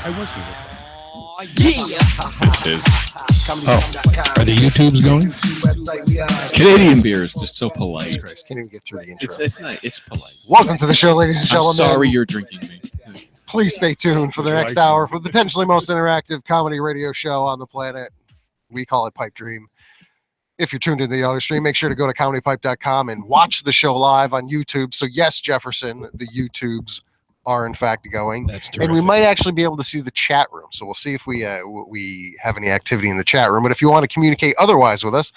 I was here. Yeah. This is. Oh, are the YouTubes going? Canadian beer is just so polite. Christ, can't even get through the intro. It's nice. It's polite. Welcome to the show, ladies and I'm gentlemen. sorry you're drinking me. Please stay tuned for the next hour for the potentially most interactive comedy radio show on the planet. We call it Pipedream. If you're tuned into the audio stream, make sure to go to comedypipe.com and watch the show live on YouTube. So yes, Jefferson, the YouTubes are in fact going. That's terrific. And we might actually be able to see the chat room. So we'll see if we have any activity in the chat room. But if you want to communicate otherwise with us,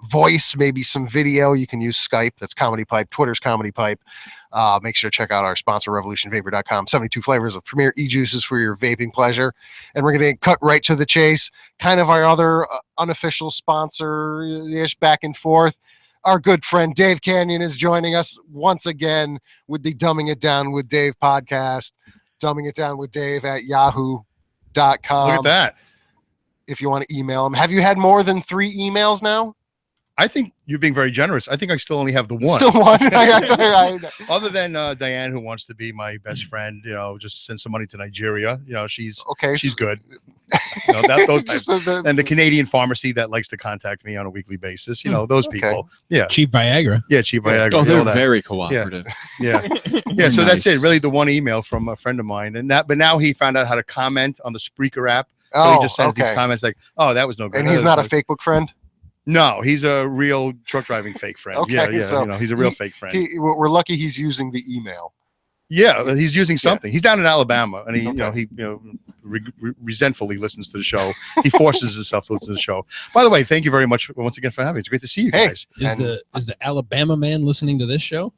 voice, maybe some video, you can use Skype. That's Comedypipe. Twitter's Comedypipe. Make sure to check out our sponsor, revolutionvapor.com. 72 flavors of premier e-juices for your vaping pleasure. And we're going to cut right to the chase. Kind of our other unofficial sponsor-ish back and forth. Our good friend Dave Kanyan is joining us once again with the Dumbing It Down with Dave podcast. Dumbing It Down with Dave at yahoo.com. Look at that. If you want to email him. Have you had more than 3 emails now? I think you're being very generous. I think I still only have the one. Still one? I Other than Diane, who wants to be my best friend, just send some money to Nigeria. She's good. Those types. And the Canadian pharmacy that likes to contact me on a weekly basis. Those people. Yeah. Cheap Viagra. Yeah, cheap Viagra. Oh, they're very cooperative. Yeah. Yeah. So that's it. Really, the one email from a friend of mine, but now he found out how to comment on the Spreaker app. So he just sends these comments like, "Oh, that was no good." And he's not a fake book friend. No, he's a real truck driving fake friend. Okay, yeah. So he's a real fake friend. We're lucky he's using the email. Yeah, he's using something. He's down in Alabama, and he resentfully listens to the show. He forces himself to listen to the show. By the way, thank you very much once again for having me. It's great to see you guys. Is the Alabama man listening to this show?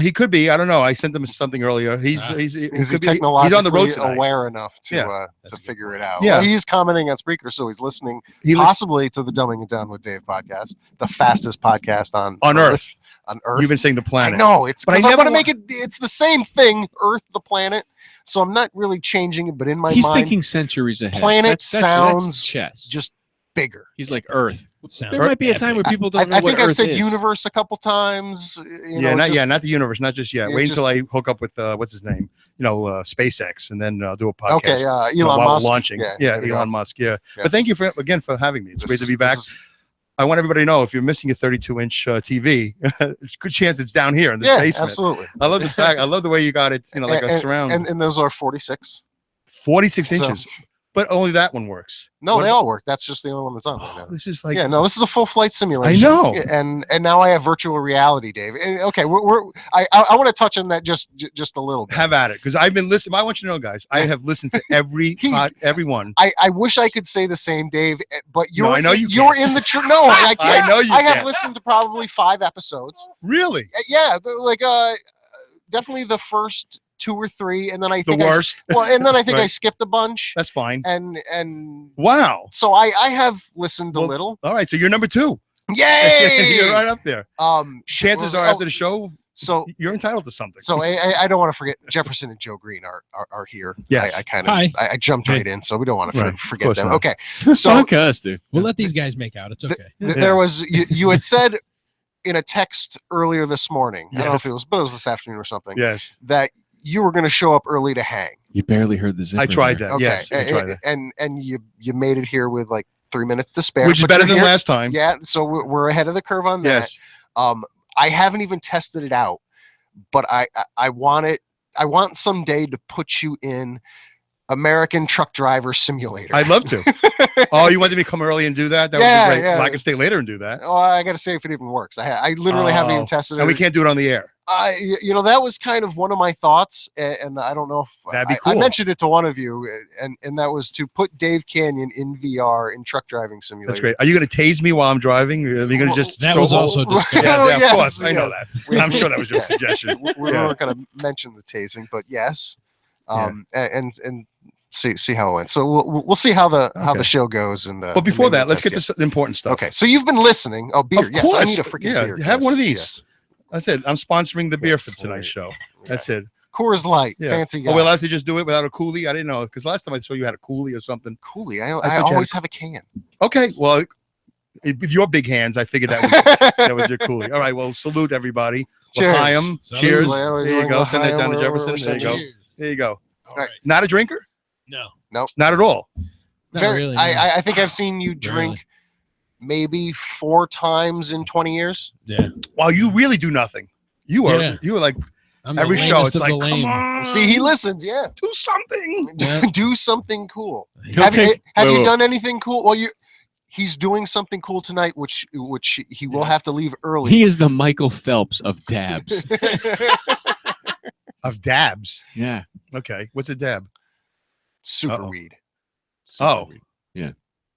He could be. I don't know. I sent him something earlier. He's technologically he's on the road tonight. aware enough to figure it out. Yeah, well, he's commenting on Spreaker, so he's listening possibly to the Dumbing It Down with Dave podcast, the fastest podcast on Earth. On Earth. You've been saying the planet. I know. It's because I want to make it. It's the same thing. Earth, the planet. So I'm not really changing it, but in my mind, he's thinking centuries ahead. Planet sounds chess. Just bigger. He's like Earth. There might be a time where people don't know I what think Earth I've said is. universe a couple times. Not the universe, not just yet. Wait until I hook up with what's his name, SpaceX, and then do a podcast. Okay, Elon Musk launching. Elon Musk. Yeah. But thank you for having me. It's great to be back. I want everybody to know if you're missing a 32-inch TV, it's a good chance it's down here in the basement. Absolutely. I love the fact. I love the way you got it. Like a surround. And those are 46. 46 inches. But only that one works. No, they all work. That's just the only one that's on right now. This is like this is a full flight simulation. I know. And now I have virtual reality, Dave. And, okay, I want to touch on that just a little bit. Have at it, because I've been listening. I want you to know, guys, I have listened to every one. I wish I could say the same, Dave, but I know you're in the truth. No, I can't. I know you. I have listened to probably 5 episodes. Really? Yeah, definitely the first 2 or 3, and then I think the worst. And then I think Right. I skipped a bunch. That's fine. And wow. So I have listened a little. All right, so you're number 2. Yay! You're right up there. Chances are after the show, so you're entitled to something. So I don't want to forget Jefferson and Joe Green are here. Yes. I jumped right in, so we don't want to forget them. Not. Okay, so us, dude. We'll let these guys make out. It's okay. There was you had said in a text earlier this morning. Yes. I don't know if it was this afternoon or something. Yes. That you were going to show up early to hang. You barely heard the zipper. I tried that. Okay. Yes, I tried that. And you made it here with like 3 minutes to spare, which is better than last time. Yeah, so we're ahead of the curve on that. Yes. I haven't even tested it out, but I want it. I want someday to put you in American Truck Driver Simulator. I'd love to. Oh, you wanted me to come early and do that? That would be great. Well, I can stay later and do that. Oh, I got to see if it even works. I literally haven't even tested it. And we can't do it on the air. That was kind of one of my thoughts, and I don't know if that'd be cool. I mentioned it to one of you, and that was to put Dave Kanyan in VR in truck driving simulator. That's great. Are you going to tase me while I'm driving? Are you going to just? That was also discussed. Yeah, of course. I know that. I'm sure that was your suggestion. We weren't going to mention the tasing, but yes, and see how it went. So we'll see how the show goes. And but before that, let's get to the important stuff. Okay, so you've been listening. Oh, beer. Of yes, course. I need a freaking beer. Have one of these. Yes. That's it. I'm sponsoring the beer for tonight's show. That's it. Coors Light, fancy guy. Are we allowed to just do it without a coolie? I didn't know, because last time I saw you had a coolie or something. Coolie? I always have a can. Okay, well, with your big hands, I figured that was your coolie. All right, well, salute everybody. Cheers. L'chaim. Cheers. There you go. Send that down to Jefferson. There you go. There you go. All right. Not a drinker? No. Not at all. Not really. No. I think I've seen you drink maybe 4 times in 20 years. Yeah. Well, you really do nothing. You were like I'm every the show. lamest It's of the like, come lame. on, See, he listens. Yeah. do something. Yeah. Do something cool. He'll Have take- you wait. done anything cool? Well, he's doing something cool tonight, which he will have to leave early. He is the Michael Phelps of dabs. Of dabs. Yeah. Okay. What's a dab? Super weed. Oh. Yeah.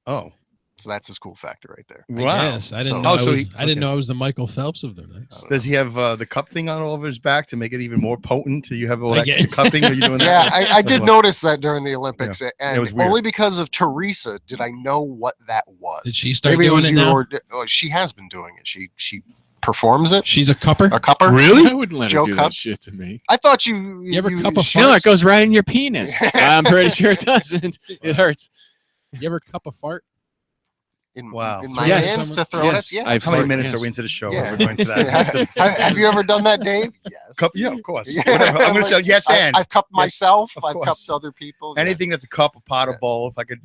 Oh. So that's his cool factor right there. Wow. Yes, I didn't So- know. Oh, so I didn't know I was the Michael Phelps of them. Does he have the cup thing on all over his back to make it even more potent? Do you have all I that get- cupping? Are you doing Yeah, that? I did notice that during the Olympics, It and was weird. only because of Teresa did I know what that was. Did she start Maybe it doing was it you, now? or she has been doing it. She performs it. She's a cupper. A cupper. Really? I wouldn't let Joe her do Cup? that shit to me. I thought you. You ever cup a she- No, it goes right in your penis. I'm pretty sure it doesn't. It hurts. You ever cup a fart? Wow. In my Yes. hands to throw Yes. it. Yeah. I've How many farted, minutes yes. are we into the show? Yeah. We're going to that. Have you ever done that, Dave? Yes. Yeah, of course. Yeah. Whatever. I'm going to say yes and. I've cupped myself. of I've course. cupped other people. yeah. Anything that's a cup, a pot, a bowl. If I could,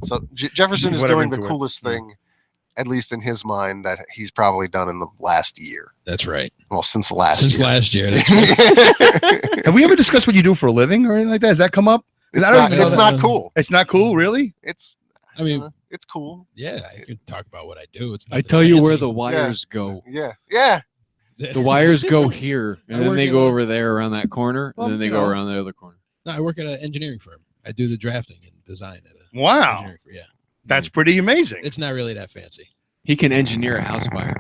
So Jefferson is Whatever doing the into it. coolest Yeah. thing, at least in his mind, that he's probably done in the last year. That's right. Well, since the last Since year. last year. That's Have we ever discussed what you do for a living or anything like that? Has that come up? 'Cause It's I don't not, even know it's that. not cool. It's not cool, really? It's I mean, it's cool. yeah, I could talk about what I do. It's I nothing tell you where fancy. the wires go. Yeah. Yeah. The wires go here, I and then work they in go a- over there around that corner, Well, and then they you go know. around the other corner. No, I work at an engineering firm. I do the drafting and design at a Wow. engineering firm. Yeah, That's pretty amazing. it's not really that fancy. He can engineer a house fire.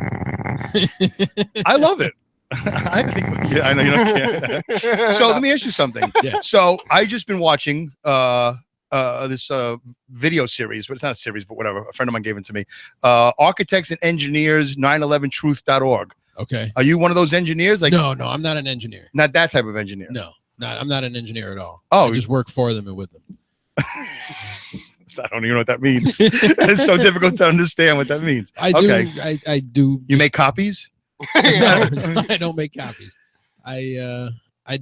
I love it. I think, yeah, I know you're not kidding. So let me ask you something. Yeah. So I just been watching this video series, but it's not a series, but whatever. A friend of mine gave it to me. Architects and Engineers 911truth.org. Okay. Are you one of those engineers? Like No, I'm not an engineer. not that type of engineer. No, I'm not an engineer at all. Oh. I just work for them and with them. I don't even know what that means. It's so difficult to understand what that means. I do. Okay. I do. You make copies? No, I don't make copies. I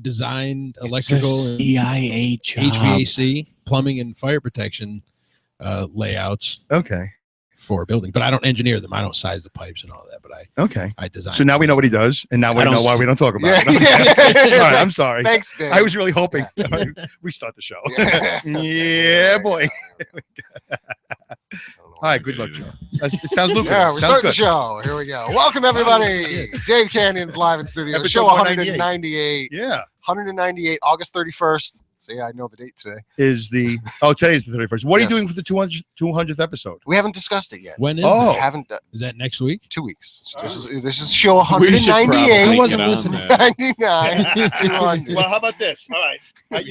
designed electrical and CIA job. HVAC, plumbing, and fire protection layouts Okay. for a building, but I don't engineer them. I don't size the pipes and all that, but Okay. I design. So now we know what he does, and now we I don't know why s- we don't talk about Yeah. it. All right, I'm sorry. Thanks, Dave. I was really hoping. Restart the show. Yeah, boy. All right, good luck, Joe. It sounds lucrative. Yeah, we're Sounds starting the good. show. Here we go. Welcome, everybody. Dave Canyon's live in studio. Episode Show 198. 198. Yeah. 198, August 31st. See, I know the date today. Today's the 31st. What are you Yes. doing for the 200th episode? We haven't discussed it yet. When is Oh. We that? haven't. Is that next week? 2 weeks. This is show We should probably 198. I wasn't get on listening. that. 99, 200. Well, how about this? All right.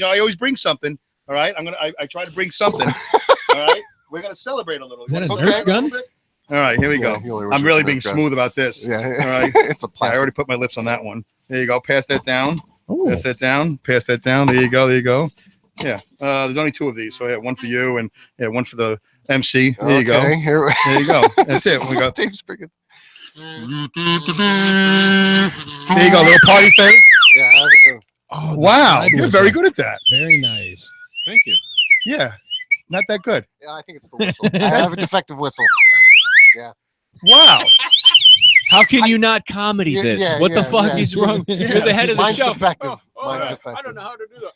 I always bring something. All right. I try to bring something. All right. We're gonna celebrate a little. Is that a You wanna Nerf celebrate gun? a little bit? All right. Here we go. Yeah, you only wish I'm it really was being Nerf gun. smooth about this. Yeah. All right. It's a I plastic. already put my lips on that one. There you go. Pass that down. Oh, Pass that down. Pass that down. There you go. There you go. Yeah. There's only 2 of these, so yeah, one for you and yeah, one for the MC. There you go. Okay, here we There you go. That's it. We got. Dave's bringing. There you go. Little party thing. Yeah. oh, the Wow, slide you're whistle. very good at that. Very nice. Thank you. Yeah, not that good. Yeah, I think it's the whistle. I have a defective whistle. Wow. How can you not comedy Yeah, this? yeah, what the yeah, fuck yeah. is wrong? You're the head of the Mine's show. defective. Oh, Mine's all right. defective. I don't know how to do that.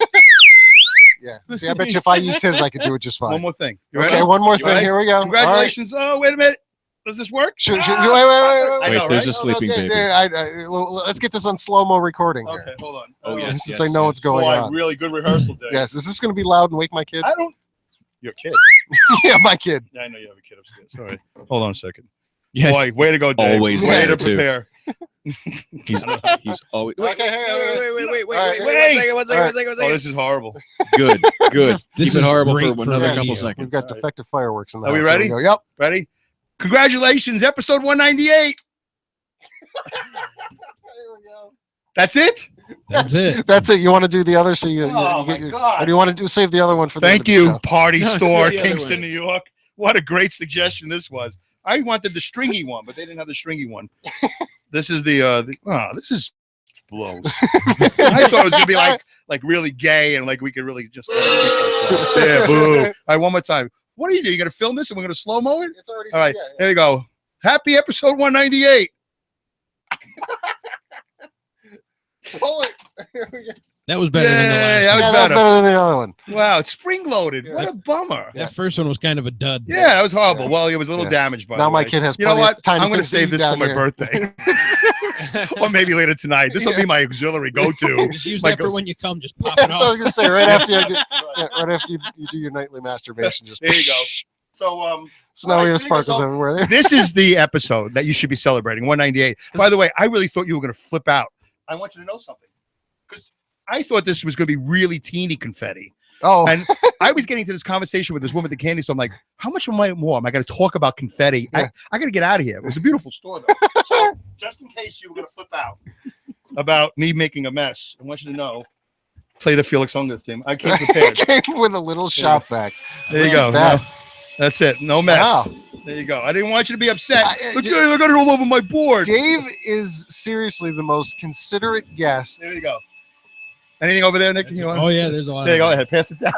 Yeah. See, I bet you if I used his, I could do it just fine. One more thing. You Okay, ready? one more You thing. ready? Here we go. Congratulations. Oh, wait a minute. Does this work? Wait. I Wait, know, there's right? a sleeping baby. Let's get this on slow-mo recording here. Okay, hold on. Oh, yes. Since I know what's going Boy, on. really good rehearsal day. Yes. Is this going to be loud and wake my kid? I don't. Your kid. Yeah, my kid. Yeah, I know you have a kid upstairs. All right. Hold on a second. Yes. Boy, way to go, Dave. Always way there, to too. prepare. He's always Okay, Oh, this is horrible. good. Good. This Keep it is horrible great for for another radio. couple We've seconds. got defective fireworks in the Are we house. Here ready? go. Yep. Ready? Congratulations, episode 198. That's it? That's it. That's it. You want to do the other? So you Oh, get my your, God. or do you want to do save the other one for the Thank end of the you, show? Party No, Store, the other Kingston, one. New York. What a great suggestion this was. I wanted the stringy one, but they didn't have the stringy one. This is this is blows. I thought it was gonna be like really gay and like we could really just yeah, boo. All right, one more time. What are you doing? You gonna film this and we're gonna slow mo it? It's already. All right, there you go. Happy episode 198. Pull it. Here we go. That was better than the last that one. was That was better than the other one. Wow, it's spring loaded. Yeah. What a bummer. That first one was kind of a dud. Yeah, that was horrible. Yeah. Well, it was a little Yeah. damaged, by Now the my way. kid has. You know plenty of what? time I'm going to things save this down for my here. birthday. Or maybe later tonight. This will be my auxiliary go-to. Just use Like that for when you come. Just pop That's it what I was off. gonna say. Right after you do your nightly masturbation, just There you go. So, So now we have sparkles everywhere. There. this is the episode that you should be celebrating, 198. By the way, I really thought you were going to flip out. I want you to know something. Because I thought this was going to be really teeny confetti. Oh, And I was getting to this conversation with this woman at the candy store. I'm like, how much more am I going to talk about confetti? Yeah. I got to get out of here. It was a beautiful store, though. So, just in case you were going to flip out about me making a mess, I want you to know, play the Felix Unger theme. I came prepared. came with a little shop vac. There you go. That. No, that's it. No mess. Wow. There you go. I didn't want you to be upset. Look, just- I got it all over my board. Dave is seriously the most considerate guest. There you go. Anything over there, Nick? You want? Oh yeah, there's a lot. There you of go. that. Ahead. Pass it down.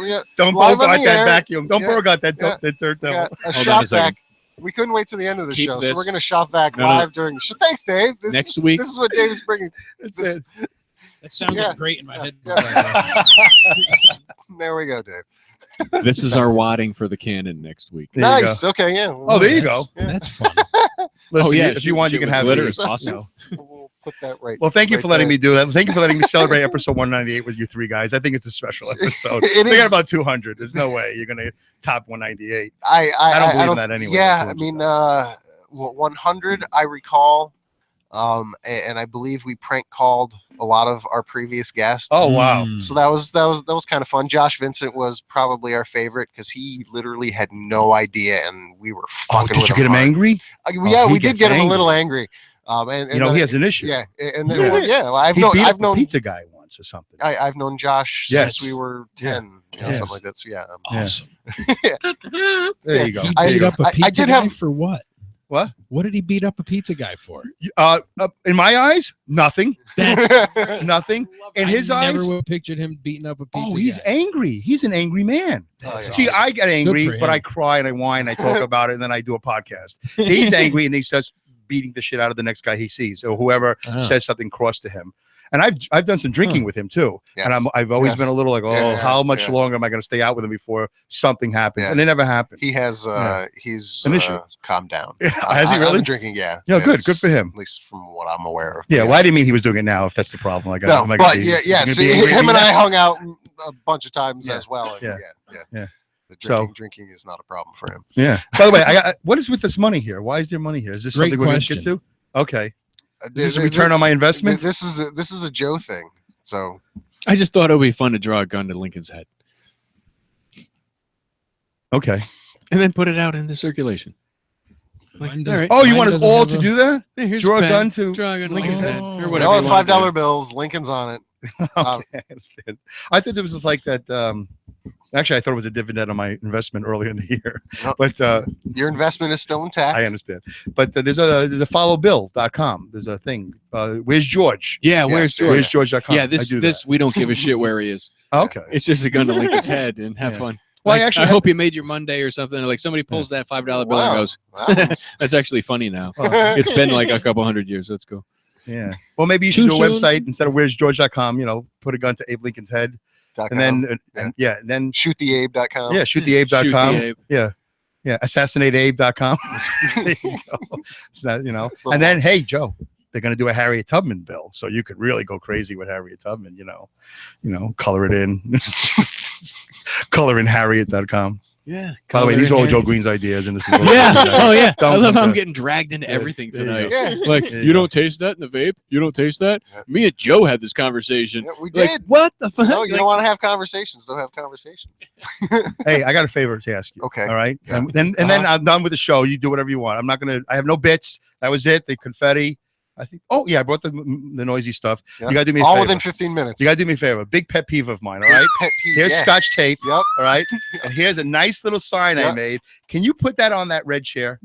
We got, Don't Live on got the that air. vacuum. Don't Yeah. got that, Yeah. that dirt we devil. got a Hold on shop a second. vac. We couldn't wait till the end of the Keep show, this. so we're going to shop vac No, live during the show. Thanks, Dave. Next week. This is what Dave is bringing. That's This- it. That sounded Yeah. great in my head. There we go, Dave. This is our wadding for the cannon next week. There you Nice. Okay, yeah. Oh, there you go. That's fun. Listen, yeah, if you want, you shoot can with have glitter. these. It's awesome. No. We'll put that right. Well, thank you right for letting there. me do that. Thank you for letting me celebrate episode 198 with you three guys. I think it's a special episode. It They got is. about 200. There's no way you're going to top 198. I don't believe in that anyway. Yeah, That's I what mean, 100. I recall, and I believe we prank called a lot of our previous guests. Oh, wow. Mm. So that was kind of fun. Josh Vincent was probably our favorite because he literally had no idea, and we were Oh, fucking. did with you get him hard. angry? Yeah, he we did gets get him a angry. little angry. And You know, then- he has an issue. Yeah, and then, Yeah. well, yeah. Well, I've He known. beat I've up a known. pizza guy once or something. I've known Josh Yes. since we were 10, you know, Yes. something like that. So yeah. Awesome. There you go. He I- beat up a I pizza did guy have- for what? What? What did he beat up a pizza guy for? In my eyes, nothing. That's Nothing. In his I eyes, never would have pictured him beating up a pizza oh, he's guy. angry. He's an angry man. That's yeah. See, awesome. I get angry, for but him. I cry and I whine, I talk about it, and then I do a podcast. He's angry and he starts beating the shit out of the next guy he sees or whoever Oh. says something cross to him. And I've done some drinking Huh. with him too. Yes. And I've always Yes. been a little like, oh, Yeah, how much yeah. longer am I going to stay out with him before something happens? Yeah. And it never happened. He has Yeah. he's An issue. calmed down. Has he I've really? been drinking, yeah. Yeah, good. It's- Good for him. At least from what I'm aware of. Yeah, well, I didn't mean he was doing it now. If that's the problem, like, No, am I but gonna be- yeah, is he yeah. gonna So be angry at him me and I now? hung out a bunch of times Yeah. as well. And Yeah. yeah. The So- drinking is not a problem for him. Yeah. By the way, what is with this money here? Why is there money here? Is this Great something we're going to get question. to? Okay. Is this a Th- return on my th- investment? This is a Joe thing. So I just thought it would be fun to draw a gun to Lincoln's head Okay. and then put it out into circulation. Like, Mine all doesn't- right, Oh, you Mine want us doesn't all have to a- do that? hey, here's Draw a pen. gun to Draw a gun to Lincoln's Lincoln's head. head or all whatever. the you wanna $5 do. bills, Lincoln's on it. Okay, I understand. I thought there was like that. Actually, I thought it was a dividend on my investment earlier in the year, No. but Your investment is still intact. I understand. But there's a followbill.com. There's a thing. Where's George? Yeah, Yes, where's yeah, George? Where's George.com? Yeah, I this do we don't give a shit where he is. that. Okay. It's just a gun to Lincoln's head and have Yeah. fun. Well, I Like, actually I have- hope you made your Monday or something. Like somebody pulls that $5 bill Wow. and goes, That's- "That's actually funny now." Oh, It's been like a couple hundred years. Let's go. yeah. Well, maybe you should Too do a soon? website instead of where's George.com. You know, put a gun to Abe Lincoln's head, and then then shoottheabe.com. yeah, shoottheabe.com. Shoot the Abe. Yeah, assassinateabe.com. There you go. It's not, you know. And then, hey, Joe, they're going to do a Harriet Tubman bill, so you could really go crazy with Harriet Tubman. You know, color it in, color in Harriet.com. Yeah. By the way, these are all Joe Harriet. Green's ideas, and this is all Yeah. Joe Green's Oh yeah. I Don't love how come I'm to- getting dragged into Yeah, everything there you tonight. go. Yeah. Like There you, you don't taste that in the vape. You don't taste that. Yeah. Me and Joe had this conversation. Yeah, we Like, did. what the fuck? No, you Like, don't want to have conversations. Don't have conversations. Hey, I got a favor to ask you. Okay. All right. Yeah. And then I'm done with the show. You do whatever you want. I'm not gonna. I have no bits. That was it. The confetti. I think. Oh yeah, I brought the noisy stuff. Yeah. You gotta do me a All favor. within 15 minutes. You gotta do me a favor. Big pet peeve of mine. All right. Pet peeve. Here's yeah. Scotch tape. Yep. All right. And here's a nice little sign I Yeah. made. Can you put that on that red chair?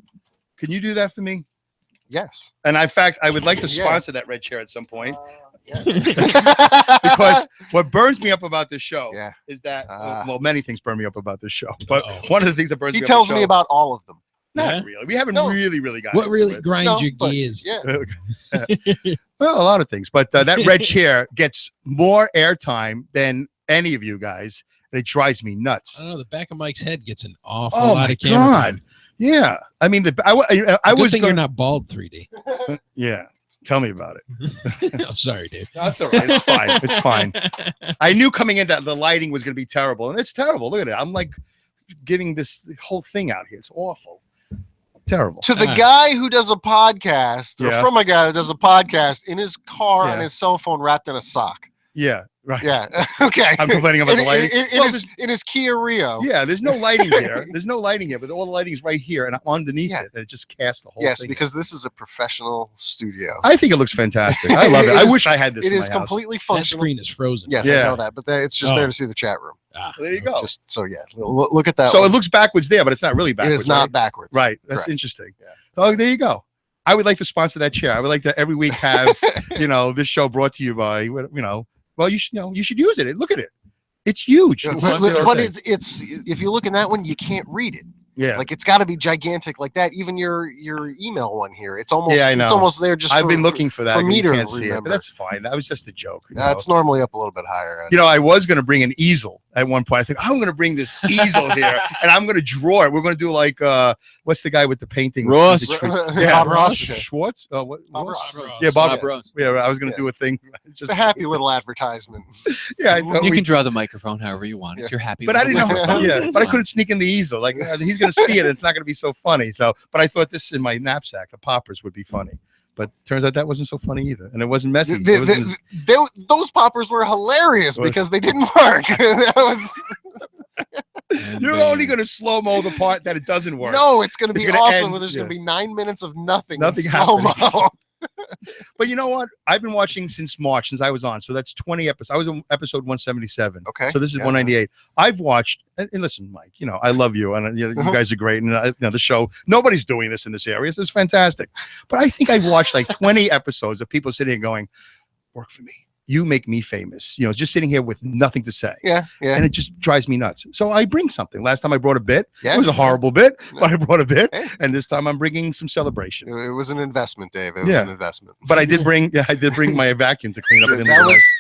Can you do that for me? Yes. And in fact, I would like to sponsor that red chair at some point. Yeah. Because what burns me up about this show is that, well, many things burn me up about this show. But one of the things that burns me up. He tells me about all of them. Not really. We haven't really got what really grinds your gears. Yeah. Well, a lot of things. But that red chair gets more airtime than any of you guys. And it drives me nuts. I don't know. The back of Mike's head gets an awful lot of camera time. Yeah. I mean, I was thinking you're not bald 3D. Yeah. Tell me about it. No, sorry, dude. That's all right. It's fine. It's fine. I knew coming in that the lighting was going to be terrible. And it's terrible. Look at it. I'm like giving this whole thing out here. It's awful. Terrible. To the guy who does a podcast, or from a guy that does a podcast in his car on his cell phone wrapped in a sock. Yeah. Right. Yeah. Okay. I'm complaining about the lighting. In his Kia Rio. Yeah. There's no lighting here. There's no lighting here, but all the lighting is right here and underneath it. And it just casts the whole thing. Yes, because this is a professional studio. I think it looks fantastic. I love it. I wish I had this. It in is my house. completely functional. That screen is frozen. Yes, I know that, but it's just there to see the chat room. Well, there you go. Just so look at that. So it looks backwards there, but it's not really backwards. It is not backwards. Right. That's interesting. Yeah. Oh, there you go. I would like to sponsor that chair. I would like to every week have this show brought to you by well, you should use it. Look at it. It's huge. But it's if you look in that one, you can't read it. Yeah. Like it's got to be gigantic like that. Even your email one here, it's almost I know. It's almost there. Just I've been looking for that. For me you to can't see remember. it, but that's fine. That was just a joke. That's normally up a little bit higher. I was going to bring an easel at one point. I think I'm going to bring this easel here, and I'm going to draw it. We're going to do like what's the guy with the painting? Ross. Bob Ross. Schwartz. What? Bob Ross. Yeah, Bob Ross. Yeah, I was going to do a thing. Just a happy little advertisement. Yeah, you can draw the microphone however you want. It's your happy. But I didn't know. Yeah, but I couldn't sneak in the easel. Like he's going to see it. And it's not going to be so funny. So, but I thought this in my knapsack, the poppers would be funny. But turns out that wasn't so funny either, and it wasn't messy. Those poppers were hilarious because they didn't work. You're only going to slow mo the part that it doesn't work. No, it's going to be awesome. Where there's going to be 9 minutes of nothing slow mo. But you know what? I've been watching since March, since I was on. So that's 20 episodes. I was on episode 177. Okay. So this is 198. I've watched, and listen, Mike, I love you, and you guys are great. And the show, nobody's doing this in this area. So it's fantastic. But I think I've watched like 20 episodes of people sitting here going, work for me. You make me famous. Just sitting here with nothing to say. Yeah. And it just drives me nuts. So I bring something. Last time I brought a bit. It was a horrible bit, but I brought a bit. And this time I'm bringing some celebration. It was an investment, Dave. It was an investment. But I did bring my vacuum to clean up.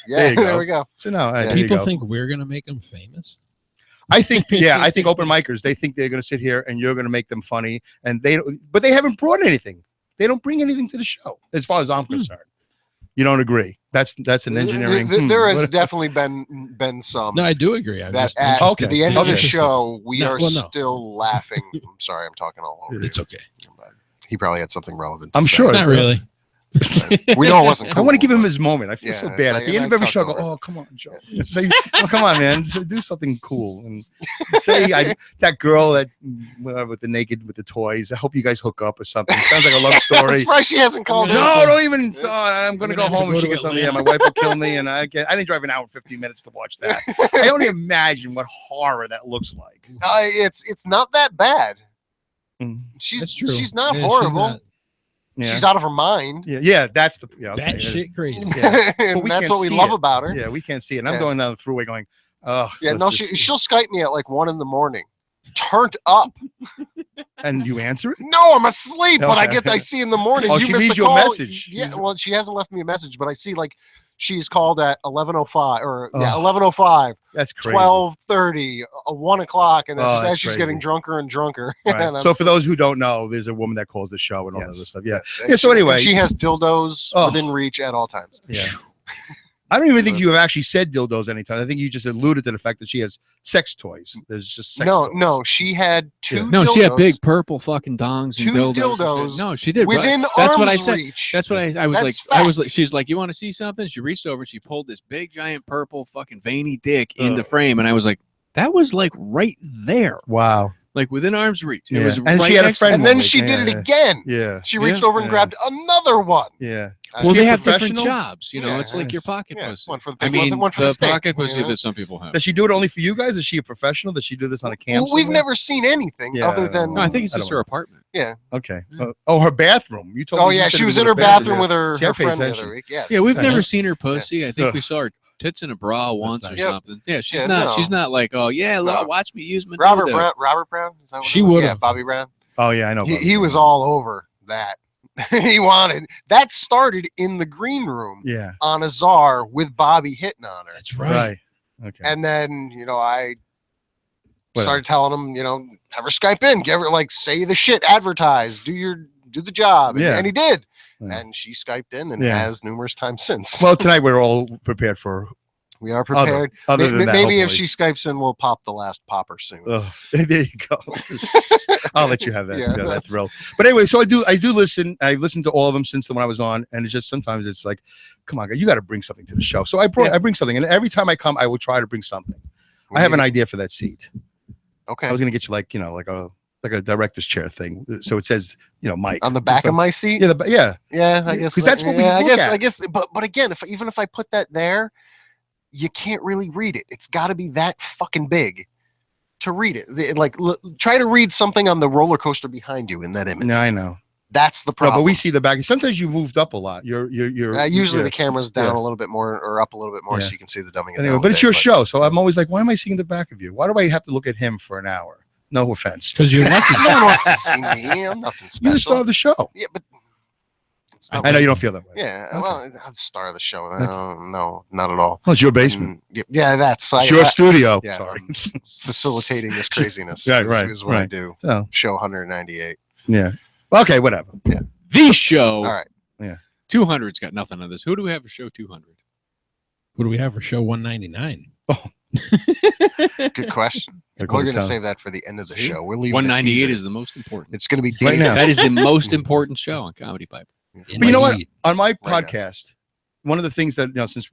There we go. So no, people think we're gonna make them famous. I think open micers, they think they're gonna sit here and you're gonna make them funny, and but they haven't brought anything. They don't bring anything to the show, as far as I'm concerned. You don't agree? That's an engineering. There has definitely been some. No, I do agree. At the end of the show, we are still laughing. I'm sorry, I'm talking all over. It's okay. He probably had something relevant. I'm sure. Not really. We know it wasn't cool. I want to give him his moment. I feel so bad. At the end of every show, I go, oh, come on, Joe. Say, come on, man. Do something cool. And say, that girl with the toys, I hope you guys hook up or something. Sounds like a love story. I'm surprised she hasn't called. No, don't even. I'm going to go home if she gets something. Yeah, my wife will kill me. And I didn't drive an hour and 15 minutes to watch that. I only imagine what horror that looks like. It's not that bad. She's not horrible. She's out of her mind. Yeah, that's the that shit crazy. And that's what we love about her. Yeah, we can't see it. And I'm going down the freeway going, oh. Yeah, no, she'll Skype me at like 1 a.m. Turned up. And you answer it? No, I'm asleep, but I see in the morning. Oh, she leaves you a message. Yeah, well, she hasn't left me a message, but I see like she's called at 11:05 or 11:05. That's crazy. 12:30, 1 o'clock, and then as she's getting drunker and drunker. Right. So for those who don't know, there's a woman that calls the show and all that other stuff. Yeah. So anyway, she has dildos within reach at all times. Yeah. I don't even think you have actually said dildos anytime. I think you just alluded to the fact that she has sex toys. There's just sex toys. No, she had two. No, dildos, she had big purple fucking dongs and dildos. No, she did. Within That's arm's what I said. reach. That's what I was like. I was like, she's like, you want to see something? She reached over, she pulled this big giant purple fucking veiny dick in the frame, and I was like, that was like right there. Wow. Like within arm's reach. Yeah. It was and right she had a friend. And then she did it again. Yeah. She reached over and grabbed another one. Yeah. Well, they have different jobs. It's like your pocket pussy. One for the the pocket pussy that some people have. Does she do it only for you guys? Is she a professional? Does she do this on a camp? We've never seen anything other than. No, I think it's just her apartment. Yeah. Okay. Oh, her bathroom. You told me. Oh yeah, she was in her bathroom with her See, friend the other week. Yeah. Yeah, we've never seen her pussy. I think we saw her tits in a bra once or nice. something. Yeah, she's Yeah, not. no. She's not like, oh yeah, No. watch me use my Robert dildo. Brown. Robert Brown. Is that what She it was? would've. Yeah, Bobby Brown. Oh yeah, I know. He was all over that. He wanted that started in the green room. Yeah. On a czar with Bobby hitting on her. That's right. Okay. And then I started telling him, have her Skype in, give her say the shit, advertise, do the job, and he did. Yeah. And she Skyped in and has numerous times since. Well, tonight we're all prepared for. We are prepared. Other than that, maybe if hopefully. she Skypes in, we'll pop the last popper soon. There you go. I'll let you have that. Yeah, that thrill. But anyway, so I do listen. I've listened to all of them since the one I was on, and it's just sometimes it's like, come on, you got to bring something to the show. So I bring something, and every time I come, I will try to bring something. I have an idea for that seat. Okay. I was gonna get you like a director's chair thing, so it says Mike on the back of my seat. Yeah. I guess because that's what we look at. I guess, but again, even if I put that there, you can't really read it. It's got to be that fucking big to read it. Try to read something on the roller coaster behind you in that image. No, I know. That's the problem. No, but we see the back. Sometimes you moved up a lot. You're usually the camera's down a little bit more or up a little bit more so you can see the dumbing. Anyway, but it's your show, so I'm always like, why am I seeing the back of you? Why do I have to look at him for an hour? No offense. Because you're lucky. No one wants to see me. I'm nothing special. You're the star of the show. Yeah, but I know you don't feel that way. Yeah, well, I'm the star of the show. No, not at all. Well, it's your basement. Yeah, that's it's your studio. Yeah, sorry. Facilitating this craziness. right, is what I do. So. Show 198. Yeah. Okay, whatever. Yeah. The show. All right. Yeah. 200's got nothing on this. Who do we have for show 200? Who do we have for show 199? Oh. Good question. We're going to save that for the end of the show. We're leaving 198 is the most important. It's going to be right now. That is the most important show on Comedypipe. But you know what? On my podcast, one of the things that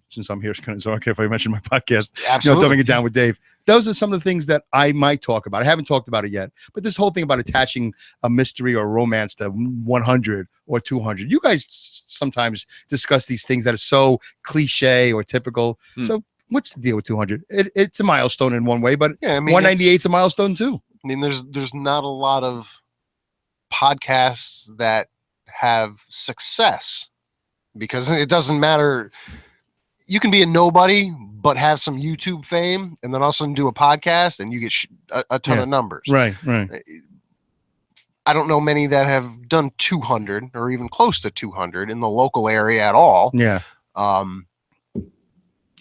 since I'm here, it's okay if I mention my podcast. Absolutely. Dumbing It Down with Dave. Those are some of the things that I might talk about. I haven't talked about it yet, but this whole thing about attaching a mystery or romance to 100 or 200. You guys sometimes discuss these things that are so cliche or typical. So what's the deal with 200? It's a milestone in one way, but 198 is a milestone too. I mean, there's not a lot of podcasts that have success because it doesn't matter. You can be a nobody but have some YouTube fame and then also do a podcast and you get a ton of numbers. Right. I don't know many that have done 200 or even close to 200 in the local area at all. Yeah. And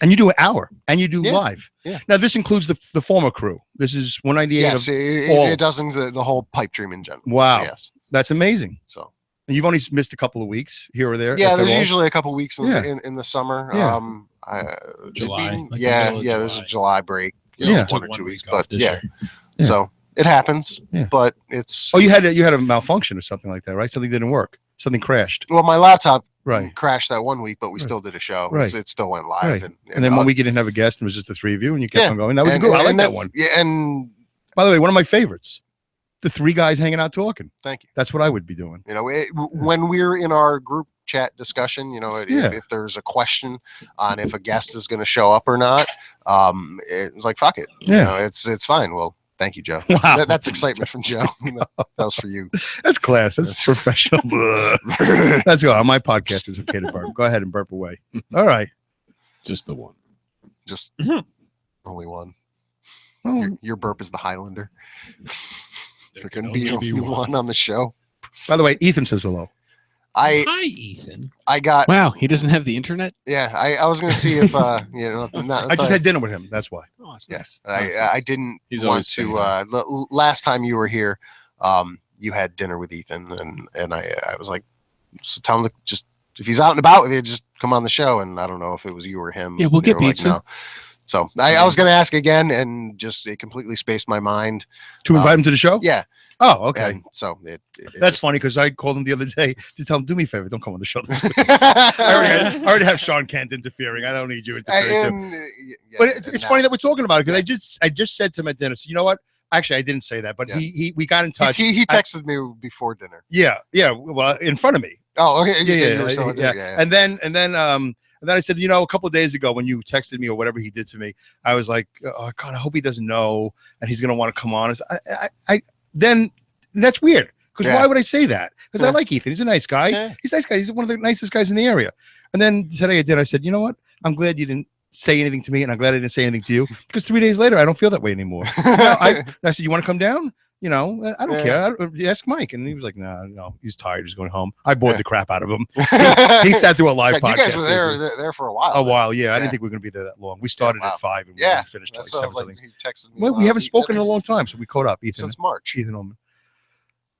you do an hour and you do live. Yeah. Now this includes the former crew. This is 198. Yes, it doesn't the whole pipe dream in general. Wow. Yes. That's amazing. So and you've only missed a couple of weeks here or there. Yeah, there's usually a couple of weeks in the summer. Yeah. July. There's a July break. 1 or 2 weeks, but year. So it happens. Yeah. But it's you had a malfunction or something like that, right? Something didn't work. Something crashed. Well, my laptop Right. crashed that 1 week, but we still did a show. Right. It still went live. Right. And then 1 week you didn't have a guest, and it was just the three of you, and you kept on going. That was good. I like that one. Yeah, and by the way, one of my favorites. The three guys hanging out talking. Thank you. That's what I would be doing. When we're in our group chat discussion, if there's a question on if a guest is going to show up or not, it's like, fuck it. Yeah. It's fine. Well, thank you, Joe. Wow. That's excitement from Joe. That was for you. That's class. That's professional. Let's go. On my podcast is okay to burp. Go ahead and burp away. All right. Just the one. Just only one. Oh. Your burp is the Highlander. There can be only one on the show. By the way, Ethan says hello. Hi, Ethan. I got. Wow, he doesn't have the internet. Yeah, I was going to see if I just had dinner with him. That's why. Oh, that's yes, nice. I didn't want to. Last time you were here, you had dinner with Ethan, and I was like, so tell him to just if he's out and about with you, just come on the show. And I don't know if it was you or him. Yeah, we'll get pizza. Like, no. So I was going to ask again, and just it completely spaced my mind. To invite him to the show? Yeah. Oh, okay. And so that's funny because I called him the other day to tell him, do me a favor, don't come on the show this week. I already have Sean Kent interfering. I don't need you interfering too. But it's funny that we're talking about it because I just said to him at dinner, so you know what? Actually, I didn't say that, but we got in touch. He texted me before dinner. Yeah. Well, in front of me. Oh, okay. Yeah. And then I said, a couple of days ago when you texted me or whatever he did to me, I was like, oh God, I hope he doesn't know and he's going to want to come on. Then that's weird Because why would I say that? Because I like Ethan. He's a nice guy. Yeah. He's a nice guy. He's one of the nicest guys in the area. And then today I did. I said, you know what? I'm glad you didn't say anything to me, and I'm glad I didn't say anything to you, because 3 days later I don't feel that way anymore. I said, you want to come down? You know, I don't care. Ask Mike. And he was like, no, he's tired. He's going home. I bored the crap out of him. He sat through a live podcast. You guys were there for a while. A while, yeah. I didn't think we were going to be there that long. We started at 5 and we finished like 7 something. He texted me. Well, we haven't spoken in a long time, so we caught up. Ethan, since March. Ethan Ullman.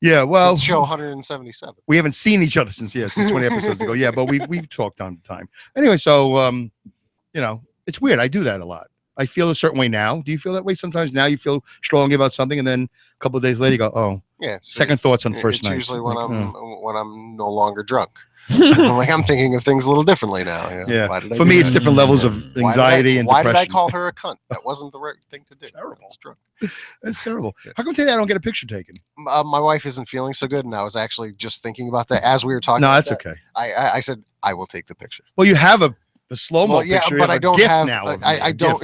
Yeah, well, since show 177. We haven't seen each other since 20 episodes ago. Yeah, but we talked time to time. Anyway, so you know, it's weird. I do that a lot. I feel a certain way now. Do you feel that way sometimes? Now you feel strongly about something, and then a couple of days later you go, "Oh, yeah." Second thoughts on the first night. Usually when I'm no longer drunk. I'm thinking of things a little differently now. Yeah. For me, it's different levels of anxiety and depression. Why did I call her a cunt? That wasn't the right thing to do. Terrible. That's terrible. How come today I don't get a picture taken? My wife isn't feeling so good, and I was actually just thinking about that as we were talking. No, that's okay. I said I will take the picture. Well, you have the slow-mo picture, but I don't have now. I don't.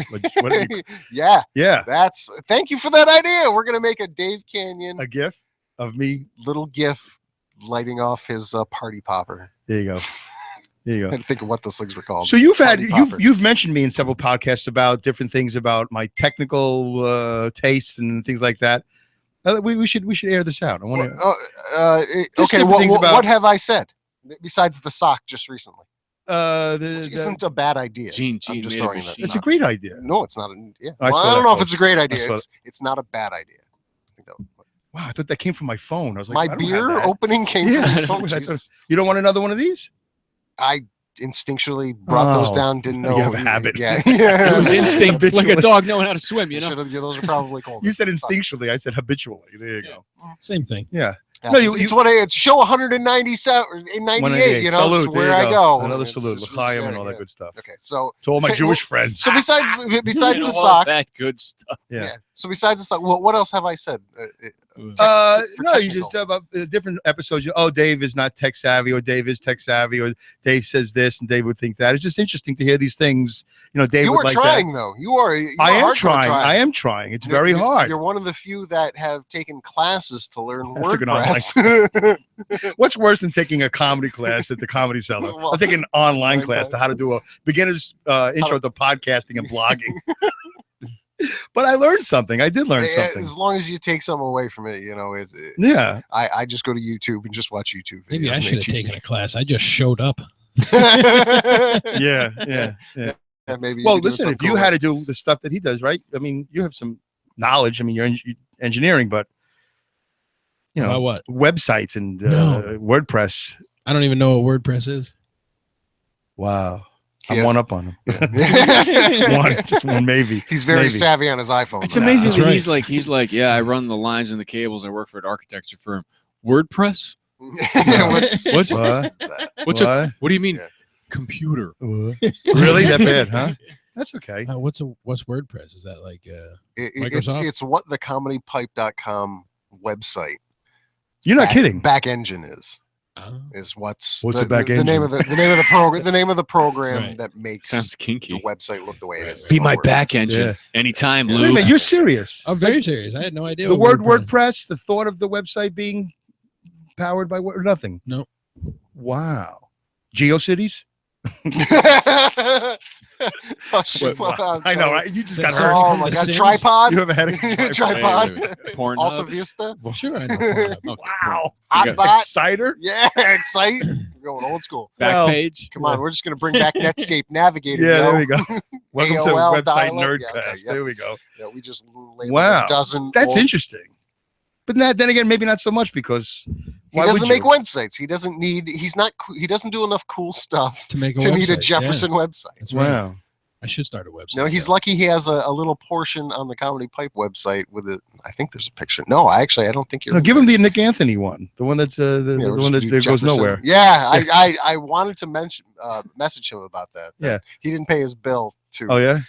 Yeah. That's. Thank you for that idea. We're gonna make a Dave Kanyan a GIF of me, little GIF lighting off his party popper. There you go. There you go. I had to think of what those things were called. So you've mentioned me in several podcasts about different things about my technical tastes and things like that. We should air this out. I want to. Okay. What have I said besides the sock just recently? Which isn't a bad idea. Gene just throwing it. It's a great idea. No, it's not. I don't know if it's a great idea. It's not a bad idea. Wow, I thought that came from my phone. I was like, my beer opening came from your phone. You don't want another one of these? I instinctually brought those down. Didn't know. You have a habit. Yeah. It was instinct, like a dog knowing how to swim. You know. Those are probably cold. You said instinctually. I said habitually. There you go. Same thing. Yeah. No, it's show 197 in 98. You know, salute, where I go. Another salute, l'chaim, and all that good stuff. Okay, so to all my Jewish friends. So besides the sock, that good stuff. Yeah. So besides the sock, what else have I said? No, you just about different episodes. Dave is not tech savvy, or Dave is tech savvy, or Dave says this, and Dave would think that. It's just interesting to hear these things. You know, Dave. You are trying, though. You are. I am trying. I am trying. It's very hard. You're one of the few that have taken classes to learn WordPress. What's worse than taking a comedy class at the Comedy Cellar? I'm taking an online class to how to do a beginner's intro to podcasting and blogging. But I learned something. I did learn something. As long as you take something away from it, you know. I just go to YouTube and just watch YouTube videos. Maybe I should have taken a class. I just showed up. Yeah. Maybe. Well, listen. If you had to do the stuff that he does, right? I mean, you have some knowledge. I mean, you're engineering, but you know, about what? Websites and WordPress. I don't even know what WordPress is. Wow. I'm one up on him. Just one maybe. He's very savvy on his iPhone. It's amazing that he's like, yeah, I run the lines and the cables. I work for an architecture firm. WordPress? What do you mean? Computer. Really? That bad, huh? That's okay. What's WordPress? Is that like Microsoft? It's what the comedypipe.com website. You're not kidding. Back engine is what's the back engine? The name of the program. The name of the program that makes sounds kinky. The website look the way it is. Be my back engine anytime, Lou. Wait a minute, you're serious? I'm very serious. I had no idea. The word WordPress, the thought of the website being powered by nothing. No. Wow. GeoCities? I know, right? You just got hurt. Oh my God! Tripod. You ever had a tripod? Porn Alta Vista. Well, sure, I know. Wow. Exciter. Yeah, Excite. We're going old school. Backpage. Come on, we're just gonna bring back Netscape Navigator. Yeah, there we go. Welcome to AOL Website Nerdcast. There we go. Yeah, we just labeled a dozen. That's interesting. But then again, maybe not so much because he doesn't make websites. He doesn't need. He doesn't do enough cool stuff to make need a Jefferson website. That's right. Wow. I should start a website. No, he's lucky he has a little portion on the Comedy Pipe website with it. I think there's a picture. No, I don't think you're. No, give him the Nick Anthony one, the one that's the one that goes nowhere. Yeah, I wanted to message him about that. Yeah, he didn't pay his bill to. Oh yeah.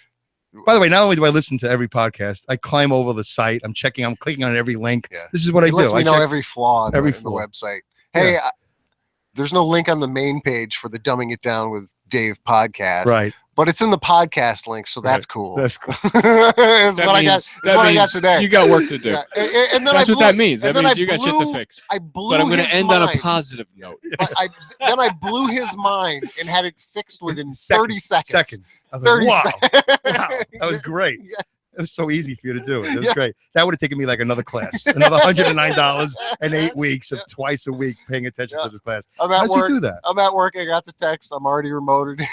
By the way, not only do I listen to every podcast, I climb over the site. I'm clicking on every link. Yeah. This is what I do. Lets me know every flaw on the website. Hey, there's no link on the main page for the Dumbing It Down with Dave podcast. Right. but it's in the podcast link, so that's cool. That's cool. That's what I got today. You got work to do. Yeah. And then that's what that means. That means you got shit to fix. I blew but I'm going to end mind. on a positive note. But then I blew his mind and had it fixed within 30 seconds. I was 30 like, wow. Wow, that was great. Yeah. It was so easy for you to do it. It was great. That would have taken me like another class, another $109 and 8 weeks of twice a week paying attention to this class. How'd you do that? I'm at work. I got the text. I'm already remoted.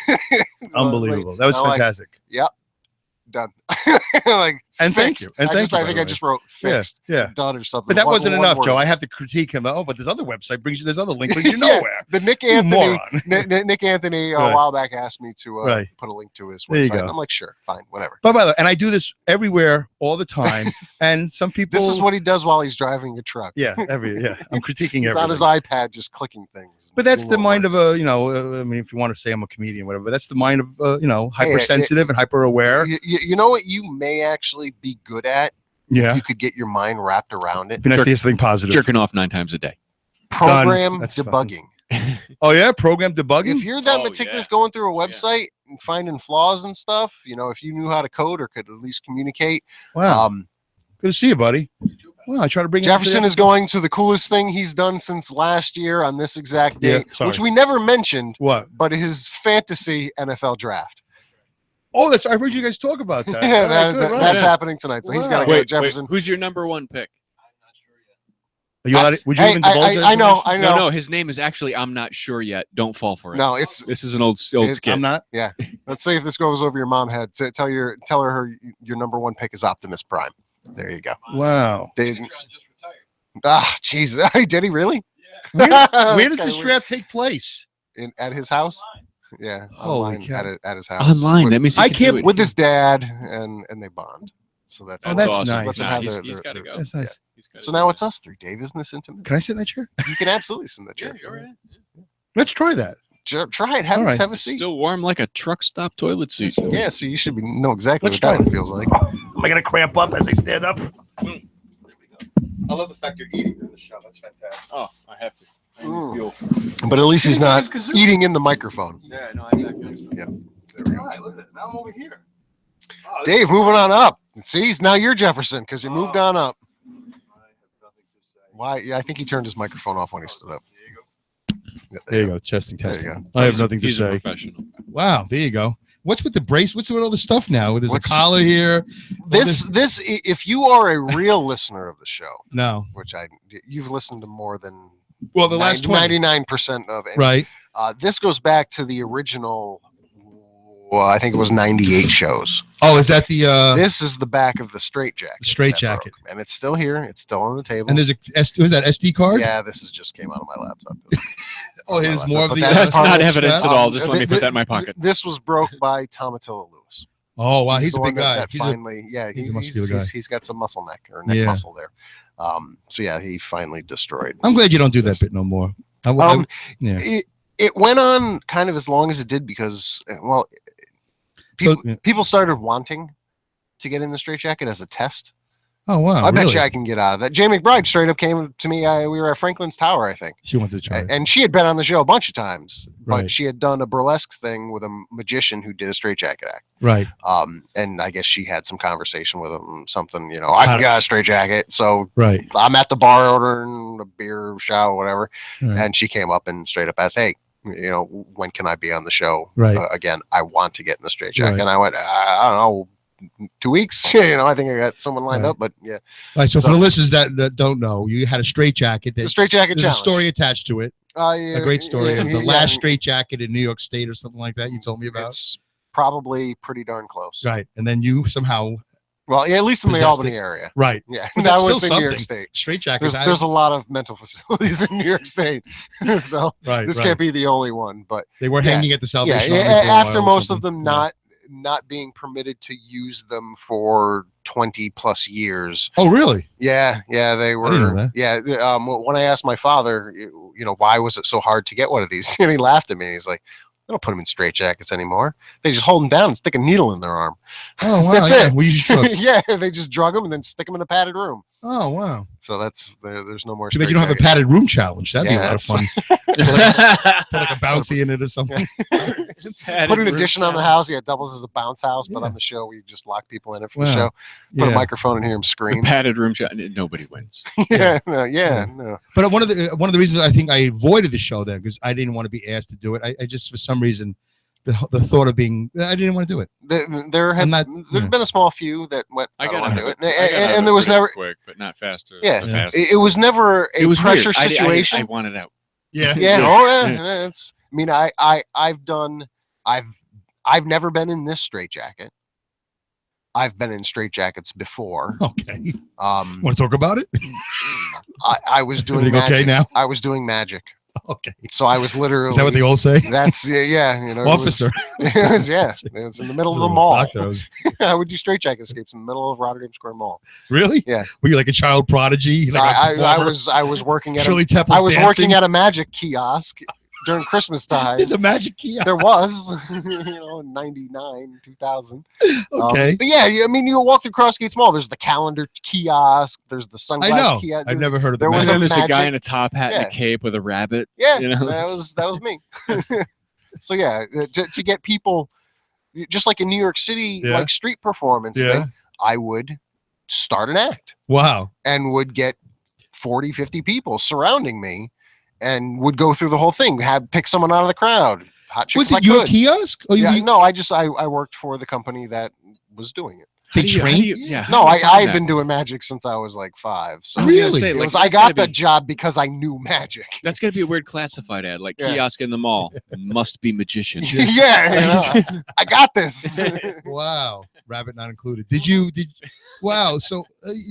Unbelievable. That was fantastic. Like, yep. Done. Like, and thank you. And I think I just wrote fixed. Yeah. Done or something. But that wasn't enough, Joe. I have to critique him. Oh, but this other website brings you, this other link brings you nowhere. The Nick Anthony, Nick Anthony a while back asked me to put a link to his website. There you go. I'm like, sure, fine, whatever. But by the way, and I do this everywhere all the time. And some people. This is what he does while he's driving a truck. Yeah, I'm critiquing he's everything. on his iPad just clicking things. But that's the mind of a, I mean, if you want to say I'm a comedian, whatever, but that's the mind of, hypersensitive and hyper aware. You know what you may actually be good at? Yeah. If you could get your mind wrapped around it. Be nice to hear something positive. Jerking off 9 times a day. Program debugging. Oh, yeah? Program debugging? If you're that meticulous going through a website and finding flaws and stuff, if you knew how to code or could at least communicate. Wow. Good to see you, buddy. Well, I try to bring Jefferson is going to the coolest thing he's done since last year on this exact date, which we never mentioned. What? But his fantasy NFL draft. Oh, I heard you guys talk about that. That's happening tonight. So he's got to go to Jefferson. Who's your number 1 pick? Are you allowed to, would you even divulge I know. No, his name is actually I'm not sure yet. Don't fall for it. No, this is an old skit. I'm not. Yeah. Let's see if this goes over your mom head. Tell her your number 1 pick is Optimus Prime. There you go. Wow. Jeez. Did he really? Yeah. Where does this draft take place? At his house? Yeah. Holy cow. At his house. Online. That means I can't with his dad and they bond. So that's awesome. Nice. He's got to go. That's nice. Yeah. So now it's us 3. Dave, isn't this intimate? Can I sit in that chair? You can absolutely sit in that chair. Let's try that. Try it. Have a seat. Still warm like a truck stop toilet seat. Yeah, so you should know exactly what that one feels like. Am I going to cramp up as I stand up? There we go. I love the fact you're eating in the show. That's fantastic. Oh, I have to. But at least he's not eating in the microphone. Yeah, no, I have that. Yeah. There we go. Look at it. Now I'm over here. Oh, Dave, moving on up. See, now you're Jefferson because you moved on up. I have nothing to say. Why? Yeah, I think he turned his microphone off when he stood up. There you go. There you go. Testing. Go. I have nothing to say. Professional. Wow. There you go. What's with the brace? What's with all the stuff now? There's a collar here. This, if you are a real listener of the show, no, which you've listened to more than the last 99% of it. Right. This goes back to the original. Well, I think it was 98 shows. Oh, is that the? This is the back of the straight jacket. Straight jacket, and it's still here. It's still on the table. And there's was that SD card? Yeah, this just came out of my laptop. Oh, here's more of the. That's not evidence at all. Just let me put that in my pocket. This was broke by Tomatilla Lewis. Oh wow, he's a big guy. He's a muscular guy. He's got some muscle neck muscle there. So yeah, he finally destroyed. I'm glad you don't do that bit no more. It went on kind of as long as it did because people started wanting to get in the straitjacket as a test. Oh wow! I bet you I can get out of that. Jay McBride straight up came to me. We were at Franklin's Tower, I think. She wanted to try, and she had been on the show a bunch of times, but she had done a burlesque thing with a magician who did a straitjacket act. Right. And I guess she had some conversation with him, something, I can get a straitjacket. So I'm at the bar ordering a beer, shot, whatever, and she came up and straight up asked, "Hey, when can I be on the show? Again, I want to get in the straitjacket." And I went, I don't know. 2 weeks, I think I got someone lined up, but yeah. All right, so for the listeners that don't know, you had a straitjacket. The straitjacket challenge. There's a story attached to it. A great story of the last straitjacket in New York State or something like that. You told me about. It's probably pretty darn close. Right, and then you somehow. Well, yeah, at least in the Albany area. Right. Yeah, but that was in New York State. Straitjacket. There's a lot of mental facilities in New York State, so this can't be the only one. But they were hanging at the Salvation Army after most of them not being permitted to use them for 20 plus years. Oh, really? Yeah, they were. I didn't know that. Yeah, when I asked my father, why was it so hard to get one of these, and he laughed at me. He's like, They don't put them in straitjackets anymore. They just hold them down and stick a needle in their arm. Oh wow! That's it. We use drugs. Yeah, they just drug them and then stick them in a padded room. Oh wow! So there's no more. Too bad you don't have a padded room challenge. That'd be a lot of fun. Put like a bouncy in it or something. Put an addition on the house. Yeah, it doubles as a bounce house, but on the show we just lock people in it for the show. Put a microphone and hear them scream. The padded room shot. Nobody wins. No. But one of the reasons I think I avoided the show then because I didn't want to be asked to do it. I just for some reason the thought of being I didn't want to do it. There have been a small few that went. I got to do it, and there was never quick, but not faster. Yeah, fast. It was never a pressure situation. I wanted out. Yeah. Oh yeah. It's. I mean, I've never been in this straitjacket. I've been in straitjackets before. Okay. Want to talk about it? I was doing magic. Okay now? I was doing magic. Okay. So I was literally. Is that what they all say? That's yeah. You know, officer. It was in the middle of the mall. Doctor, I would do straitjacket escapes in the middle of Rotterdam Square Mall. Really? Yeah. Were you like a child prodigy? Like I was working at working at a magic kiosk during Christmas time. There's a magic kiosk. There was, in 99, 2000. Okay. But yeah, I mean, you walk through Crossgates Mall. There's the calendar kiosk. There's the sunglass kiosk. I've never heard of there. There's a guy in a top hat and a cape with a rabbit. Yeah, that was me. So yeah, to get people, just like in New York City, like street performance thing, I would start an act. Wow. And would get 40, 50 people surrounding me. And would go through the whole thing. Pick someone out of the crowd. Hot chicks. Was it your kiosk? No, I worked for the company that was doing it. They trained? No, I had been doing magic since I was like 5. So really? I got the job because I knew magic. That's gonna be a weird classified ad, like kiosk in the mall. Must be magician. I got this. Wow. Rabbit not included. Wow. So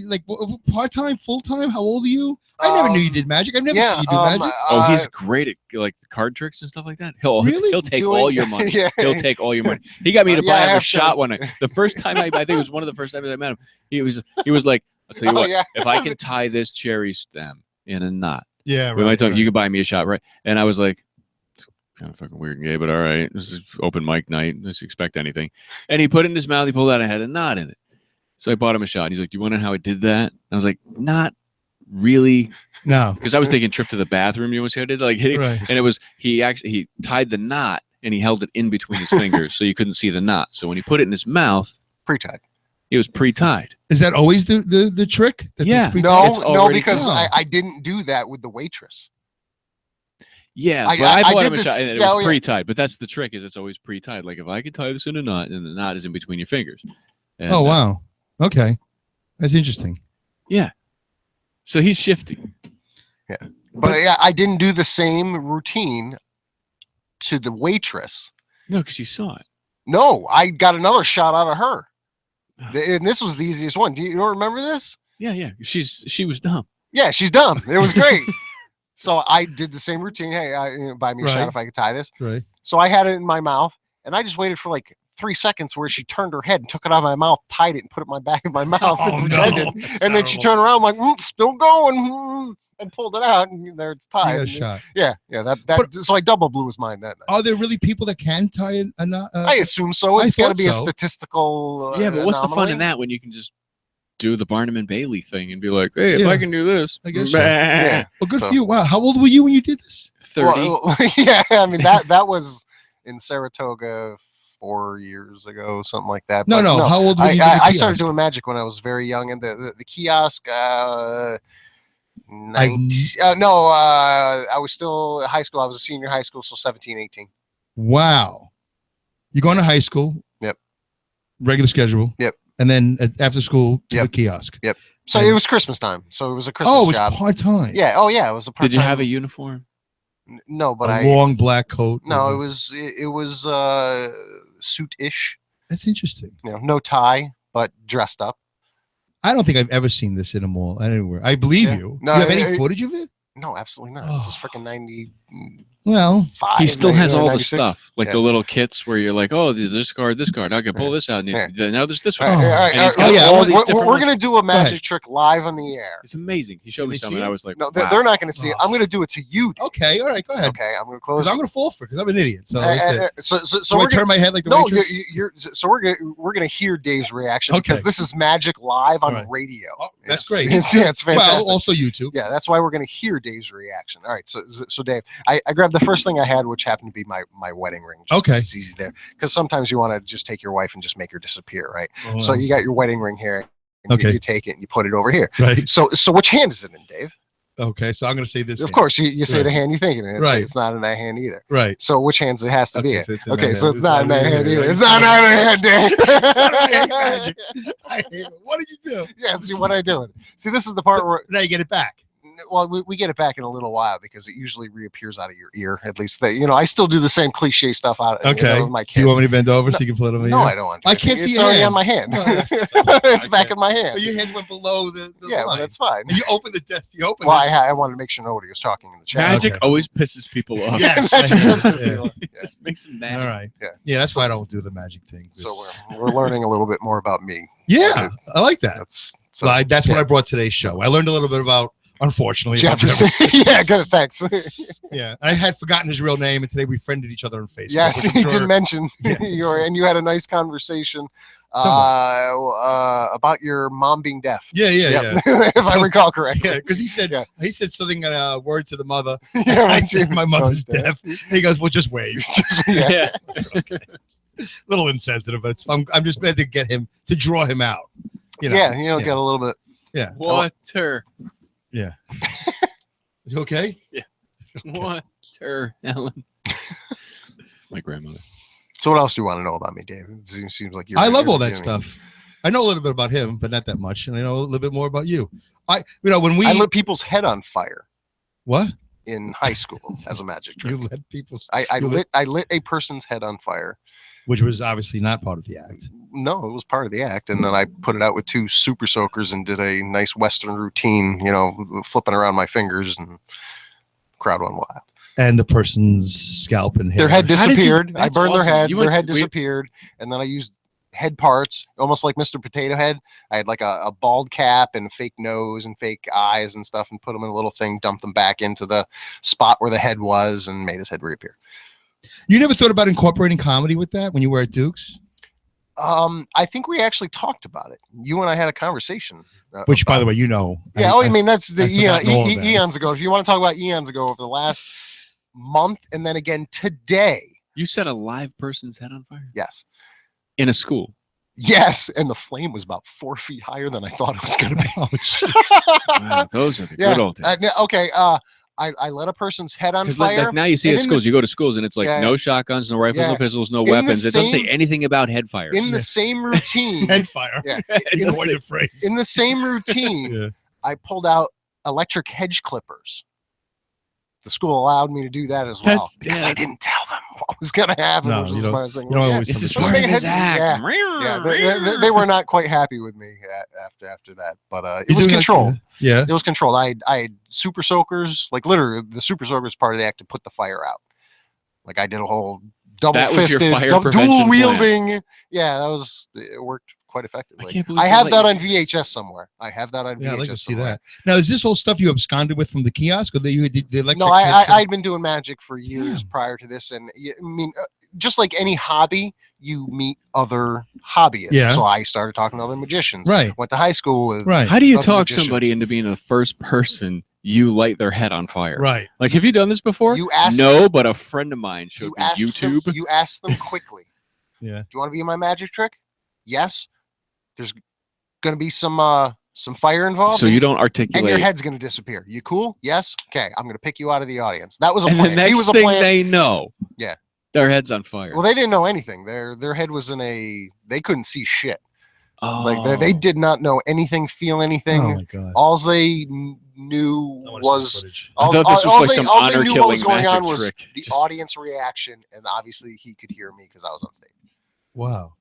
like part-time, full-time? How old are you? I never knew you did magic. I've never seen you do magic. He's great at like card tricks and stuff like that. He'll take all your money. He'll take all your money. He got me to buy him a shot one night. The first time I think it was one of the first times I met him. He was like, I'll tell you what, if I can tie this cherry stem in a knot, you can buy me a shot, right? And I was like, kind of fucking weird and gay, but all right. This is open mic night. Let's expect anything. And he put it in his mouth. He pulled out. I had a knot in it. So I bought him a shot. He's like, "Do you want to know how I did that?" And I was like, "Not really." No, because I was thinking trip to the bathroom. You want to see how I did that? Like, and it was he tied the knot and he held it in between his fingers so you couldn't see the knot. So when he put it in his mouth, pre-tied. It was pre-tied. Is that always the trick? Yeah. No, because I didn't do that with the waitress. Yeah, I bought him a shot and it was pre-tied. But that's the trick, is it's always pre-tied. Like if I could tie this in a knot and the knot is in between your fingers. And, wow. Okay. That's interesting. Yeah. So he's shifty. Yeah. But I didn't do the same routine to the waitress. No, because you saw it. No, I got another shot out of her. And this was the easiest one. Do you don't remember this? Yeah. She was dumb. Yeah, she's dumb. It was great. So I did the same routine. Hey, buy me a shot if I could tie this. Right. So I had it in my mouth, and I just waited for like 3 seconds where she turned her head and took it out of my mouth, tied it, and put it in my back of my mouth and pretended. And then she turned around, I'm like, still going, and pulled it out, and there it's tied. You got a shot. Yeah. So I double blew his mind that night. Are there really people that can tie a knot? I assume so. It's got to be a statistical. But what's the fun in that when you can just do the Barnum and Bailey thing and be like, hey, if I can do this, I guess so. Yeah. Well, good for you. Wow. How old were you when you did this? 30. Well, yeah, I mean that was in Saratoga 4 years ago, something like that. No. How old were you? I started doing magic when I was very young, and the kiosk. I was still in high school. I was a senior in high school, so 17, 18. Wow. You're going to high school. Yep. Regular schedule. Yep. And then after school to the kiosk. Yep. So it was Christmas time. So it was a Christmas job. Oh, it was part-time. Yeah. Oh, yeah. It was a part-time. Did you have a uniform? No, but a long black coat. No, it was suit-ish. That's interesting. No tie, but dressed up. I don't think I've ever seen this in a mall anywhere. I believe you. No, do you have any footage of it? No, absolutely not. This is freaking 90. Well, he still has all the stuff, like the little kits where you're like, oh, this card. I can pull this out. And now there's this one. We're gonna do a magic trick live on the air. It's amazing. He showed me something. I was like, no, they're not gonna see it. I'm gonna do it to you. Okay, all right, go ahead. Okay, I'm gonna close. I'm gonna fall for it because I'm an idiot. So so we're gonna turn my head like the waitress? So we're gonna hear Dave's reaction because this is magic live on radio. Oh, that's great. It's fantastic. Well, also YouTube. Yeah, that's why we're gonna hear Dave's reaction. All right, so Dave, I grabbed the first thing I had, which happened to be my wedding ring. Okay, it's easy there because sometimes you want to just take your wife and just make her disappear, right? So you got your wedding ring here. And you take it and you put it over here. Right. So which hand is it in, Dave? Okay, so I'm gonna say this. Of course, you say the hand you think it is. Right. It's not in that hand either. Right. So which hands it has to be in? Okay, so it's not in that hand either. It's not in that hand, Dave. I hate it. What did you do? Yeah. See what I do. See, this is the part where now you get it back. Well, we get it back in a little while because it usually reappears out of your ear. At least I still do the same cliche stuff out. Okay. My kid. Do you want me to bend over so you can put it on? No, I don't want to. I can't see it's your already hand. on my hand. It's back in my hand. But your hands went below the yeah, line. well, that's fine. And you open the desk. You open. Well, I wanted to make sure nobody was talking in the chat. Magic always pisses people off. Yes, it just makes them mad. All right. Yeah, that's why I don't do the magic thing. So we're learning a little bit more about me. Yeah, I like that. That's what I brought today's show. I learned a little bit about. Unfortunately, Jefferson. Yeah, good. Thanks. Yeah, I had forgotten his real name, and today we friended each other on Facebook. Yes, he did mention you had a nice conversation about your mom being deaf. Yeah. If I recall correctly. Yeah, because he said something word to the mother. Yeah, I said my mother's deaf. He goes, "Well, just wave." Yeah. Okay. Little insensitive, but I'm just glad to get him to draw him out. Get a little bit. Yeah. Water. Yeah. You okay? Yeah. Water, Ellen. My grandmother. So what else do you want to know about me, Dave? It seems like I love all that stuff. I know a little bit about him, but not that much. And I know a little bit more about you. I lit people's head on fire. What? In high school as a magic trick. You lit people's. I lit a person's head on fire. Which was obviously not part of the act. No, it was part of the act. And then I put it out with 2 super soakers and did a nice Western routine, flipping around my fingers, and crowd went wild. And the person's scalp and hair. Their head disappeared. I burned their head. Their head disappeared. And then I used head parts, almost like Mr. Potato Head. I had like a bald cap and a fake nose and fake eyes and stuff, and put them in a little thing, dumped them back into the spot where the head was, and made his head reappear. You never thought about incorporating comedy with that when you were at Duke's? I think we actually talked about it. You and I had a conversation. Which, by the way, Yeah, I mean, that's the eons ago. If you want to talk about eons ago, over the last month, and then again today. You set a live person's head on fire? Yes. In a school? Yes, and the flame was about 4 feet higher than I thought it was going to be. Wow, those are the good old days. Okay, I let a person's head on fire. Like now you see at schools, you go to schools and it's like no shotguns, no rifles, no pistols, no weapons. It doesn't say anything about head fires. In the same routine. Head fire. Yeah. It's quite a phrase. In the same routine, I pulled out electric hedge clippers. The school allowed me to do that as well because I didn't tell them what was going to happen. No, this is part of his act. They were not quite happy with me after that, but it was controlled. Yeah, it was controlled. I had super soakers, like literally the super soakers part of the act to put the fire out. Like I did a whole double-fisted, dual wielding. Yeah, it worked quite effectively. I have that on VHS somewhere. I have that on VHS. Yeah, I'd like to see that. Now, is this whole stuff you absconded with from the kiosk, or you did the electric? No, I'd been doing magic for years prior to this, and I mean, just like any hobby, you meet other hobbyists. Yeah. So I started talking to other magicians. Right. Went to high school with. Right. How do you talk somebody into being the first person you light their head on fire? Right. Like, have you done this before? But a friend of mine showed me YouTube. You ask them quickly. Yeah. Do you want to be in my magic trick? Yes. There's going to be some fire involved. So you don't articulate. And your head's going to disappear. You cool? Yes. Okay. I'm going to pick you out of the audience. That was a plan. And the next thing they know, their head's on fire. Well, they didn't know anything. Their head was in they couldn't see shit. Oh. Like they did not know anything, feel anything. Oh my God. All they knew was I thought this was like some honor-killing magic trick. The audience reaction, and obviously he could hear me because I was on stage. Wow.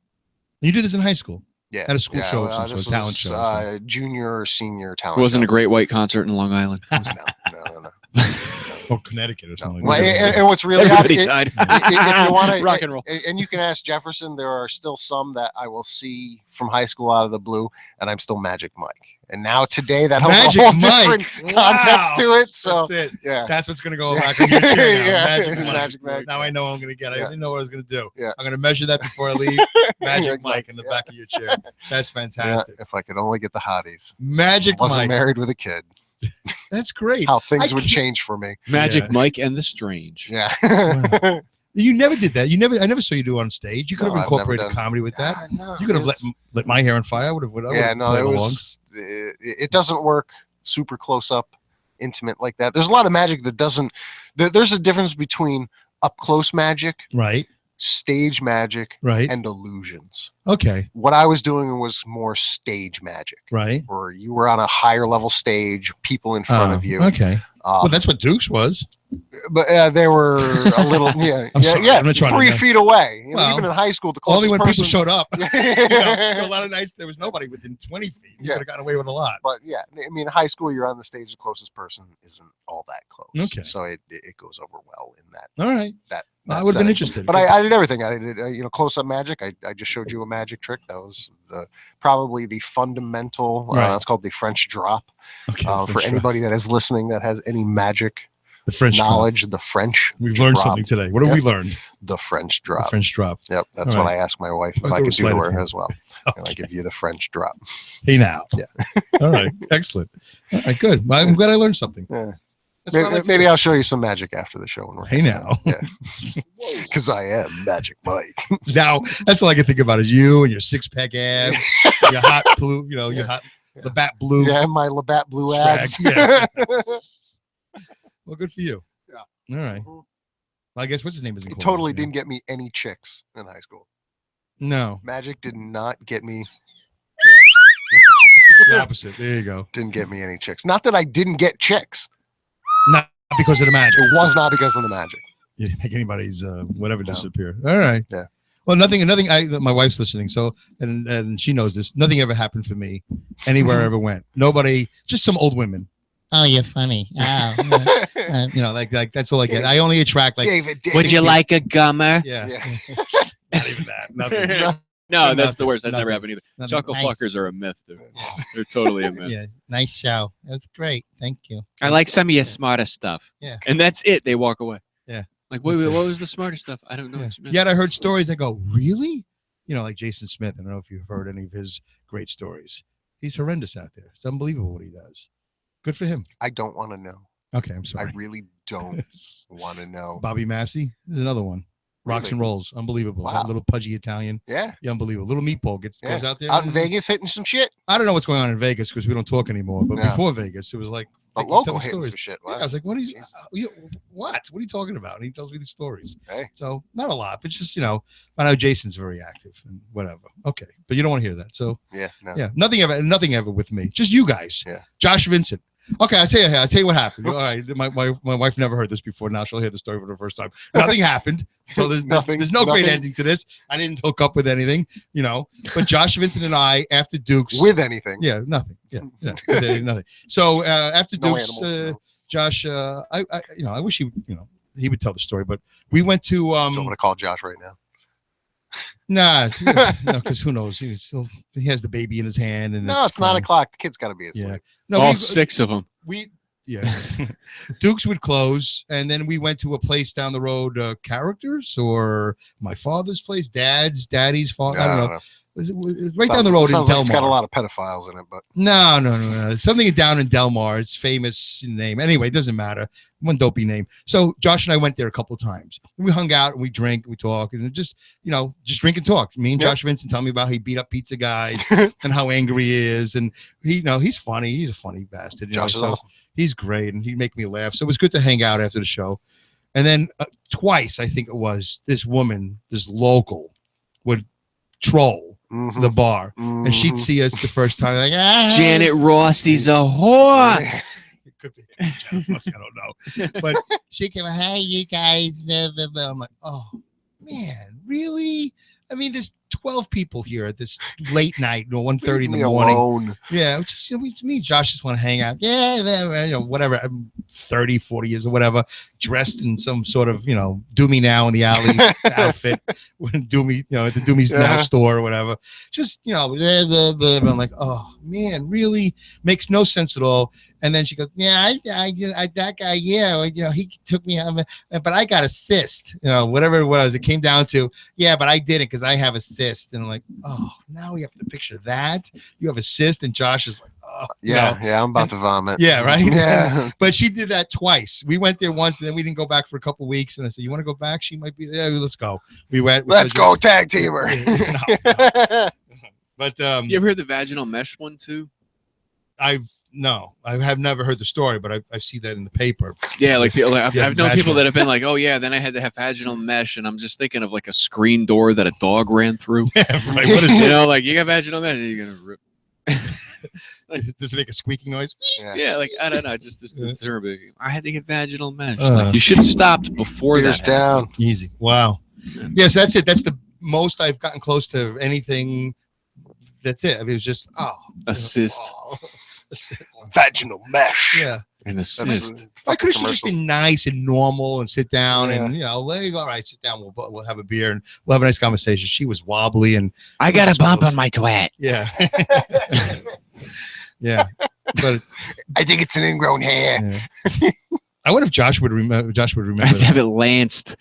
You did this in high school? Yeah. At a school show of some sort, talent show. Junior or senior talent It wasn't show. a Great White concert in Long Island. No. or Connecticut or something. Well, and what's really odd, if you want to rock and roll, and you can ask Jefferson, there are still some that I will see from high school out of the blue, and I'm still Magic Mike. And now today that has a whole different context to it. So that's it. Yeah, that's what's gonna go back on your chair now. Yeah. Magic Mike. Now I know what I'm gonna get. I didn't know what I was gonna do. Yeah. I'm gonna measure that before I leave. Magic Mike in the back of your chair. That's fantastic. If I could only get the hotties. Magic Wasn't Mike. married with a kid. That's great. How things would change for me. Magic Mike and the Strange. Yeah. Wow. You never did that. I never saw you do it on stage. You could have incorporated comedy with that. No, you could have let my hair on fire. I would have. Yeah, no, it doesn't work super close up, intimate like that. There's a lot of magic that doesn't. There's a difference between up close magic, right, stage magic, right, and illusions. Okay. What I was doing was more stage magic, right, where you were on a higher level stage, people in front of you. Okay. Well, that's what Dukes was. But they were a little, I'm 3 feet away. Even in high school, the closest only when person, people showed up. A lot of nights there was nobody within 20 feet. You could have gotten away with a lot. But I mean, in high school, you're on the stage. The closest person isn't all that close. Okay. So it goes over well in that. All right. That I would have been interested. But I did everything. I did, close up magic. I just showed you a magic trick. That was probably the fundamental. It's called the French drop. Okay, for anybody that is listening that has any magic. The French knowledge, drop. the French. We've learned something today. What have we learned? The French drop. The French drop. Yep, that's what I asked my wife if I could do to her as well. Okay. And I give you the French drop. Hey now. Yeah. All right. Excellent. All right. Good. I'm glad I learned something. Yeah. Maybe I'll show you some magic after the show. When we're now. Yeah. Because I am Magic Mike. Now that's all I can think about is you and your 6-pack abs, your hot blue, your hot Labatt blue. Yeah, my Labatt blue abs. Yeah. Well, good for you. Yeah. All right. Well, I guess what's his name is It totally didn't get me any chicks in high school. No. Magic did not get me. The opposite. There you go. Didn't get me any chicks. Not that I didn't get chicks. Not because of the magic. It was not because of the magic. You didn't make anybody's whatever disappear. All right. Yeah. Well, nothing. My wife's listening, so and she knows this. Nothing ever happened for me anywhere I ever went. Nobody. Just some old women. Oh, you're funny. Oh, like that's all I get. I only attract like. David. Would you like a gummer? Yeah. Not even that. Nothing. No, that's the worst. That's never happened either. Nothing. Chuckle fuckers are a myth, dude. They're totally a myth. Yeah. Nice show. That was great. Thank you. I like some of your smarter stuff. Yeah. And that's it. They walk away. Yeah. Like, wait, what was the smarter stuff? I don't know. Yeah. I heard stories that go, really? Like Jason Smith. I don't know if you've heard any of his great stories. He's horrendous out there. It's unbelievable what he does. Good for him. I don't want to know. Okay, I'm sorry. I really don't want to know. Bobby Massey is another one. Rocks and rolls. Unbelievable. Wow. That little pudgy Italian. Yeah. Unbelievable. Little meatball goes out there. Out in Vegas hitting some shit. I don't know what's going on in Vegas because we don't talk anymore. But before Vegas, it was like But local hitting some shit. Wow. Yeah, I was like, what are you talking about? And he tells me the stories. Hey. So not a lot, but just, I know Jason's very active and whatever. Okay. But you don't want to hear that. So yeah. Nothing ever with me. Just you guys. Yeah. Josh Vincent. Okay, I'll tell you what happened. All right, my wife never heard this before. Now she'll hear the story for the first time. Nothing happened, so there's no great ending to this. I didn't hook up with anything, But Josh Vincent and I, after Dukes, with anything, nothing, nothing. So after Dukes, Josh, I wish he would tell the story, but we went to. So I'm gonna call Josh right now. Nah, because who knows? He has the baby in his hand, and it's 9 o'clock. The kid's got to be asleep. Yeah. No, all 6 of them. Dukes would close, and then we went to a place down the road, Characters, or my father's place, Daddy's father. I don't know. It was right down the road in Delmar. Like it's got a lot of pedophiles in it, but no. Something down in Delmar. It's famous name. Anyway, it doesn't matter. One dopey name. So Josh and I went there a couple of times. We hung out and we drink, we talk, and just drink and talk. Me and Josh Vincent tell me about how he beat up pizza guys and how angry he is, and he's funny. He's a funny bastard. Josh is awesome. He's great, and he'd make me laugh. So it was good to hang out after the show. And then twice, I think it was, this woman, this local, would troll the bar, and she'd see us the first time like, Janet Rossi's a whore. It could be Janet Rossi, I don't know, but she came, hey, you guys, blah, blah, blah. I'm like, oh man, really? I mean, this 12 people here at this late night, 1:30 in the morning. Alone. Yeah, just it's me. Josh just want to hang out. Yeah, whatever. I'm 30, 40 years or whatever, dressed in some sort of do me now in the alley outfit. Do me, at the Do Me's Now store or whatever. Just blah, blah, blah. I'm like, oh man, really makes no sense at all. And then she goes, yeah, I that guy, he took me out, but I got a cyst, whatever it was. It came down to, but I did it because I have a cyst. And I'm like, oh, now we have to picture that. You have a cyst, and Josh is like, oh, I'm about to vomit. Yeah, right. Yeah, but she did that twice. We went there once, and then we didn't go back for a couple of weeks. And I said, you want to go back? She might be. Yeah, let's go. We went. Let's go tag teamer. No. But you ever heard the vaginal mesh one too? I have never heard the story, but I see that in the paper. Yeah, I've known people that have been like, oh yeah, then I had to have vaginal mesh, and I'm just thinking of like a screen door that a dog ran through. Yeah, right. What is like you got vaginal mesh, and you're gonna rip. Does it make a squeaking noise? Yeah, like I don't know, just this term. I had to get vaginal mesh. Like, you should have stopped before that. Down. Easy. Wow. Yes, that's it. That's the most I've gotten close to anything. That's it. I mean, it was just a cyst. Vaginal mesh. Yeah. And a cyst. I could have just been nice and normal and sit down and all right, sit down. We'll have a beer and we'll have a nice conversation. She was wobbly and I got a bump on my twat. Yeah. Yeah. But I think it's an ingrown hair. Yeah. I wonder if Josh would remember. I have to have it lanced.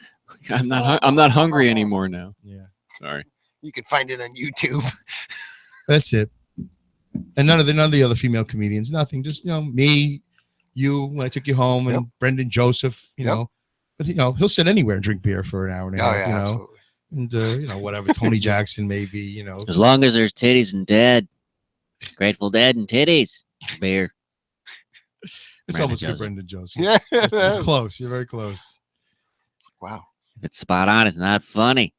I'm not hungry anymore now. Yeah. Sorry. You can find it on YouTube. That's it. And none of the other female comedians, nothing. Just me, you when I took you home, and Brendan Joseph. But he'll sit anywhere and drink beer for an hour and a half. Absolutely. And whatever. Tony Jackson, maybe. As long as there's titties and dead, Grateful Dead and titties, beer. It's almost good, Brendan Joseph. Yeah, you're close. You're very close. Wow. If it's spot on, it's not funny.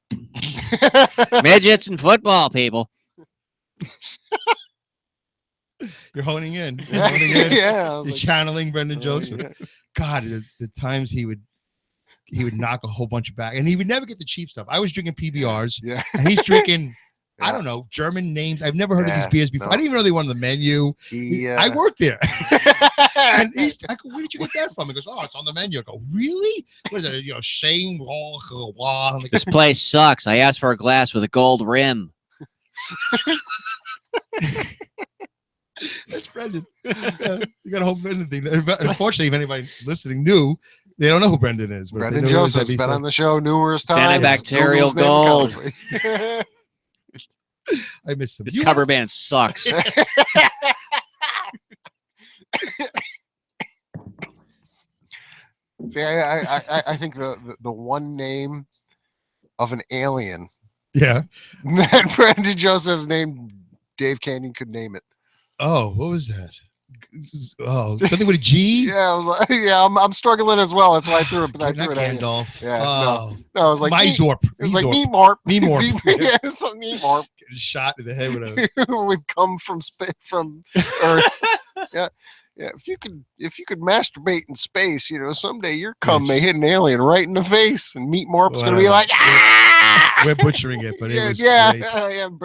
Midgets and football, people. You're honing in. Yeah. You're channeling Brendan Joseph. Yeah. God, the times he would knock a whole bunch of back, and he would never get the cheap stuff. I was drinking PBRs, and he's drinking, I don't know, German names. I've never heard of these beers before. No. I didn't even know they were on the menu. I worked there. And I go, where did you get that from? He goes, oh, it's on the menu. I go, really? What is it? Shane. Like, this place sucks. I asked for a glass with a gold rim. That's Brendan. You got a whole Brendan thing. Unfortunately, if anybody listening knew, they don't know who Brendan is. But Brendan Joseph's been on the show numerous times. Antibacterial gold. I miss him. This cover band sucks. See, I think the one name of an alien. Yeah. That Brendan Joseph's name, Dave Kanyan could name it. Oh, what was that? Oh, something with a G? Yeah, I'm struggling as well. That's why I threw it. But I threw it at Gandalf. Yeah, no, it was like Myzorp. It was like Meemorp. Yeah, it's like Meemorp. Getting shot in the head with a would come from Earth. Yeah. Yeah, if you could masturbate in space, someday your cum may hit an alien right in the face, and Meatmorp's gonna be like, ah! We're butchering it, but it was great.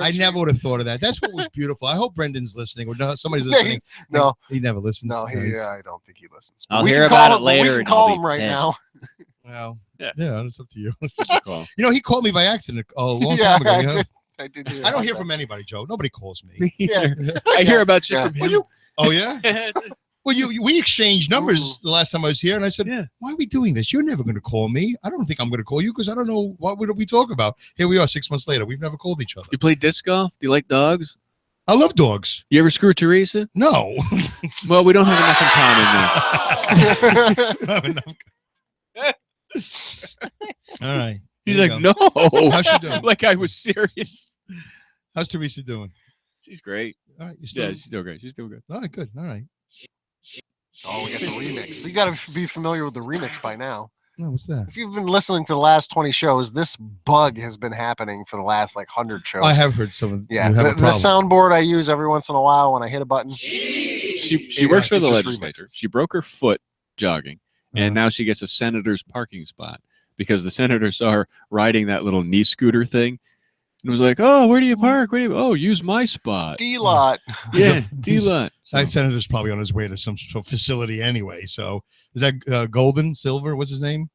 I never would have thought of that. That's what was beautiful. I hope Brendan's listeting, or somebody's listening. No, he never listens. No, I don't think he listens. I'll hear about it later. We can call him right now. Well, yeah, it's up to you. He called me by accident a long time ago. I did. I don't hear from anybody, Joe. Nobody calls me. I hear about you from him. Oh yeah. Well, we exchanged numbers the last time I was here, and I said, why are we doing this? You're never going to call me. I don't think I'm going to call you because I don't know what would we talk about. Here we are 6 months later. We've never called each other. You play disc golf? Do you like dogs? I love dogs. You ever screw Teresa? No. Well, we don't have enough in common then. All right. He's like, no. How's she doing? Like I was serious. How's Teresa doing? She's great. All right. She's still great. She's still good. All right, good. All right. Oh, we got the remix. You got to be familiar with the remix by now. No, what's that? If you've been listening to the last 20 shows, this bug has been happening for the last 100 shows. I have heard some of the soundboard I use every once in a while when I hit a button. She works for the legislature. She broke her foot jogging, and now she gets a senator's parking spot because the senator saw her riding that little knee scooter thing. It was like, oh, where do you park? Oh, use my spot. D-lot. Yeah, D-lot. That senator's probably on his way to some facility anyway. So is that Golden Silver? What's his name?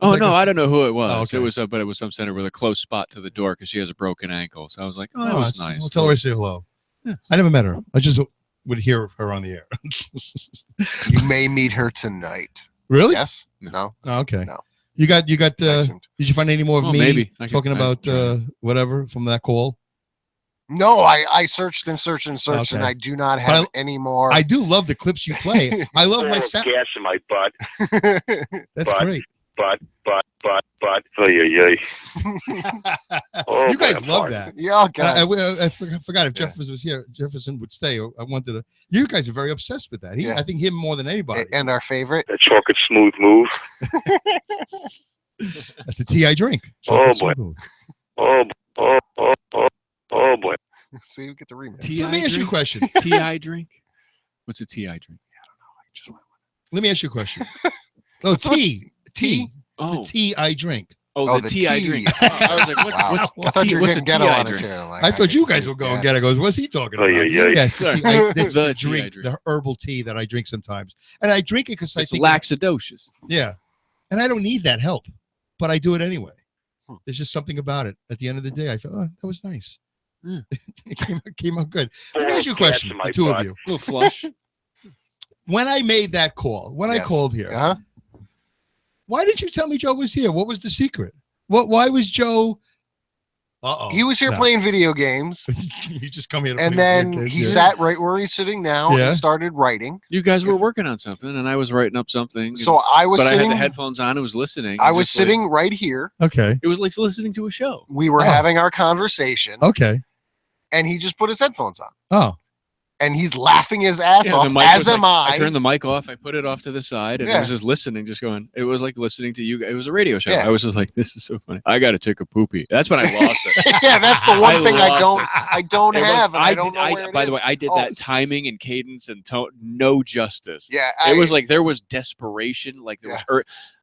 Oh no, I don't know who it was. Oh, okay. It was, but it was some senator with a close spot to the door because she has a broken ankle. So I was like, oh, that was nice. Well, tell her I say hello. Yeah. I never met her. I just would hear her on the air. You may meet her tonight. Really? Yes. No. Oh, okay. No. You got. Did you find any more of me? Maybe talking about whatever from that call. No, I searched and searched and searched, and I do not have any more. I do love the clips you play. I love my sound. Gas in my butt. That's great. But. Oh, yeah. You guys love that. Yeah, I forgot if Jefferson was here. Jefferson would stay. I wanted to. You guys are very obsessed with that. I think him more than anybody. And our favorite, the chocolate smooth move. That's the tea I drink. Oh boy. Oh boy. See, we get the remix. So let me ask you a question. Tea I drink. What's a tea I drink? I don't know. Let me ask you a question. Oh, tea. Oh, the tea I drink. Oh, the tea I drink. I was like, what's a tea I drink? I thought you guys would go and get it. Goes, what's he talking about? Yes, that's the drink, the herbal tea that I drink sometimes, and I drink it because I think laxidocious. Yeah, and I don't need that help, but I do it anyway. There's just something about it. At the end of the day, I feel, that was nice. It came out good. Let me ask you a question, the two of you. A little flush. When I made that call, I called here, why didn't you tell me Joe was here? What was the secret? Why was Joe? He was here playing video games. You just come here to and then he sat right where he's sitting now and started writing. You guys were working on something, and I was writing up something. So I was I had the headphones on. I was listening. I was sitting right here. Okay. It was like listening to a show. We were having our conversation. Okay. And he just put his headphones on. Oh. And he's laughing his ass off, as am I. I turned the mic off. I put it off to the side, and I was just listening, just going. It was like listening to you. It was a radio show. I was just like, "This is so funny." I got to take a poopy. That's when I lost it. Yeah, that's the one thing I don't have. And I don't know where it by the way, I did that timing and cadence and tone no justice. Yeah, it was like there was desperation. Like there was.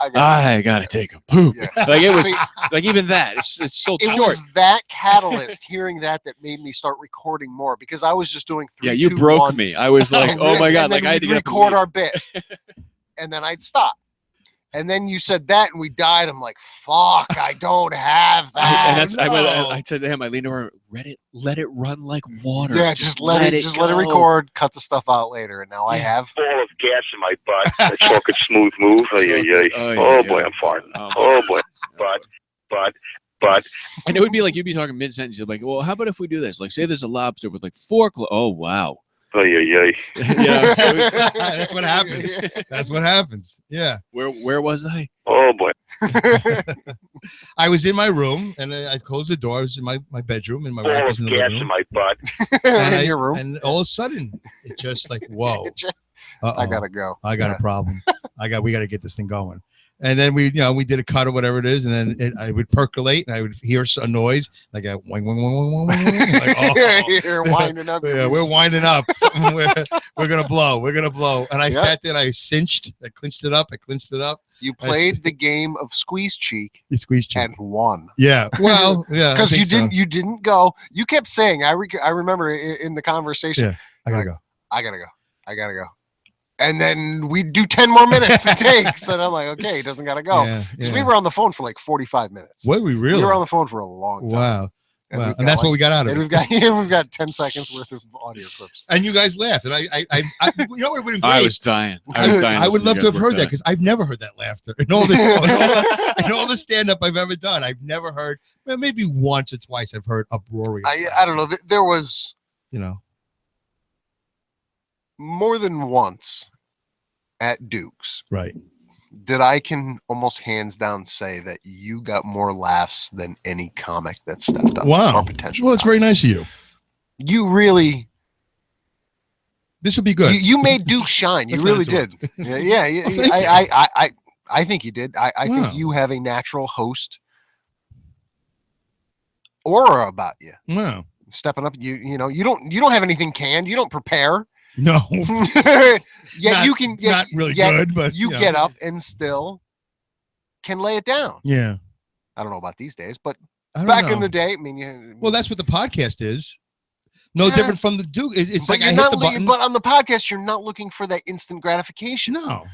I got to take a poop. Yeah. Like it was like even that. It's so short. It was that catalyst, hearing that made me start recording more because I was just doing 3, 2, 1. You broke me. I was like, oh my God. Like I had to record our bit. And then I'd stop. And then you said that and we died. I'm like, fuck, I don't have that. And that's I said to him, I leaned over, let it run like water. Yeah, just let it record, cut the stuff out later. And now I have full of gas in my butt. The chocolate smooth move. Oh boy, I'm farting. Oh boy. But and it would be like you'd be talking mid-sentence. You're like, well, how about if we do this? Like, say there's a lobster with like 4 claws. Oh wow. Yeah. That's what happens. That's what happens. Yeah. Where was I? Oh boy. I was in my room and I closed the door. I was in my bedroom and my wife was in the living room. In my butt. In your room. And all of a sudden, it just like, whoa. I gotta go. I got a problem. We got to get this thing going. And then we did a cut or whatever it is, and then I would percolate, and I would hear a noise like a wing, wing, wing, wing, wing. Like, you're winding up. Yeah, we're winding up. We're gonna blow. We're gonna blow. And I sat there, and I clinched it up. You played the game of squeeze cheek. You squeeze cheek and won. Yeah. Well, yeah. Because you didn't go. You kept saying. I remember in the conversation. Yeah. I gotta go. And then we do 10 more minutes it takes. And I'm like, okay, he doesn't got to go. Because we were on the phone for like 45 minutes. What, we really? We were on the phone for a long time. Wow. And that's what we got out of it. We've got 10 seconds worth of audio clips. And you guys laughed. And I you know what would have been great? I was dying. I would love to have heard that because I've never heard that laughter. In all the stand-up I've ever done, I've never heard, maybe once or twice I've heard uproarious. I don't know. There was, more than once at Duke's, right, that I can almost hands down say that you got more laughs than any comic that stepped up. Wow. Or potential. Well, it's very nice of you. You really. This would be good. You made Duke shine. You really did. Yeah. I think you did. I think you have a natural host aura about you. Wow. Stepping up. You don't have anything canned. You don't prepare. No. You can. Not really good, but you get up and still can lay it down. Yeah. I don't know about these days, but Back in the day, I mean, well, that's what the podcast is. No different from the Duke. It's like I hit the button. But on the podcast, you're not looking for that instant gratification. No.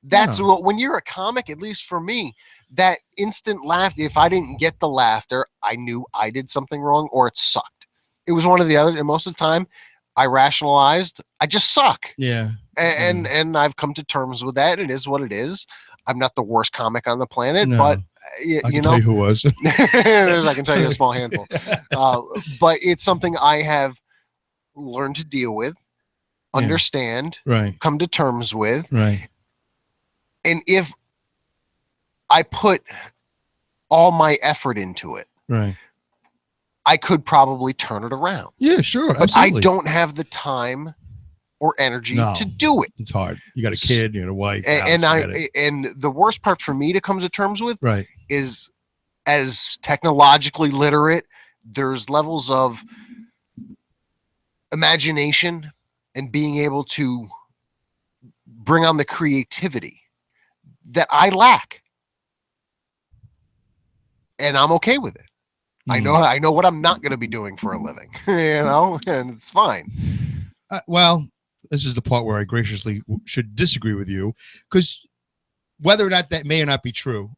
That's what, when you're a comic, at least for me, that instant laugh. If I didn't get the laughter, I knew I did something wrong or it sucked. It was one or the other. And most of the time, I rationalized, I just suck. Yeah. And I've come to terms with that. It is what it is. I'm not the worst comic on the planet, but I can tell you who was. I can tell you a small handful. But it's something I have learned to deal with, understand, come to terms with. Right. And if I put all my effort into it, I could probably turn it around. Yeah, sure. But absolutely. I don't have the time or energy to do it. It's hard. You got a kid, you got a wife. And the worst part for me to come to terms with is, as technologically literate, there's levels of imagination and being able to bring on the creativity that I lack. And I'm okay with it. I know what I'm not going to be doing for a living, and it's fine. Well, this is the part where I graciously should disagree with you, because whether or not that may or not be true,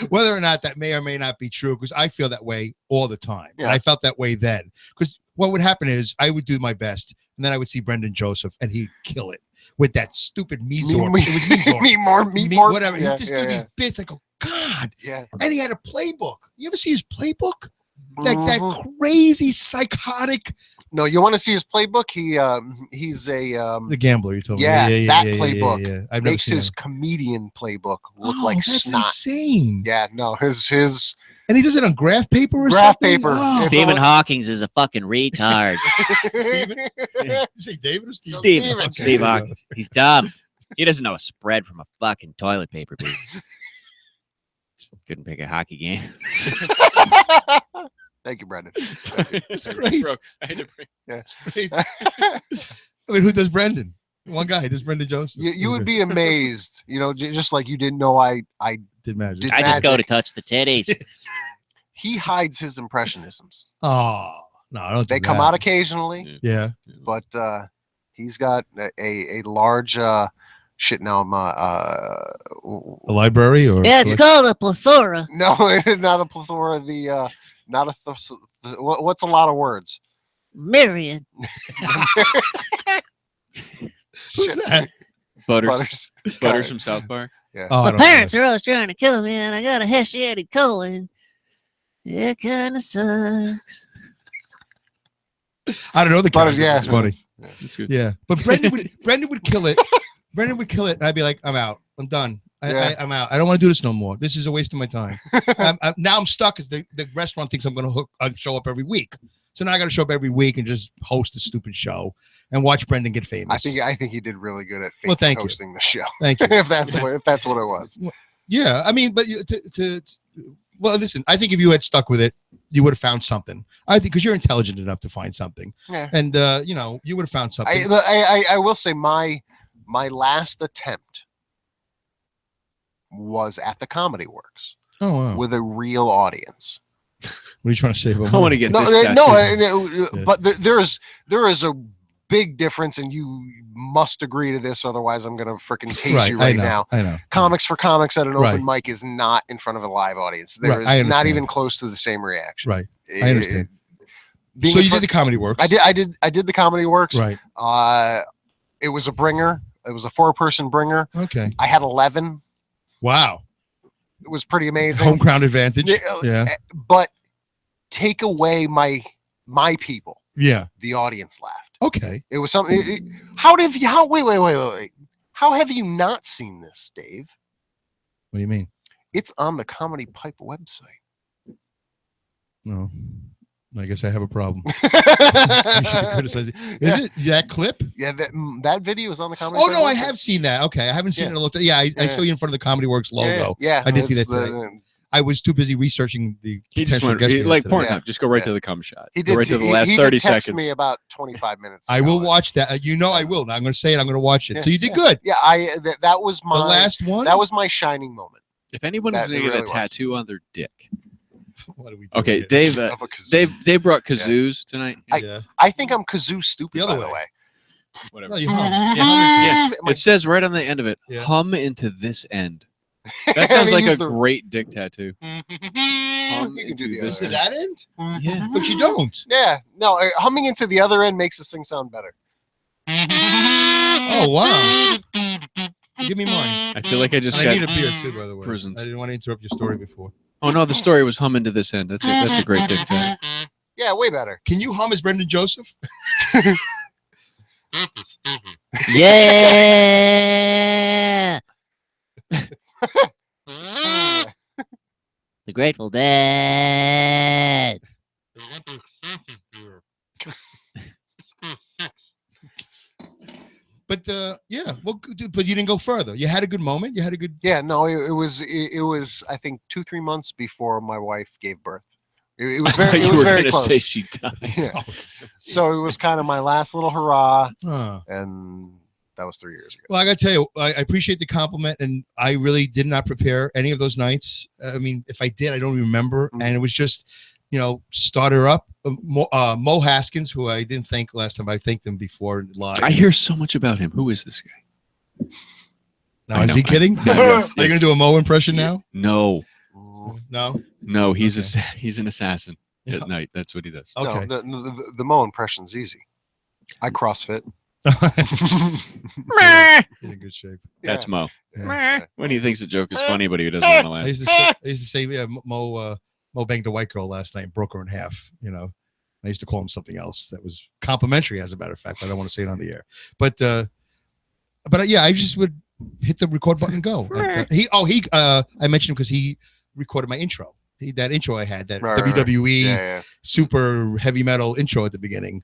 whether or not that may or may not be true, because I feel that way all the time. Yeah. And I felt that way then, because what would happen is I would do my best, and then I would see Brendan Joseph, and he'd kill it with that stupid Mizor. It was Mizor. me more. Whatever. Yeah, he just do these bits. I go, God. Yeah. And he had a playbook. You ever see his playbook? Like that crazy psychotic. No, you want to see his playbook? He's the gambler. You told me. Yeah, that playbook makes his comedian playbook look like that's snot. Insane. Yeah, no, his. And he does it on graph paper or graph something? paper. Oh. Stephen Hawking's is a fucking retard. Stephen? You say David or Stephen? Stephen. Okay. Steve Hawking. He's dumb. He doesn't know a spread from a fucking toilet paper piece. Couldn't pick a hockey game. Thank you, Brendan. It's great. I had to bring. Yeah. I mean, who does Brendan? One guy does Brendan Joseph. You would be amazed, just like you didn't know I did magic. I just go to touch the titties. He hides his impressionisms. Oh no, I don't. They come out occasionally. Yeah, but he's got a large. Shit, now I'm a library or it's called a plethora. No, not a plethora. Not a what's a lot of words? Myriad. Who's that? Butters from South Park. Yeah. My parents are always trying to kill me, and I got a Hessiatic colon. It kind of sucks. I don't know the character. Yeah, it's funny. Yeah, but Brendan would kill it. Brendan would kill it, and I'd be like, I'm out. I'm done. I'm out. I don't want to do this no more. This is a waste of my time. Now I'm stuck because the restaurant thinks I'm going to show up every week. So now I got to show up every week and just host a stupid show and watch Brendan get famous. I think he did really good at hosting the show. Thank you. if that's what it was. Yeah, I mean, but well, listen. I think if you had stuck with it, you would have found something. I think because you're intelligent enough to find something. Yeah. And you would have found something. I will say my last attempt was at the Comedy Works. Oh, wow. With a real audience. What are you trying to say about I want to get this but there is a big difference, and you must agree to this, otherwise I'm going to freaking tase you right now. I know. Comics for Comics at an open mic is not in front of a live audience. There is not even close to the same reaction. Right. I understand. So you did the Comedy Works. I did the Comedy Works. Right. It was a bringer. It was a 4-person bringer. Okay. I had 11. Wow. It was pretty amazing. Home ground advantage. Yeah. But take away my people. Yeah. The audience laughed. Okay. It was something. Wait. How have you not seen this, Dave? What do you mean? It's on the Comedypipe website. No. I guess I have a problem. You should be criticizing. Is it that clip? Yeah, that video is on the Comedy. Oh no, I have seen that. Okay, I haven't seen it in a long time. Yeah, I saw you in front of the Comedy Works logo. Yeah, I did see that today. I was too busy researching the potential guest. Like Pornhub, just go right to the cum shot. He did go right to the last 30 seconds. Me about 25 minutes. I will watch that. I will. Now I'm going to say it. I'm going to watch it. So you did good. Yeah, that was my last one. That was my shining moment. If anyone was going to get a tattoo on their dick, What are we doing? Okay, Dave. Dave brought kazoos tonight. I think I'm kazoo stupid. By the way. Whatever. No, you hum. Yeah. It says right on the end of it, hum into this end. That sounds like a great dick tattoo. Hum into this to that end? Yeah. But you don't. Yeah. No, humming into the other end makes this thing sound better. Oh, wow. Give me mine. I feel like I just got I need a beer, too, by the way. Prisons. I didn't want to interrupt your story before. Oh, no, the story was hum into this end. That's a great dick tattoo. Yeah, way better. Can you hum as Brendan Joseph? Yeah. The Grateful Dead. But yeah, well, but you didn't go further. You had a good moment. You had a good. Yeah, no, it was I think 2-3 months before my wife gave birth. It was very it was very close. Say she died. Yeah. So it was kind of my last little hurrah, and that was 3 years ago. Well, I got to tell you, I appreciate the compliment, and I really did not prepare any of those nights. I mean, if I did, I don't remember, and it was just, start her up. Mo Haskins, who I didn't thank last time. I thanked him before live. I hear so much about him. Who is this guy? Now, is he kidding? Are you going to do a Mo impression now? No. No, he's an assassin at night. That's what he does. Okay. No, the Mo impression's easy. I CrossFit. In a good shape. That's Mo. Yeah. When he thinks a joke is funny, but he doesn't want to laugh. I used to say, yeah, Mo banged a white girl last night and broke her in half. I used to call him something else that was complimentary, as a matter of fact. I don't want to say it on the air, but yeah, I just would hit the record button and go. I mentioned him because he recorded my intro. That intro I had, that WWE super heavy metal intro at the beginning.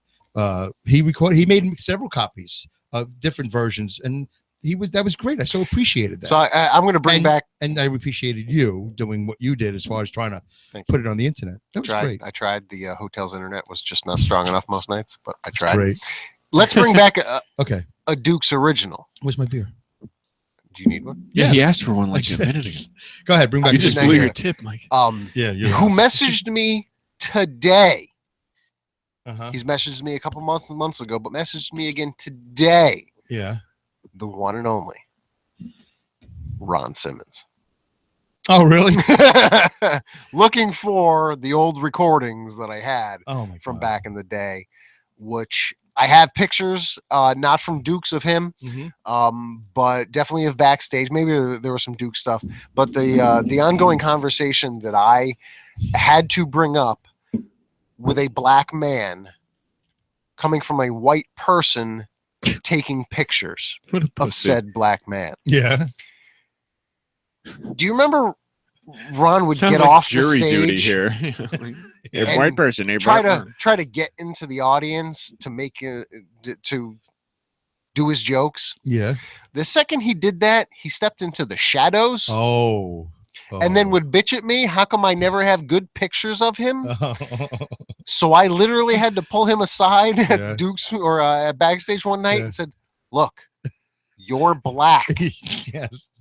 He made several copies of different versions, and that was great. I so appreciated that. So I'm going to bring back, and I appreciated you doing what you did as far as trying to put it on the internet. That was great. I tried. The hotel's internet was just not strong enough most nights, but I tried. Great. Let's bring back a Duke's original. Where's my beer? Do you need one? Yeah, he asked for one like a minute ago. Go ahead, bring back. You just blew your tip, Mike. Yeah, who messaged me today? He's messaged me a couple months ago, but messaged me again today. Yeah. The one and only Ron Simmons. Oh, really? Looking for the old recordings that I had from back in the day, which I have pictures, not from Dukes of him, but definitely of backstage. Maybe there was some Duke stuff, but the ongoing conversation that I had to bring up with a black man coming from a white person taking pictures of said black man. Yeah. Do you remember Ron would Sounds get like off jury the stage duty here? A white person, try to get into the audience to make to do his jokes. Yeah. The second he did that, he stepped into the shadows. And then would bitch at me. How come I never have good pictures of him? So I literally had to pull him aside at Duke's or at backstage one night and said, "Look, you're black. Yes.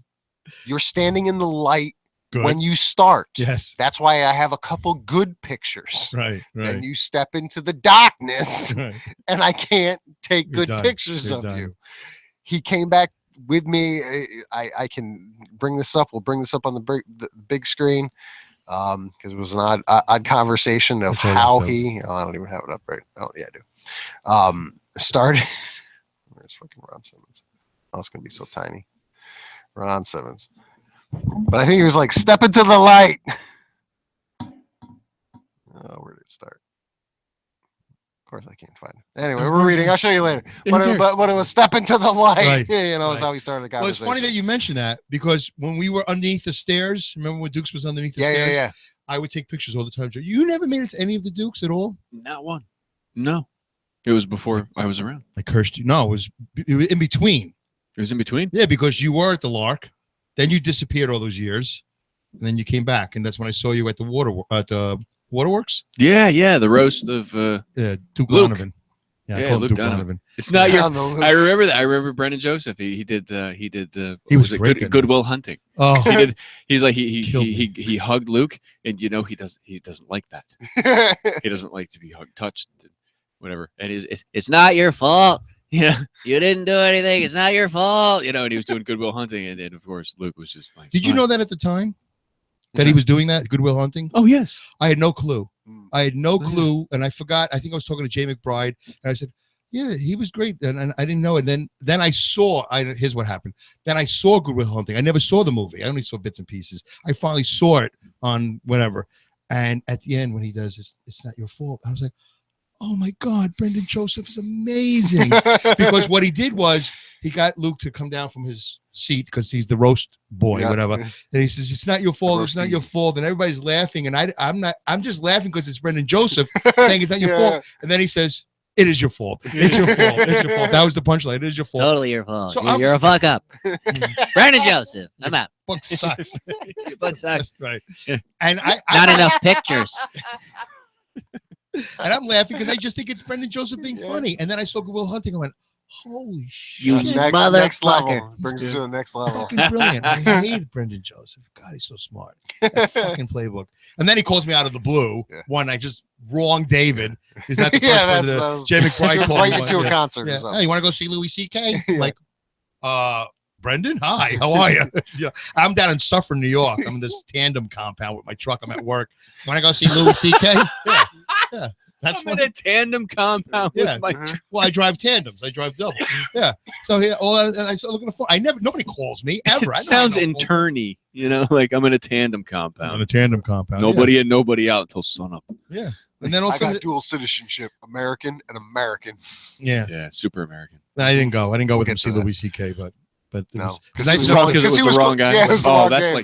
You're standing in the light when you start. Yes. That's why I have a couple good pictures. Right. Then you step into the darkness, and I can't take good pictures of you." He came back with me. I can bring this up. We'll bring this up on the big screen because it was an odd conversation of how he. I don't even have it up right. Oh yeah, I do. Started. Where's fucking Ron Simmons? Oh, it's gonna be so tiny. Ron Simmons. But I think he was like, "Step into the light." Oh, where did it start? Of course, I can't find it. Anyway, we're reading. I'll show you later. But it was "Step into the light." Is how we started the conversation. Well, it's funny that you mentioned that because when we were underneath the stairs, remember when Dukes was underneath the stairs? Yeah. I would take pictures all the time. You never made it to any of the Dukes at all? Not one. No. It was before I was around. I cursed you. No, it was in between. It was in between? Yeah, because you were at the Lark. Then you disappeared all those years. And then you came back. And that's when I saw you at the Waterworks. Yeah. The roast of Duke Luke. Donovan. Yeah, Luke Donovan. It's not your. I remember that. I remember Brendan Joseph. He did. He was great. Goodwill Hunting. Oh, he did. He's like he hugged Luke, and he doesn't like that. He doesn't like to be hugged, touched, whatever. And it's not your fault. You didn't do anything. It's not your fault. And he was doing Goodwill Hunting, and then of course Luke was just like. Did you know that at the time? That he was doing that Goodwill Hunting? Oh yes. I had no clue. I had no clue, and I forgot. I think I was talking to Jay McBride, and I said, "Yeah, he was great," and I didn't know. And then I saw. Here's what happened. Then I saw Goodwill Hunting. I never saw the movie. I only saw bits and pieces. I finally saw it on whatever. And at the end, when he does, it's not your fault. I was like, oh my God, Brendan Joseph is amazing. Because what he did was he got Luke to come down from his seat because he's the roast boy, whatever. And he says, it's not your fault. It's not your fault. And everybody's laughing. And I'm just laughing because it's Brendan Joseph saying it's not your fault. And then he says, it is your fault. It's your fault. It's your fault. That was the punchline. It is your fault. Totally your fault. So you're a fuck up. Brendan Joseph. I'm out. Book sucks. Your book sucks. Right. And not enough pictures. And I'm laughing because I just think it's Brendan Joseph being funny. And then I saw Goodwill Hunting. I went, holy shit. You next level. Brings us to the next level. Fucking brilliant. I hate Brendan Joseph. God, he's so smart. That fucking playbook. And then he calls me out of the blue. One, I just wrong David. Is that the first one? Jay McBride called me. Invite you to a concert. Yeah. Hey, you want to go see Louis C.K.? Like, Brendan, hi, how are you? I'm down in Suffern, New York. I'm in this tandem compound with my truck. I'm at work. You want to go see Louis C.K.? Yeah. That's in a tandem compound with my truck. Well, I drive tandems. I drive double. Yeah. So here, and I started looking at the phone. Nobody calls me ever. It sounds interny, like I'm in a tandem compound. I'm in a tandem compound. Nobody in, nobody out until sunup. Yeah. And then also I got dual citizenship, American and American. Yeah. Yeah, super American. I didn't go with him to see Louis C.K., but no, because it was the wrong guy.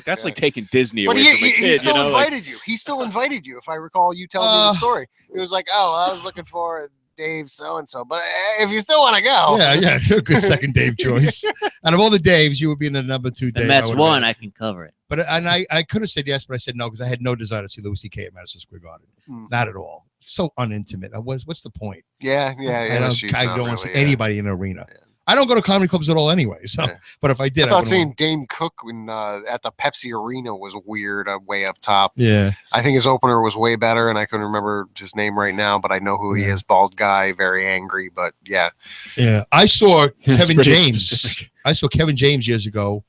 That's like taking Disney away from a kid. He still invited you. He still invited you. If I recall you telling me the story, it was like, oh, I was looking for Dave so and so, but if you still want to go, yeah, you're a good second Dave choice. Out of all the Daves, you would be in the number 2 Dave. And that's one I can cover it. But I could have said yes, but I said no because I had no desire to see Louis C.K. at Madison Square Garden. Not at all. It's so unintimate. What's the point? Yeah. I don't want to see anybody in an arena. Yeah. I don't go to comedy clubs at all anyway. So, but if I did, I thought seeing Dane Cook at the Pepsi Arena was weird, way up top. Yeah, I think his opener was way better, and I couldn't remember his name right now, but I know who he is. Bald guy, very angry, but yeah. I saw Kevin James. I saw Kevin James years ago.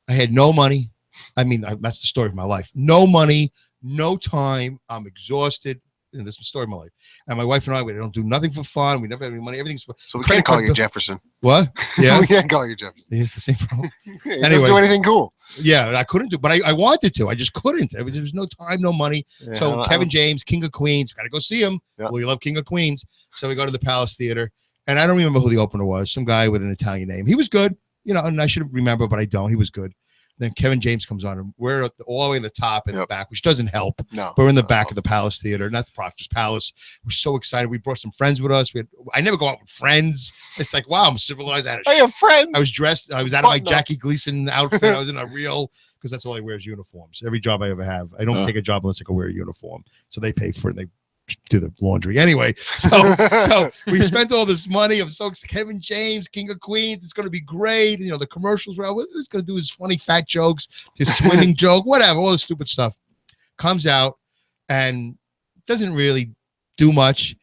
I had no money. I mean, that's the story of my life. No money, no time. I'm exhausted. And this is the story of my life. And my wife and I, we don't do nothing for fun. We never have any money. Everything's for so we can't call you Jefferson. What? Yeah, we can't call you Jefferson. It's the same problem. Anyway, doesn't do anything cool. Yeah, I couldn't do, but I wanted to. I just couldn't. There was no time, no money. Yeah, so Kevin James, King of Queens, got to go see him. Yeah. Well, you love King of Queens, so we go to the Palace Theater, and I don't remember who the opener was. Some guy with an Italian name. He was good, and I should remember, but I don't. He was good. Then Kevin James comes on, and we're all the way in the top and the back, which doesn't help. No, but we're in the back of the Palace Theater, not the Proctor's Palace. We're so excited. We brought some friends with us. I never go out with friends. It's like, wow, I'm civilized. I have friends. I was dressed. I was out of my Jackie Gleason outfit. I was in a real, because that's all I wear is uniforms. Every job I ever have. I don't take a job unless I can wear a uniform. So they pay for it. And they do the laundry anyway. So we spent all this money. I'm so Kevin James, King of Queens. It's going to be great. The commercials were out. He's going to do his funny fat jokes, his swimming joke, whatever, all the stupid stuff. Comes out and doesn't really do much.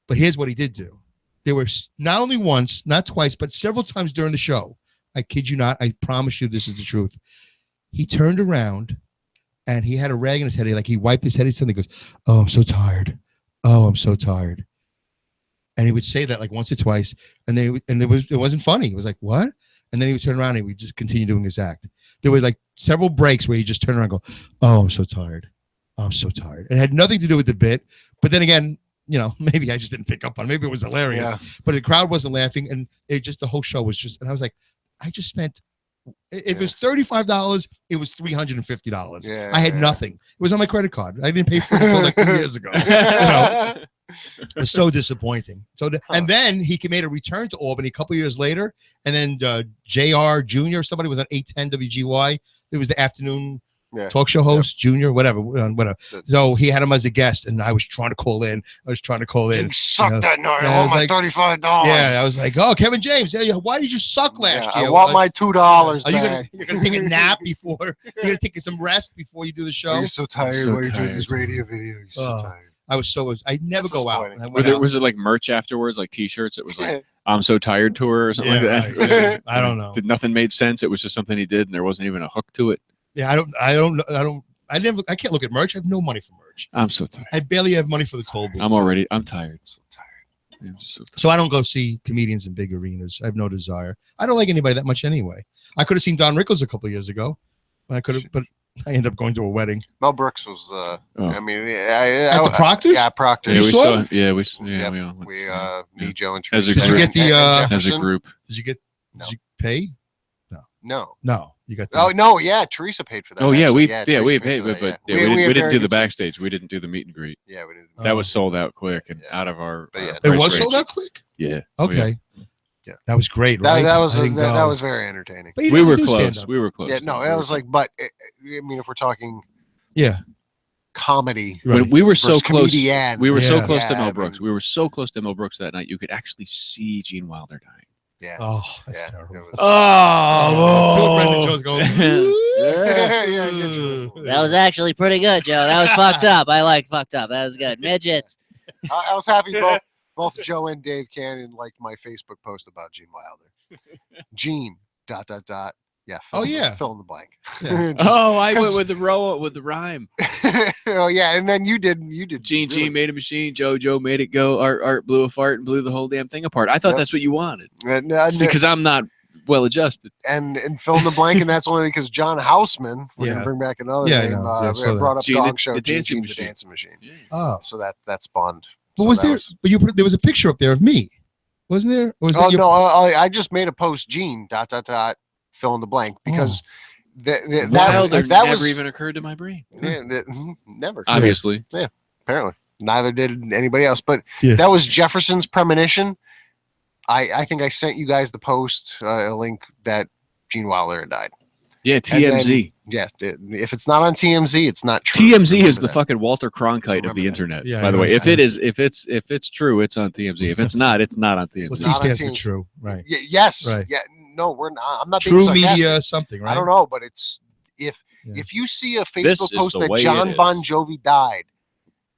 But here's what he did do. There were not only once, not twice, but several times during the show. I kid you not. I promise you this is the truth. He turned around. And he had a rag in his head. He wiped his head. He suddenly goes, "Oh, I'm so tired. Oh, I'm so tired." And he would say that like once or twice. And it wasn't funny. It was like, what? And then he would turn around and he would just continue doing his act. There were like several breaks where he just turned around and go, "Oh, I'm so tired. Oh, I'm so tired." It had nothing to do with the bit. But then again, maybe I just didn't pick up on it. Maybe it was hilarious. Yeah. But the crowd wasn't laughing. And the whole show was just, and I was like, I just spent. If it was $35, it was $350. Yeah, I had nothing. It was on my credit card. I didn't pay for it until like 2 years ago. It was so disappointing. And then he made a return to Albany a couple years later. And then JR Jr., somebody was on 810 WGY. It was the afternoon talk show host, Junior, whatever. So he had him as a guest, and I was trying to call in. Suck that noise. I want my $35. Yeah, I was like, oh, Kevin James, why did you suck last year? I want my $2 back. You're gonna take a nap before? You're gonna take some rest before you do the show? You're so tired while you're doing this radio video. You're so tired. I'd never go out. Was it like merch afterwards, like T-shirts? It was like "I'm so tired" tour or something like that. Right. I don't know. Nothing made sense. It was just something he did, and there wasn't even a hook to it. Yeah, I can't look at merch. I have no money for merch. I'm so tired. I barely have money for the toll booth. I'm tired. So tired. I'm just so tired. So I don't go see comedians in big arenas. I have no desire. I don't like anybody that much anyway. I could have seen Don Rickles a couple of years ago. But I ended up going to a wedding. Mel Brooks was, I mean, at the Proctor's? Yeah, Proctor's. You saw him? Yeah, me, Joe, and Teresa. Did you get the as a group? Did you pay? No. You got. Teresa paid for that. Oh yeah, we paid, but we didn't do the backstage. We didn't do the meet and greet. Yeah, we didn't. That was sold out quick and out of our. It was sold out quick. Yeah. Okay. Yeah, that was great. Right? That was very entertaining. We were close. We were close. Yeah, no, it was like, but I mean, if we're talking, comedy, we were so close. We were so close to Mel I mean, Brooks. We were so close to Mel Brooks that night. You could actually see Gene Wilder dying. Yeah. Oh, that's terrible. That was actually pretty good, Joe. That was fucked up. I like fucked up. That was good. Midgets. I was happy both Joe and Dave Kanyan liked my Facebook post about Gene Wilder. Gene ... Yeah. Fill in the blank. Yeah. I went with the rhyme. Oh yeah, and then you did. Gene made a machine. Joe made it go. Art blew a fart and blew the whole damn thing apart. I thought that's what you wanted. Because I'm not well adjusted. And fill in the blank, and that's only because John Houseman. We're gonna bring back another name. Brought up Gene, Dog Show. The Dancing Machine. Yeah. Oh, so that spawned. But there was a picture up there of me, wasn't there? Or was I just made a post. Gene ... fill in the blank because that never even occurred to my brain. Never. Obviously. Yeah. Apparently. Neither did anybody else. But that was Jefferson's premonition. I think I sent you guys the post, a link that Gene Wilder had died. Yeah, TMZ. If it's not on TMZ, it's not true. TMZ is the fucking Walter Cronkite of the internet. Yeah, by the way, if it's true, it's on TMZ. If it's not on TMZ. Well, T stands for true, right? Yes. Right. Yeah. No, we're not. I'm not true being media something, right? I don't know, but it's if you see a Facebook post that John Bon Jovi died,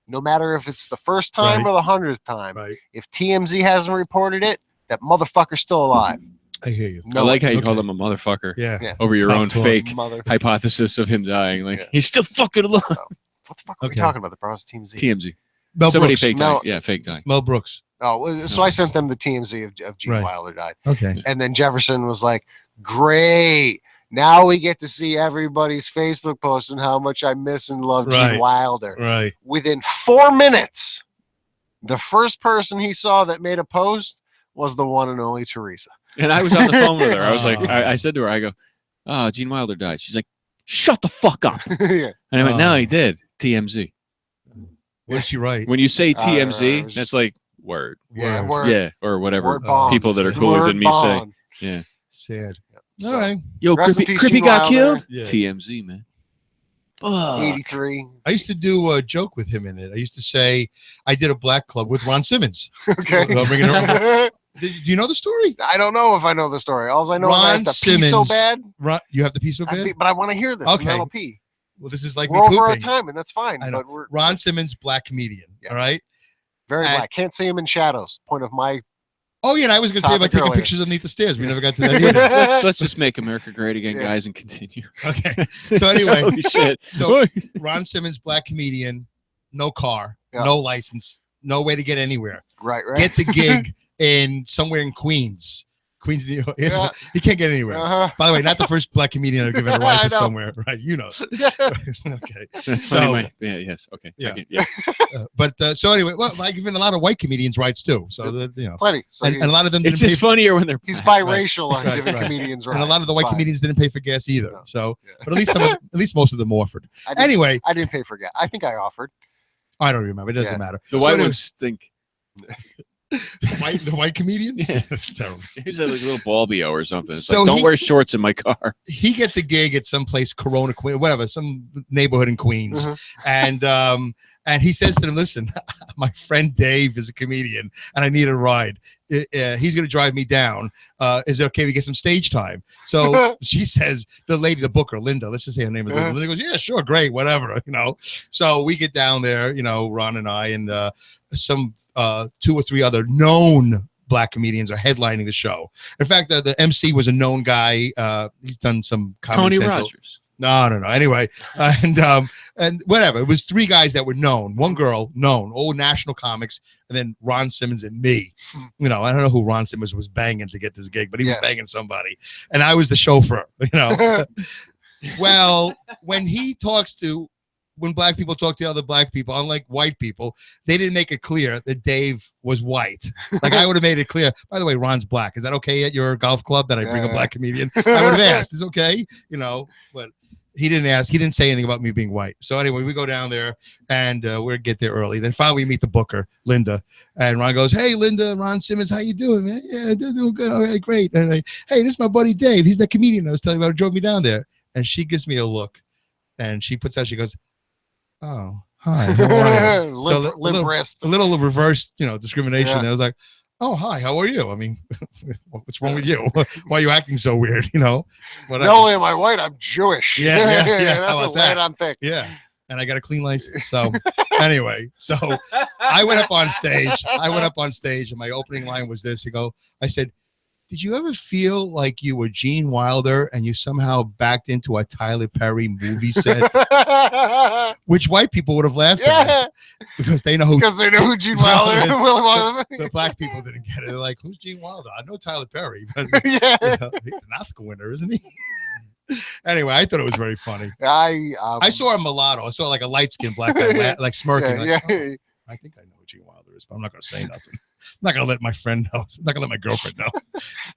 no matter if it's the first time or the 100th time, if TMZ hasn't reported it, that motherfucker's still alive. I hear you. I like how you called him a motherfucker. Yeah. Over your own fake hypothesis of him dying. Like he's still fucking alive. What the fuck are we talking about? The Bronx TMZ. TMZ. Mel Somebody Brooks. fake dying. Yeah, fake dying. Mel Brooks. Oh, so I sent them the TMZ of Gene Wilder died. Okay. And then Jefferson was like, "Great. Now we get to see everybody's Facebook posts and how much I miss and love Gene Wilder." Right. Within 4 minutes, the first person he saw that made a post was the one and only Teresa. And I was on the phone with her. I was like, I said to her, I go, "Oh, Gene Wilder died." She's like, "Shut the fuck up." And I went, "No, he did." TMZ. What did she write? When you say TMZ, that's like word. Yeah, word. Yeah, or whatever people that are cooler word than me say. Yeah. Sad. So, all right. Yo, Crippy got killed? Yeah. TMZ, man. 83. I used to do a joke with him in it. I used to say I did a black club with Ron Simmons. Okay. I'll bring it around. Do you know the story? I don't know if I know the story. All I know is I have to pee so bad. You have to pee so bad? But I want to hear this. Okay. I'll pee. Well, this is like we're over our time, and that's fine. But Ron Simmons, black comedian. Yeah. All right. Very black. Can't see him in shadows. Point of my. Oh yeah, and I was going to tell you about taking pictures underneath the stairs. We never got to that either. Let's just make America great again, guys, and continue. Okay. So anyway, holy shit. So Ron Simmons, black comedian, no car, no license, no way to get anywhere. Right. Gets a gig in somewhere in Queens, New York. He can't get anywhere. By the way, not the first black comedian I've given a ride to somewhere, right? You know. Okay. That's funny. Yes. Okay. Yeah. But so anyway, well, I've given a lot of white comedians rides too. So that plenty. So and a lot of them. It's just funnier when they're. He's biracial on giving comedians rides. And a lot of the white comedians didn't pay for gas either. No. So, but at least most of them offered. Anyway, I didn't pay for gas. I think I offered. I don't remember. It doesn't matter. The white ones think. The white comedian? Yeah. That's terrible. He's a little Balbio or something. It's So like, don't wear shorts in my car. He gets a gig at some place, Corona, whatever, some neighborhood in Queens. And he says to them, listen, my friend Dave is a comedian and I need a ride. He's going to drive me down. Is it okay we get some stage time? So she says, the lady, the booker, Linda, let's just say her name is Linda. Linda goes, yeah, sure, great, whatever, So we get down there, Ron and I, and some 2 or 3 other known black comedians are headlining the show. In fact, the MC was a known guy. He's done some Comedy Tony Central. Rogers. No. Anyway, and whatever. It was 3 guys that were known, 1 girl known, old national comics, and then Ron Simmons and me. I don't know who Ron Simmons was banging to get this gig, but he was banging somebody, and I was the chauffeur. Well, when black people talk to other black people, unlike white people, they didn't make it clear that Dave was white. Like I would have made it clear. By the way, Ron's black. Is that okay at your golf club that I bring a black comedian? I would have asked. Is okay, but. He didn't ask. He didn't say anything about me being white. So anyway, we go down there and we get there early. Then finally we meet the booker, Linda. And Ron goes, hey, Linda, Ron Simmons, how you doing, man? Yeah, they're doing good. All right, great. And hey, this is my buddy Dave. He's the comedian I was telling you about who drove me down there. And she gives me a look. And she puts out, she goes, oh, hi. How are you? So a little reverse, discrimination. Yeah. I was like, oh, hi, how are you? I mean, what's wrong with you? Why are you acting so weird? Not only am I white, I'm Jewish. Yeah. How about that? I'm thick. Yeah. And I got a clean license. So anyway, I went up on stage. And my opening line was this. I said, did you ever feel like you were Gene Wilder and you somehow backed into a Tyler Perry movie set? Which white people would have laughed at because they know who Gene Wilder is. The black people didn't get it. They're like, who's Gene Wilder? I know Tyler Perry, but he's an Oscar winner, isn't he? Anyway, I thought it was very funny. I saw a mulatto. I saw like a light-skinned black guy like smirking. I think I know who Gene Wilder is, but I'm not going to say nothing. I'm not going to let my friend know. I'm not going to let my girlfriend know.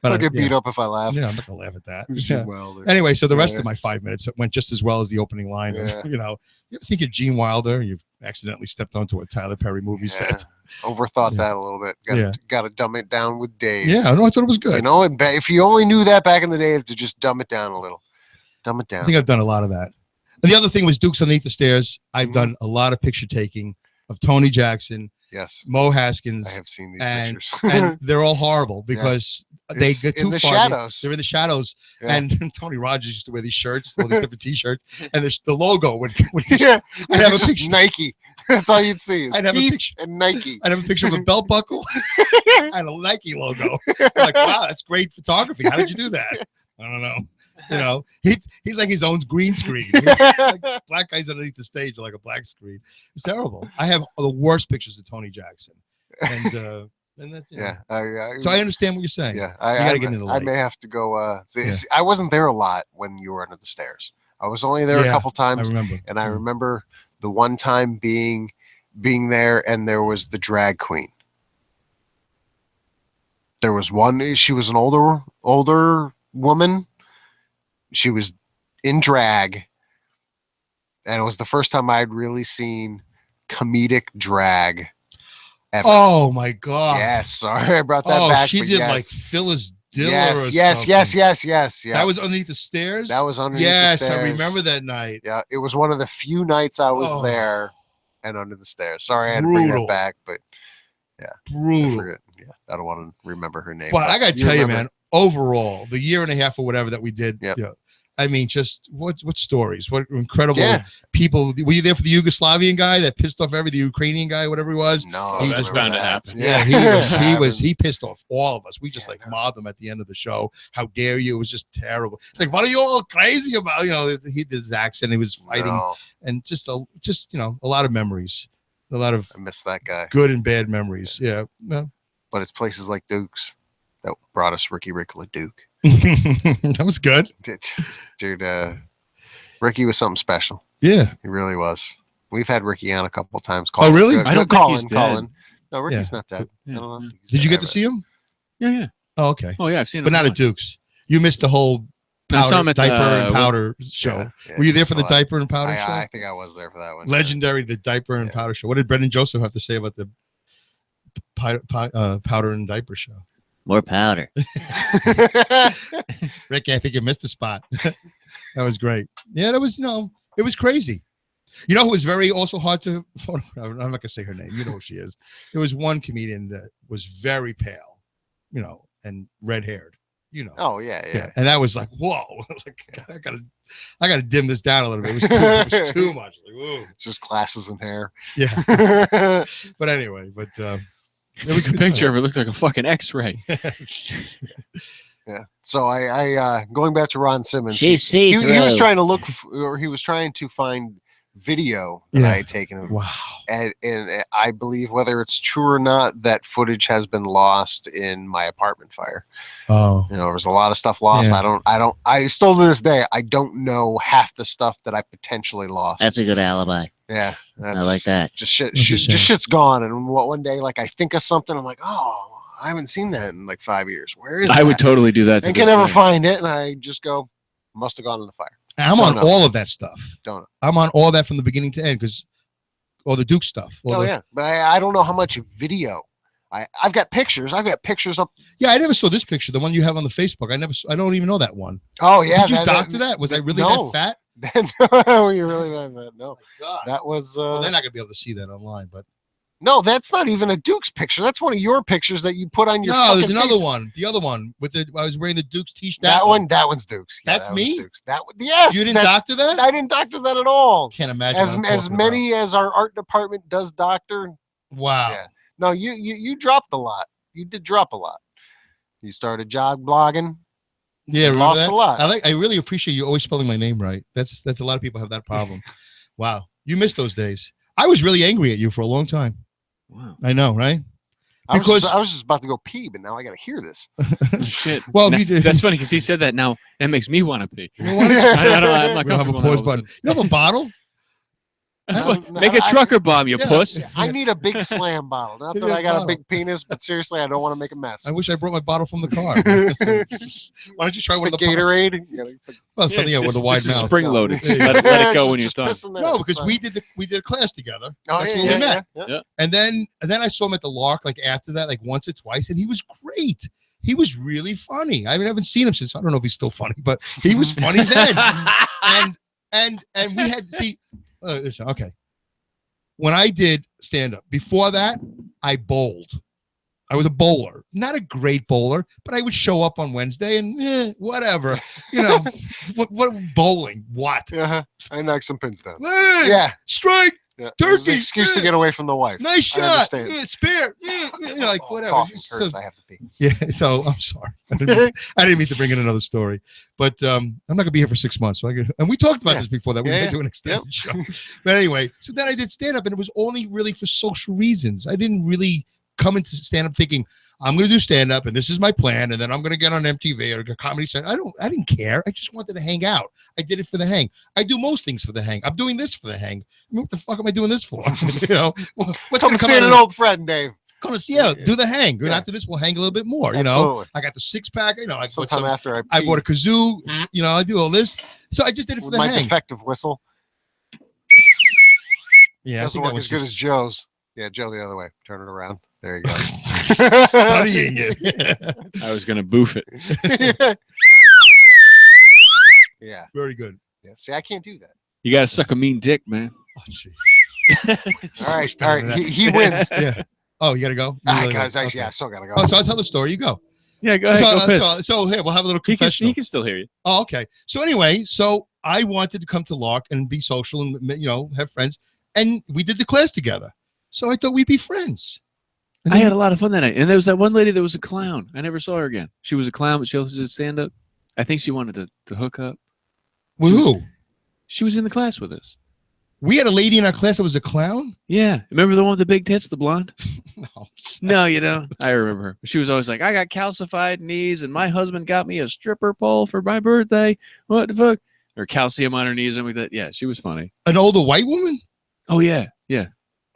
But I'll get beat up if I laugh. Yeah, I'm not going to laugh at that. Anyway, so the rest of my 5 minutes went just as well as the opening line. Of, you ever think of Gene Wilder and you accidentally stepped onto a Tyler Perry movie set? Overthought that a little bit. Got to dumb it down with Dave. Yeah, I thought it was good. If you only knew that back in the day, to just dumb it down a little. Dumb it down. I think I've done a lot of that. And the other thing was Dukes Underneath the Stairs. I've done a lot of picture taking of Tony Jackson. Yes. Mo Haskins. I have seen these pictures. And they're all horrible because they get too far. Shadows. They're in the shadows. Yeah. And Tony Rogers used to wear these shirts, all these different T-shirts. And the logo would I'd have a picture. Nike. That's all you'd see. I'd have a picture. And Nike. I'd have a picture of a belt buckle and a Nike logo. I'm like, wow, that's great photography. How did you do that? I don't know. He's like his own green screen. Like black guys underneath the stage are like a black screen. It's terrible. I have the worst pictures of Tony Jackson, and that's so I understand what you're saying. Yeah, you gotta get into the light. I may have to go. I wasn't there a lot when you were under the stairs. I was only there a couple times. I remember, and I remember the one time being there, and there was the drag queen. There was one. She was an older woman. She was in drag, and it was the first time I'd really seen comedic drag ever. Oh my god! Yes, sorry, I brought that back. She did like Phyllis Diller. Yes. Yeah. That was Underneath the Stairs. That was Underneath the Stairs. Yes, I remember that night. Yeah, it was one of the few nights I was there and Under the Stairs. Sorry, I had to bring that back, but brutal. I don't want to remember her name. But I gotta tell you, man. Overall, the year and a half or whatever that we did, I mean, just what stories, what incredible people. Were you there for the Yugoslavian guy that pissed off the Ukrainian guy, whatever he was? No, that's bound to happen. Yeah, he pissed off all of us. We just mobbed him at the end of the show. How dare you? It was just terrible. It's like, what are you all crazy about? He did his accent. He was fighting, and just a lot of memories. A lot of I miss that guy. Good and bad memories. Yeah. But it's places like Duke's that brought us Ricky Duke. That was good. Dude, Ricky was something special. Yeah. He really was. We've had Ricky on a couple times. Oh, really? I don't think he's dead. No, Ricky's not dead. Yeah. Did you get to see him? Yeah. Oh, okay. Oh, yeah, I've seen him. But not at Duke's. You missed the whole diaper and powder show. Were you there for the diaper and powder show? I think I was there for that one. Legendary, the diaper and powder show. What did Brendan Joseph have to say about the Powder and Diaper show. More powder. Ricky, I think you missed the spot. That was great. Yeah, that was, it was crazy. You know who was very also hard to photograph? I'm not going to say her name. You know who she is. There was one comedian that was very pale, and red-haired. Oh yeah. And that was like, whoa. I was like, I gotta dim this down a little bit. It was too much. Like, whoa. It's just glasses and hair. Yeah. But anyway, it was a picture of it. Looked like a fucking X-ray. Yeah. So I going back to Ron Simmons. She's he was trying to look, or he was trying to find video that I had taken of. Wow. And I believe, whether it's true or not, that footage has been lost in my apartment fire. Oh. There was a lot of stuff lost. Yeah. I still to this day, I don't know half the stuff that I potentially lost. That's a good alibi. Yeah. I like that. Just shit's gone. And one day, like, I think of something, I'm like, oh, I haven't seen that in like 5 years. Where is it? I would totally do that. I can never find it. And I just go, must have gone in the fire. I'm on all of that stuff. Don't know. I'm on all that from the beginning to end because all the Duke stuff. Yeah, but I don't know how much video. I've got pictures. I've got pictures up. Yeah, I never saw this picture. The one you have on the Facebook. I don't even know that one. Oh yeah. Did you doctor that? Was I really that fat? No, you're really that fat. No. Oh, that was. Well, they're not gonna be able to see that online, but. No, that's not even a Duke's picture. That's one of your pictures that you put on your. No, there's another one. The other one with I was wearing the Duke's t-shirt. That one's Duke's. Yeah, that's me. Duke's. Yes. You didn't doctor that? I didn't doctor that at all. Can't imagine. As many as our art department does doctor. Wow. Yeah. No, you dropped a lot. You did drop a lot. You started blogging. Yeah, lost that? A lot. I really appreciate you always spelling my name right. That's a lot of people have that problem. Wow, you missed those days. I was really angry at you for a long time. Wow. I know, right? Because I was just about to go pee, but now I got to hear this. Shit. Well, now, that's funny because he said that. Now that makes me want to pee. I'm not have a pause button. You have a bottle? Make a trucker bomb, you puss. I need a big slam bottle. Not that I got a big penis, but seriously, I don't want to make a mess. I wish I brought my bottle from the car. Why don't you try one of the Gatorade? Well, something with a wide mouth. Spring loaded. Let it go when you're done. No, because we did a class together. Oh, That's when we met. Yeah. And then I saw him at the Lark like after that, like once or twice, and he was great. He was really funny. I haven't seen him since. I don't know if he's still funny, but he was funny then. and we had listen, okay. When I did stand up, before that, I bowled. I was a bowler, not a great bowler, but I would show up on Wednesday and whatever, what bowling? What? I knocked some pins down. Yeah, strike. Yeah. Turkey. Excuse to get away from the wife. Nice shot. Spare. Like whatever. I have to pee. Yeah. So I'm sorry. I didn't mean to bring in another story, but I'm not gonna be here for 6 months. So and we talked about this before that we went to an extended show. But anyway, so then I did stand up, and it was only really for social reasons. I didn't really come into stand up thinking I'm going to do stand up and this is my plan, and then I'm going to get on MTV or a Comedy Central. I didn't care. I just wanted to hang out. I did it for the hang. I do most things for the hang. I'm doing this for the hang. I mean, what the fuck am I doing this for? What's going to come an old friend, Dave? Going to see do the hang. And after this, we'll hang a little bit more. Absolutely. I got the 6-pack. I sometime after I bought a kazoo. I do all this. So I just did it for the hang. My defective whistle. Yeah, doesn't work as good as Joe's. Yeah, Joe the other way. Turn it around. There you go. Studying it. I was going to boof it. Yeah. Very good. Yeah. See, I can't do that. You got to suck a mean dick, man. Oh, jeez. All right. He wins. Yeah. Oh, you got to go? Guys, I still got to go. Oh, so I'll tell the story. You go. Yeah, go ahead. So here, we'll have a little confessional. He can still hear you. Oh, okay. So anyway, I wanted to come to Lark and be social and, have friends. And we did the class together. So I thought we'd be friends. I had a lot of fun that night. And there was that one lady that was a clown. I never saw her again. She was a clown, but she also did stand up. I think she wanted to hook up. With who? She was in the class with us. We had a lady in our class that was a clown? Yeah. Remember the one with the big tits, the blonde? No. No, you don't. I remember her. She was always like, I got calcified knees and my husband got me a stripper pole for my birthday. What the fuck? Or calcium on her knees and like that. Yeah, she was funny. An older white woman? Oh, yeah.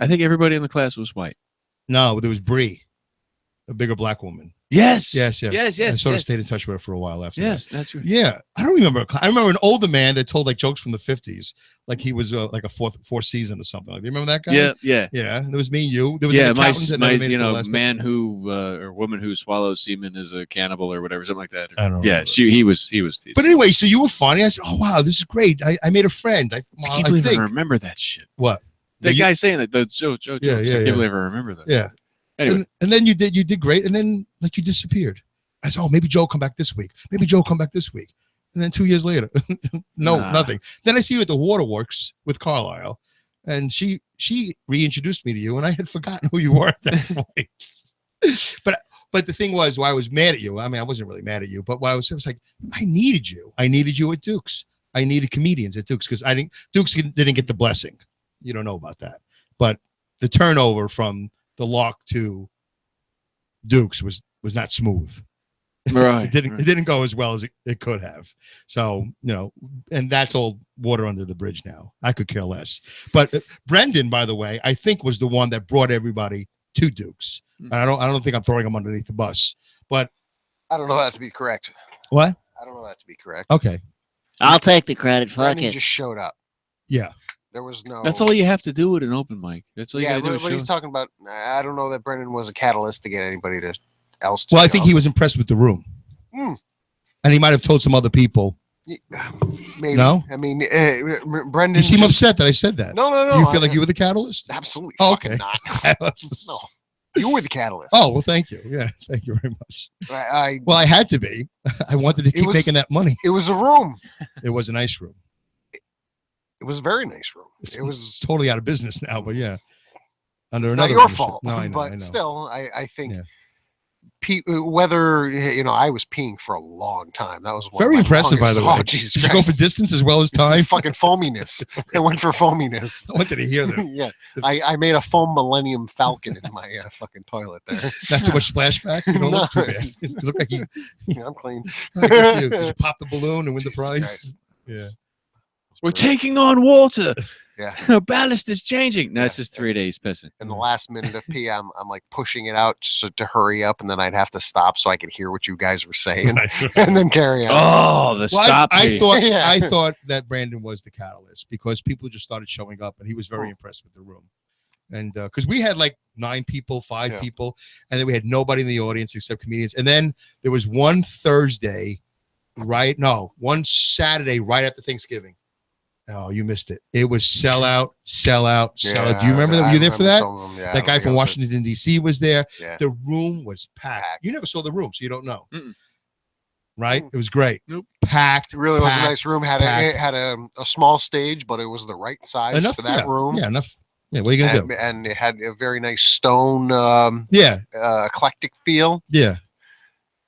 I think everybody in the class was white. No, there was Bree, a bigger black woman. Yes. I sort of stayed in touch with her for a while after. Yes, that's right. Yeah, I don't remember. I remember an older man that told like jokes from the 50s, like he was like a fourth season or something. Like, do you remember that guy? Yeah. There was me and you. There was my man who or woman who swallows semen is a cannibal or whatever, something like that. I don't know. Yeah, he was. But anyway, so you were funny. I said, "Oh wow, this is great. I made a friend." I can't believe I remember that shit. What? That guy saying that the Joe. Yeah. I can't believe I remember that. Yeah. Anyway, and then you did great, and then like you disappeared. I said, "Oh, maybe Joe come back this week. Maybe Joe come back this week." And then 2 years later, nothing. Then I see you at the Waterworks with Carlisle, and she reintroduced me to you, and I had forgotten who you were at that point. But the thing was, why I was mad at you. I mean, I wasn't really mad at you, but why I was like, I needed you. I needed you at Duke's. I needed comedians at Duke's because I think Duke's didn't get the blessing. You don't know about that, but the turnover from the Lock to Duke's was not smooth. Right. It didn't go as well as it could have. So, and that's all water under the bridge now. I could care less. But Brendan, by the way, I think was the one that brought everybody to Duke's. I don't think I'm throwing him underneath the bus, but I don't know that to be correct. What? I don't know that to be correct. Okay. I'll take the credit. Fuck Brendan it. just showed up. Yeah. There was no. That's all you have to do with an open mic. That's all you yeah, got to do. But he's talking about. I don't know that Brendan was a catalyst to get anybody else. Well, I think he was impressed with the room, and he might have told some other people. Maybe. No, I mean, Brendan. You seem upset that I said that. No. Do you feel like you were the catalyst? Absolutely. Oh, okay. Not. No. You were the catalyst. Oh, well, thank you. Yeah, thank you very much. Well, I had to be. I wanted to keep making that money. It was a room. It was a nice room. It was a very nice room. It was totally out of business now, but yeah. It's not your fault. No, I know, but still, I think whether I was peeing for a long time. That was very impressive, by the way. Oh, Jesus Did Christ. you go for distance as well as time? Fucking foaminess. I went for foaminess. I wanted to hear that. Yeah, I made a foam Millennium Falcon in my fucking toilet there. Not too much splashback. You don't look too bad. You look like you. I'm clean. Did you pop the balloon and win the prize? Christ. Yeah. We're taking on water. Yeah. Ballast is changing. No, it's just 3 days pissing. In the last minute of pee, I'm like pushing it out to hurry up, and then I'd have to stop so I could hear what you guys were saying, and then carry on. Oh, stop! I thought that Brandon was the catalyst because people just started showing up, and he was very impressed with the room. And because we had like 9 people, 5 people, and then we had nobody in the audience except comedians. And then there was one Saturday right after Thanksgiving. Oh, you missed it. It was sellout. Do you remember that? Were you there for that? That guy from Washington, D.C. was there. Yeah. The room was packed. You never saw the room, so you don't know. Right? It was great. Nope. Packed. It really was a nice room. It had a small stage, but it was the right size for that room. Yeah, enough. Yeah, what are you going to do? And it had a very nice stone eclectic feel. Yeah.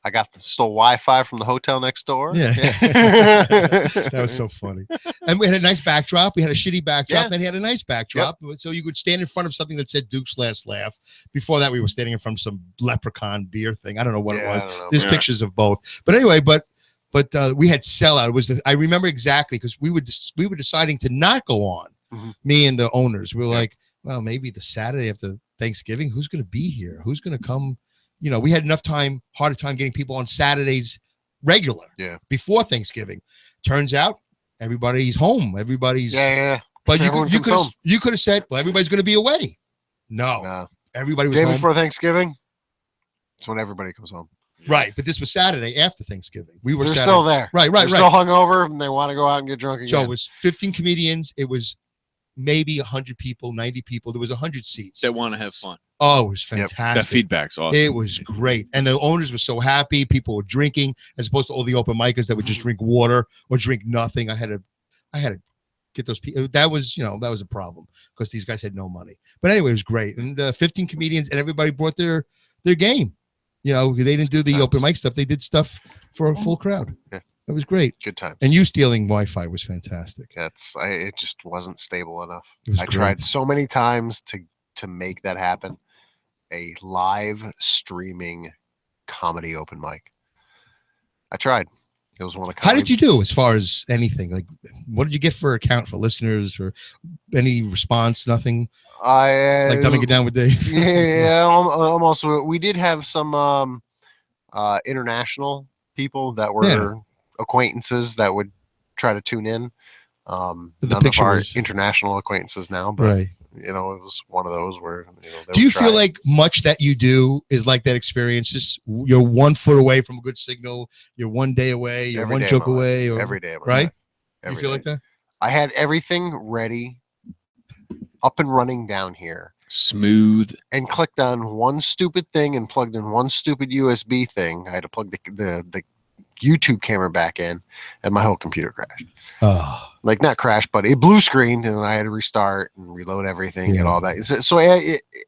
I stole Wi-Fi from the hotel next door. Yeah. That was so funny. And we had a nice backdrop. We had a shitty backdrop. Then he had a nice backdrop. Yep. So you could stand in front of something that said Duke's Last Laugh. Before that, we were standing in front of some leprechaun beer thing. I don't know what it was. There's pictures of both. But anyway, but we had sellout. It was I remember exactly because we were deciding to not go on. Me and the owners. We were like, well, maybe the Saturday after Thanksgiving, who's going to be here? Who's going to come? We had harder time getting people on Saturdays regular before Thanksgiving. Turns out everybody's home. Everybody's But you could have said, well, everybody's going to be away. No. Everybody was day home. Before Thanksgiving. It's when everybody comes home. Right, but this was Saturday after Thanksgiving. They're still there. Right. They're still hungover, and they want to go out and get drunk again. So it was 15 comedians. It was maybe 100 people, 90 people. There was 100 seats. That want to have fun. Oh, it was fantastic. That feedback's awesome. It was great. And the owners were so happy. People were drinking as opposed to all the open micers that would just drink water or drink nothing. I had to get those people. That was a problem because these guys had no money. But anyway, it was great. And 15 comedians and everybody brought their game. They didn't do the open mic stuff. They did stuff for a full crowd. Yeah. It was great. Good times. And you stealing Wi-Fi was fantastic. It just wasn't stable enough. I tried so many times to make that happen. A live streaming comedy open mic. I tried. It was one of the How did you do as far as anything? Like, what did you get for account for listeners or any response? Nothing. Like Dumbingitdownwithdave. Yeah, almost. We did have some international people that were acquaintances that would try to tune in. None of our international acquaintances now, but you know, it was one of those where, you know, do you feel like much that you do is like that experience? Just you're 1 foot away from a good signal, you're 1 day away, you're one joke away, or every day, right? You feel like that? I had everything ready, up and running down here, smooth, and clicked on one stupid thing and plugged in one stupid USB thing. I had to plug the YouTube camera back in, and my whole computer crashed. Oh. Like, not crashed, but it blue screened, and I had to restart and reload everything and all that. So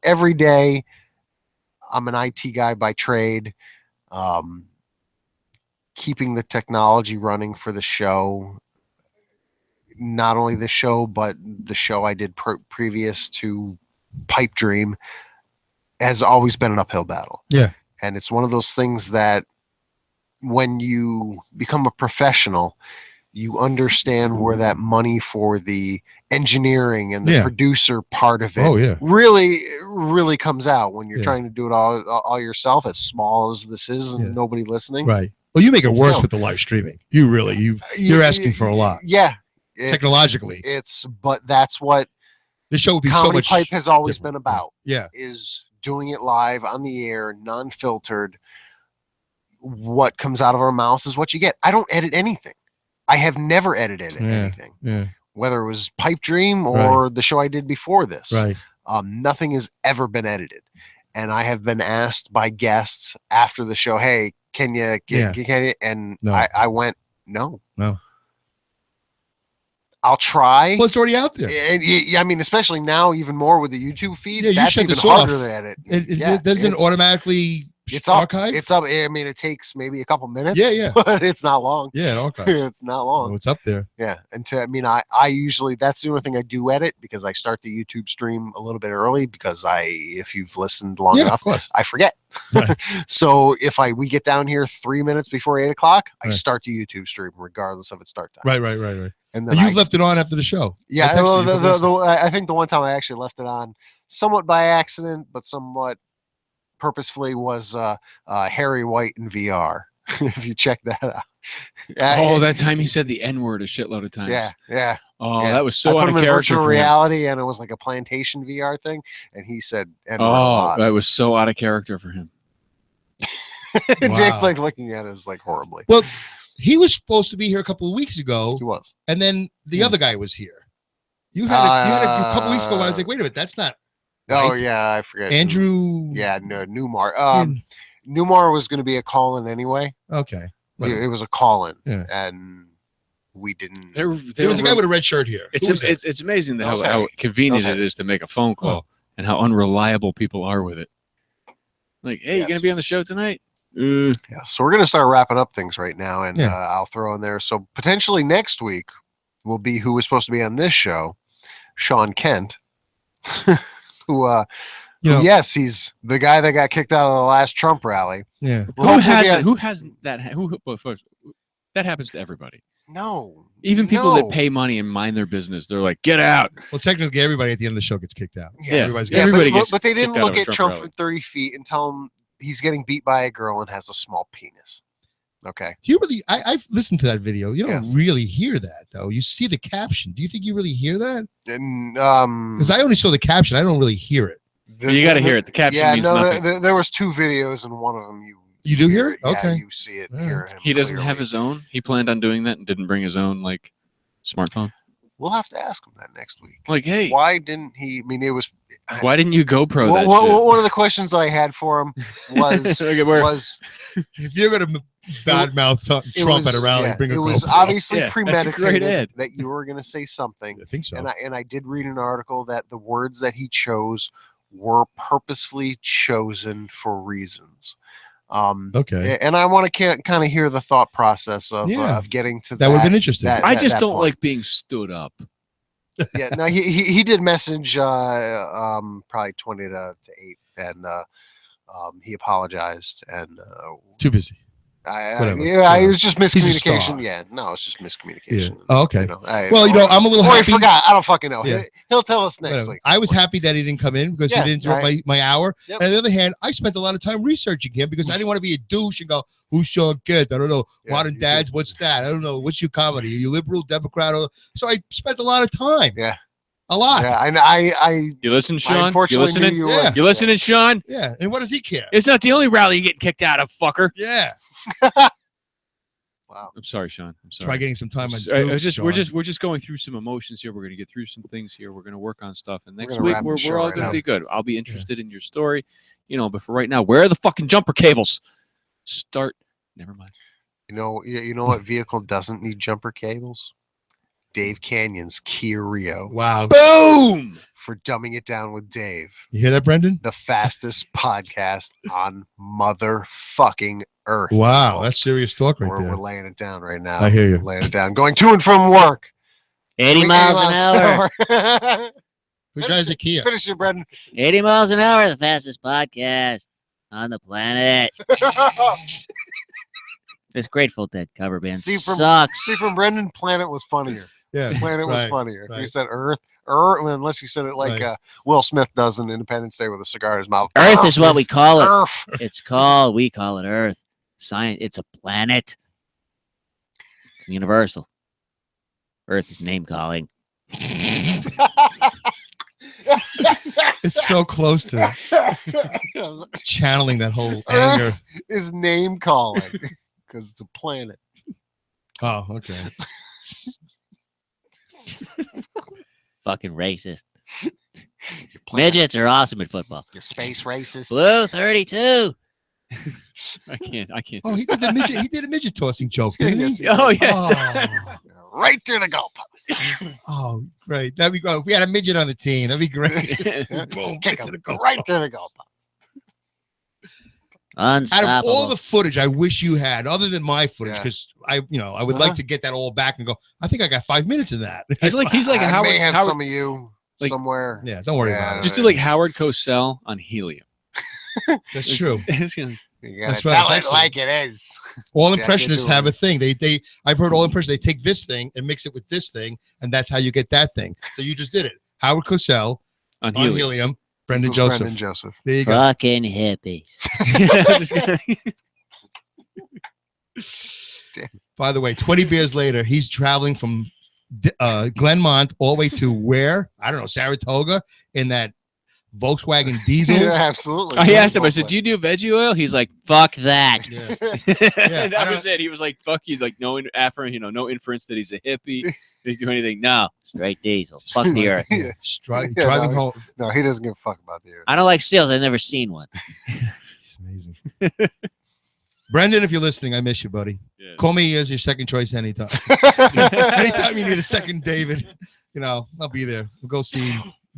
every day, I'm an IT guy by trade, keeping the technology running for the show. Not only the show, but the show I did previous to Pipedream has always been an uphill battle. Yeah. And it's one of those things that when you become a professional, you understand where that money for the engineering and the producer part of it really comes out when you're trying to do it all yourself, as small as this is, and nobody listening. Right. Well, you make it worse with the live streaming. You're asking for a lot. Yeah. Technologically. But that's what the show would be Comedy so much Pipe has always been about. Yeah. Is doing it live on the air, non-filtered. What comes out of our mouths is what you get. I don't edit anything. I have never edited anything. Yeah. Whether it was Pipedream or the show I did before this. Right. Nothing has ever been edited. And I have been asked by guests after the show, hey, can you and I went, no. I'll try. Well, it's already out there. And I mean, especially now, even more with the YouTube feed. That's even harder to edit. It doesn't automatically It's archive? It's up. I mean, it takes maybe a couple minutes. Yeah. But it's not long. Yeah, it archives. It's not long. Oh, it's up there. Yeah. And I usually, that's the only thing I do edit, because I start the YouTube stream a little bit early, because if you've listened long enough, I forget. Right. So if we get down here 3 minutes before 8 o'clock, I start the YouTube stream regardless of its start time. Right. And then you've left it on after the show. Yeah. Well, I think the one time I actually left it on somewhat by accident, but somewhat purposefully, was Harry White in VR. If you check that out. That time he said the N-word a shitload of times. Yeah. Oh, that was so I out put of him in character. Virtual reality, and it was like a plantation VR thing, and he said N-word a lot. That was so out of character for him. Dick's like looking at us like horribly. Well, he was supposed to be here a couple of weeks ago. He was. And then the other guy was here. You had a couple of weeks ago when I was like, wait a minute, that's not right. Oh, yeah, I forget. Andrew. Yeah, no, Newmar. Newmar was going to be a call-in anyway. Okay. It was a call-in, and we didn't. There was a guy with a red shirt here. It's amazing how convenient it is to make a phone call and how unreliable people are with it. Like, hey, you going to be on the show tonight? Yeah, so we're going to start wrapping up things right now, and I'll throw in there. So potentially next week will be who was supposed to be on this show, Sean Kent, who, yes, he's the guy that got kicked out of the last Trump rally. Yeah. Well, who hasn't that? That happens to everybody. No. Even people that pay money and mind their business, they're like, get out. Well, technically, everybody at the end of the show gets kicked out. Yeah, but they didn't look at Trump from 30 feet and tell him he's getting beat by a girl and has a small penis. Okay. Do you really? I've listened to that video. You don't really hear that, though. You see the caption. Do you think you really hear that? Because I only saw the caption. I don't really hear it. You got to hear it. The caption means nothing. There was 2 videos, and one of them you do hear it? Okay. You see it. Hear him he doesn't have his own. He planned on doing that and didn't bring his own smartphone. We'll have to ask him that next week. Like, hey, why didn't he? I mean, it was. Why didn't you GoPro that? One of the questions that I had for him was if you're gonna badmouth Trump at a rally, bring a GoPro. It was obviously premeditated that you were going to say something. I think so. And I did read an article that the words that he chose were purposefully chosen for reasons. Okay. And I want to kind of hear the thought process of getting to that. That would have been interesting. I just don't like being stood up. Yeah, no, he did message probably 20 to 8, and he apologized, and too busy. It was just miscommunication. Yeah, no, it's just miscommunication. Yeah. Oh, okay. You know, I'm a little happy. I forgot. I don't fucking know. Yeah. He'll tell us next week. I was happy that he didn't come in because he didn't interrupt my hour. Yep. And on the other hand, I spent a lot of time researching him because I didn't want to be a douche and go, "Who's Sean Kidd? I don't know. Modern Dads, what's that? I don't know. What's your comedy? Are you liberal, Democrat?" So I spent a lot of time. Yeah. A lot. Yeah, I you listen, Sean? You listening? You listening, Sean? Yeah. And what does he care? It's not the only rally you're getting kicked out of, fucker. Yeah. Wow. I'm sorry, Sean. I'm sorry. Try getting some time on we're just going through some emotions here. We're going to get through some things here. We're going to work on stuff, and next week we're all going to be good. I'll be interested in your story, but for right now, where are the fucking jumper cables? Never mind. You know what vehicle doesn't need jumper cables? Dave Canyon's Kia Rio. Wow. Boom! For Dumbing It Down with Dave. You hear that, Brendan? The fastest podcast on motherfucking Earth. Wow, that's serious talk there. We're laying it down right now. I hear you. Laying it down. Going to and from work. 80 miles an hour. Who drives the Kia? Finish it, Brendan. 80 miles an hour, the fastest podcast on the planet. This Grateful Dead cover band sucks. See, from Brendan, Planet was funnier. Yeah, Planet was funnier. If you said Earth, unless you said it like Will Smith does in Independence Day with a cigar in his mouth. Earth is what we call it. Earth. We call it Earth. Science. It's a planet. It's universal. Earth is name calling. It's so close to channeling that whole anger. Earth is name calling because it's a planet. Oh, okay. Fucking racist. Midgets are awesome at football. You're space racist. Blue 32. I can't. Oh, he did a midget tossing joke, didn't he? Oh, yes. Oh. Right through the goalpost. Oh, great. That'd be great. If we had a midget on the team, that'd be great. Boom, kick him right to the goalpost. Unstoppable. Out of all the footage I wish you had, other than my footage, because I would like to get that all back and go, I think I got 5 minutes in that. He's like a Howard. I may have Howard, some of you somewhere. Yeah, don't worry about it. Just do like Howard Cosell on helium. That's true. You gotta tell it like it is. All impressionists have a thing. I've heard all impressionists. They take this thing and mix it with this thing, and that's how you get that thing. So you just did it. Howard Cosell on helium. Brendan Joseph. There you go. Fucking hippies. By the way, 20 beers later, he's traveling from Glenmont all the way to where? I don't know, Saratoga in that Volkswagen diesel. Yeah, absolutely. I asked him, I said, "Do you do veggie oil?" He's like, "Fuck that." Yeah. That was it. He was like, "Fuck you," like no inference that he's a hippie. Did he do anything? No, straight diesel. Fuck the earth. Yeah. Driving home. No, he doesn't give a fuck about the earth. I don't like seals. I've never seen one. It's amazing. Brendan, if you're listening, I miss you, buddy. Yeah. Call me as your second choice anytime. Anytime you need a second David, I'll be there. We'll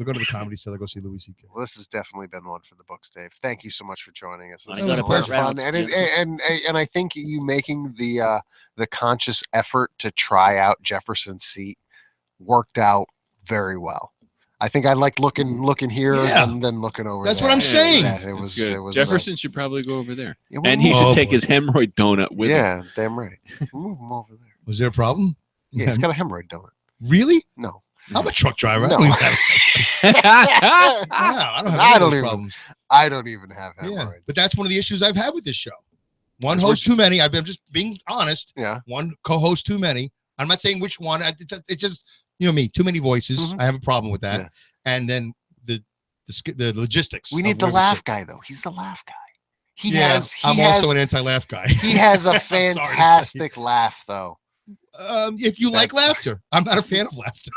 go to the Comedy Cellar, go see Louis C.K. Well, this has definitely been one for the books, Dave. Thank you so much for joining us. This was a lot of fun, and I think you making the conscious effort to try out Jefferson's seat worked out very well. I think I like looking here and then looking over. That's there. what I'm saying. It was Jefferson should probably go over there, and he should take his hemorrhoid donut with him. Yeah, damn right. Move him over there. Was there a problem? Yeah, he's got a hemorrhoid donut. Really? No. I'm a truck driver. No. I don't have problems. I don't even have hemorrhoids. Yeah, but that's one of the issues I've had with this show. One host too many. I'm just being honest. Yeah. One co-host too many. I'm not saying which one. It's just me. Too many voices. Mm-hmm. I have a problem with that. Yeah. And then the logistics. We need the laugh guy though. He's the laugh guy. I'm also an anti-laugh guy. He has a fantastic laugh though. If you like laughter, I'm not a fan of laughter.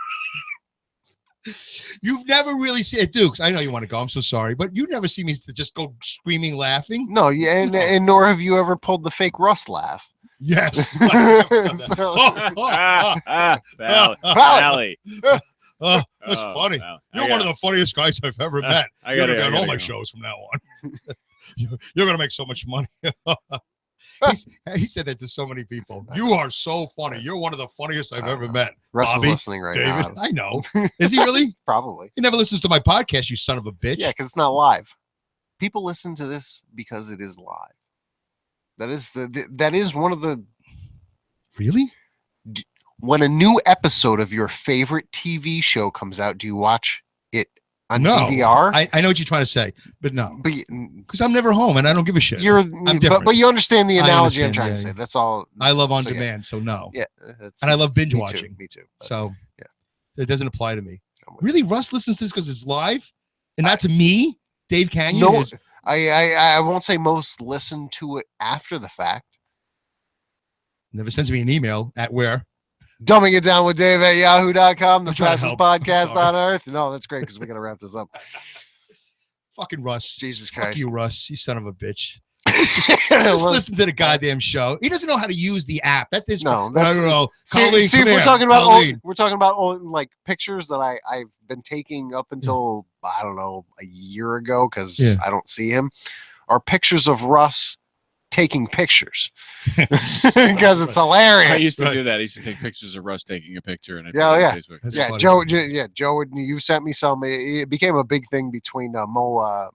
You've never really seen it, Dukes. I know you want to go. I'm so sorry, but you never see me just go screaming, laughing. No, and nor have you ever pulled the fake Russ laugh. Yes. Valley. Oh, that's funny. Wow. You're one of the funniest guys I've ever met. You're gonna be on all my shows from now on. You're gonna make so much money. He said that to so many people. You are so funny. You're one of the funniest I've ever met. Russ is listening right David, now. I know. Is he really? Probably. He never listens to my podcast, you son of a bitch. Yeah, because it's not live. People listen to this because it is live. That is one of the. Really? When a new episode of your favorite TV show comes out, do you watch it on DVR? I know what you're trying to say, but no. Because I'm never home and I don't give a shit. I'm different. But you understand the analogy I'm trying to say. That's all. I love on demand, so no. Yeah. And I love binge watching. Me too. So yeah, it doesn't apply to me. Really, Russ listens to this because it's live, and not to me, Dave Kanyan. No, I won't say most listen to it after the fact. Never sends me an email at where? Dumbingitdownwithdave at yahoo.com, the fastest podcast on earth. No, that's great because we got to wrap this up. Fucking Russ. Jesus Christ. Fuck you, Russ. You son of a bitch. Just listen to the goddamn show. He doesn't know how to use the app. That's his. No, I don't know. Colleen, see we're talking about like pictures that I've been taking up until I don't know a year ago because I don't see him. Are pictures of Russ taking pictures because it's hilarious. I used to do that. I used to take pictures of Russ taking a picture and Facebook. Joe. Joe, you sent me some. It became a big thing between Morgan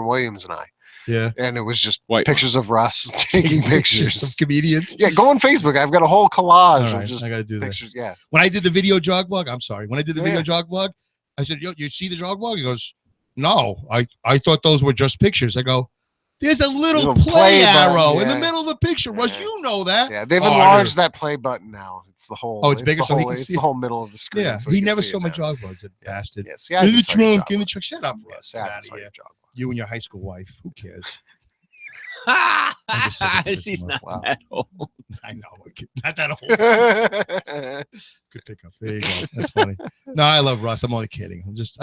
Williams and I. Yeah, and it was just pictures of Russ taking pictures of comedians. Yeah, go on Facebook. I've got a whole collage of just I gotta do pictures. That. Yeah. When I did the video jog blog, when I did the video jog blog, I said, "Yo, you see the jog blog?" He goes, "No, I thought those were just pictures." I go, "There's a little play arrow in the middle of the picture, Russ. You know that." Yeah, they've enlarged that play button now. It's the whole. Oh, it's bigger, so he can see. It's the whole middle of the screen. Yeah, he never saw my jog blogs. Bastard. Yes, in the trunk. In the trunk. Shut up, Russ. Yeah, you and your high school wife. Who cares? She's not that old. I know. Not that old. Good pickup. There you go. That's funny. No, I love Russ. I'm only kidding. I'm just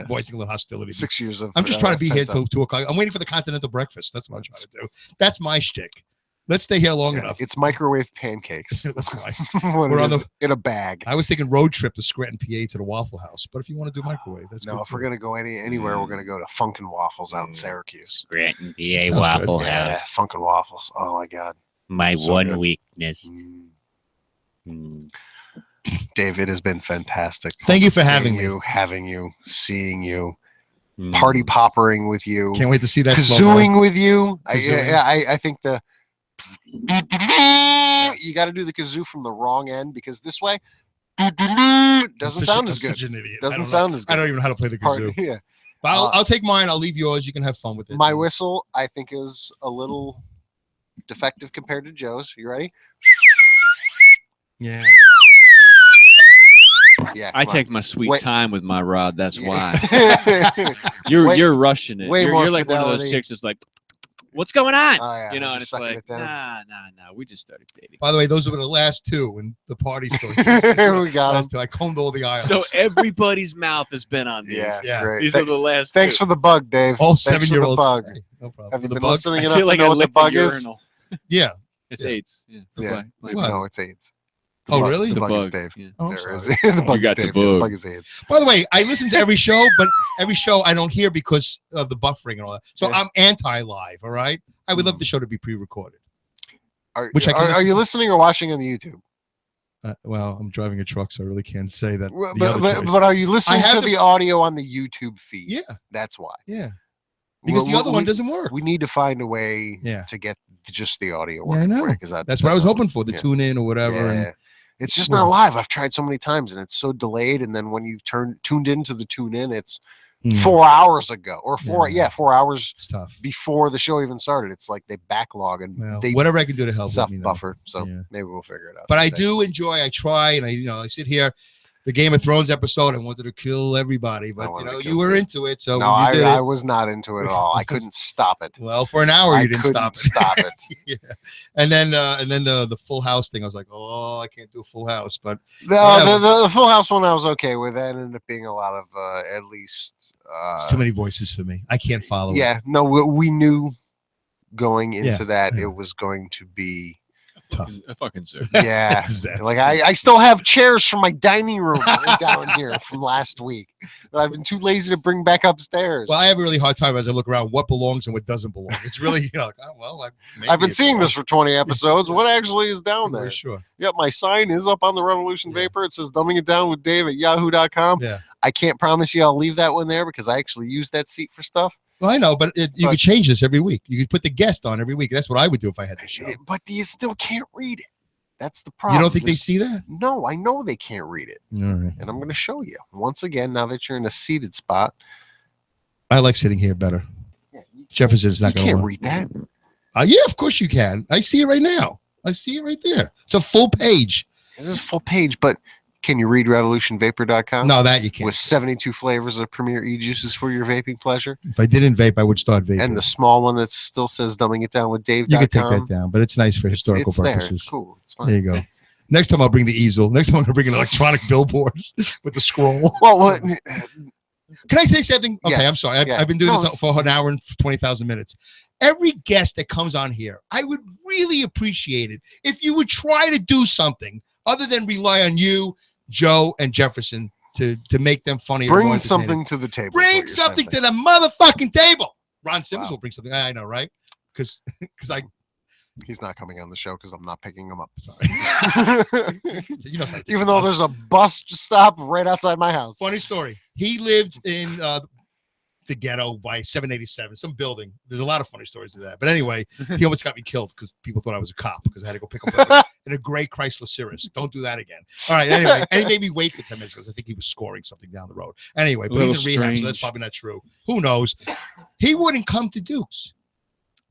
voicing a little hostility. 6 years of. I'm just trying to be here till 2:00. I'm waiting for the continental breakfast. That's what I'm trying to do. That's my shtick. Let's stay here long enough. It's microwave pancakes. That's fine. We're in a bag. I was thinking road trip to Scranton, PA to the Waffle House. But if you want to do microwave, that's good. No, if we're going to go anywhere, we're going to go to Funkin' Waffles out in Syracuse. Scranton, PA Waffle House. Yeah, Funkin' Waffles. Oh, my God. My one weakness. Dave, it has been fantastic. Thank you for having you, seeing you, party poppering with you. Can't wait to see that. Kazooing with you. I think you got to do the kazoo from the wrong end because this way doesn't sound as good. Such an idiot. Doesn't sound as good. I don't even know how to play the kazoo. Yeah. But I'll take mine. I'll leave yours. You can have fun with it. My whistle, I think, is a little defective compared to Joe's. You ready? Yeah. Yeah. I take my sweet time with my rod. That's why. You're rushing it. You're like one of those chicks that's like, what's going on? And it's like, nah. We just started dating. By the way, those were the last two, and the party started. We got them. I combed all the aisles. So everybody's mouth has been on these. Yeah, great. These are the last. Thanks for the bug, Dave. All 7-year-olds. Hey, no problem. Have you been bug? listening enough to know what the bug is? Yeah, it's AIDS. Yeah. No, it's AIDS. Oh, really? The bug is Dave. Yeah. There is. The bug is Dave. The bug is AIDS. By the way, I listen to every show, but every show I don't hear because of the buffering and all that. So I'm anti-live, all right? I would love the show to be pre-recorded. Are you listening or watching on the YouTube? Well, I'm driving a truck, so I really can't say that. But are you listening to the audio on the YouTube feed? Yeah. That's why. Yeah. Because the other one doesn't work. We need to find a way to get just the audio working. Yeah, I know. That's what I was hoping for, the tune in or whatever. Yeah. It's just not live. I've tried so many times and it's so delayed. And then when you tuned into the tune in, it's 4 hours ago or 4 hours before the show even started. It's like they backlog and they whatever I can do to help self-buffer. So maybe we'll figure it out. But I do enjoy. I try, and I sit here. The Game of Thrones episode, I wanted to kill everybody, but you were into it, so no, I was not into it at all. I couldn't stop it. Well, for an hour you didn't stop it. Yeah. And then the Full House thing, I was like, oh, I can't do a Full House, but the Full House one I was okay with. That ended up being a lot of at least it's too many voices for me. I can't follow. Yeah, no, we knew going into that it was going to be tough. A fucking zoo. Yeah. Like I still have chairs from my dining room down here from last week that I've been too lazy to bring back upstairs. Well, I have a really hard time as I look around what belongs and what doesn't belong. It's really I've been seeing this for 20 episodes. What actually is down there? Sure. Yep, my sign is up on the Revolution Vapor. It says dumbing it down with Dave at yahoo.com. Yeah. I can't promise you I'll leave that one there because I actually use that seat for stuff. Well, I know, but you could change this every week. You could put the guest on every week. That's what I would do if I had the show. But you still can't read it. That's the problem. You don't think they see that? No, I know they can't read it. All right. And I'm going to show you. Once again, now that you're in a seated spot. I like sitting here better. Yeah, Jefferson's not going to read that. Yeah, of course you can. I see it right now. I see it right there. It's a full page. It is a full page, but can you read revolutionvapor.com? No, that you can't. With 72 flavors of premier e-juices for your vaping pleasure. If I didn't vape, I would start vaping. And the small one that still says dumbingitdownwithdave.com. You can take that down, but it's nice for historical purposes. It's cool. It's fine. There you go. Next time I'll bring the easel. Next time I'm going to bring an electronic billboard with the scroll. Well, can I say something? Okay, yes. I'm sorry. I've been doing this for an hour and 20,000 minutes. Every guest that comes on here, I would really appreciate it if you would try to do something other than rely on you, Joe, and Jefferson to make them funny. Bring something to the table. Bring something to the motherfucking table. Ron Simmons will bring something. I know, right? Because he's not coming on the show because I'm not picking him up. Sorry. Even though there's a bus stop right outside my house. Funny story. He lived in the ghetto by 787, some building. There's a lot of funny stories to that. But anyway, he almost got me killed because people thought I was a cop because I had to go pick him up in a gray Chrysler Cirrus. Don't do that again. All right. Anyway, and he made me wait for 10 minutes because I think he was scoring something down the road. Anyway, but he's in rehab, so that's probably not true. Who knows? He wouldn't come to Duke's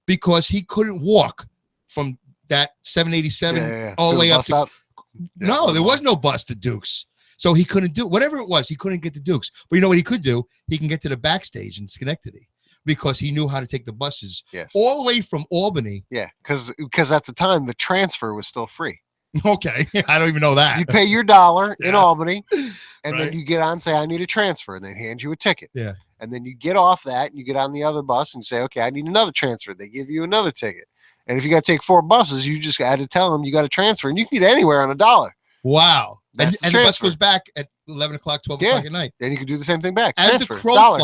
because he couldn't walk from that 787 all the way up to. No, there was no bus to Duke's. So he couldn't do whatever it was. He couldn't get to Duke's. But you know what he could do? He can get to the backstage in Schenectady because he knew how to take the buses all the way from Albany. Yeah, because at the time the transfer was still free. Okay, I don't even know that. You pay your $1 in Albany, and then you get on, say, I need a transfer, and they hand you a ticket. Yeah. And then you get off that, and you get on the other bus and say, okay, I need another transfer. They give you another ticket. And if you got to take 4 buses, you just had to tell them you got a transfer, and you can get anywhere on $1. Wow. And the bus goes back at 11 o'clock, 12 o'clock at night. Then you can do the same thing back. As the crow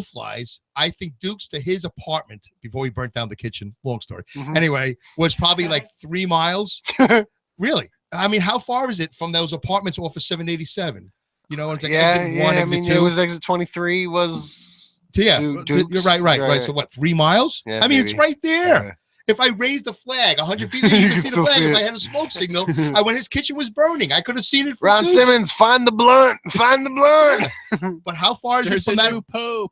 flies, I think Duke's to his apartment before he burnt down the kitchen. Long story. Anyway, was probably like 3 miles. Really? I mean, how far is it from those apartments off of 787? You know, it's like exit 1, exit 2. It was exit 23 was. You're right. So what, 3 miles? Yeah, I mean, it's right there. Yeah. If I raised the flag 100 feet, you could see the flag. If I had a smoke signal, when his kitchen was burning, I could have seen it. Ron Simmons, find the blunt. Find the blunt. But how far is it from that?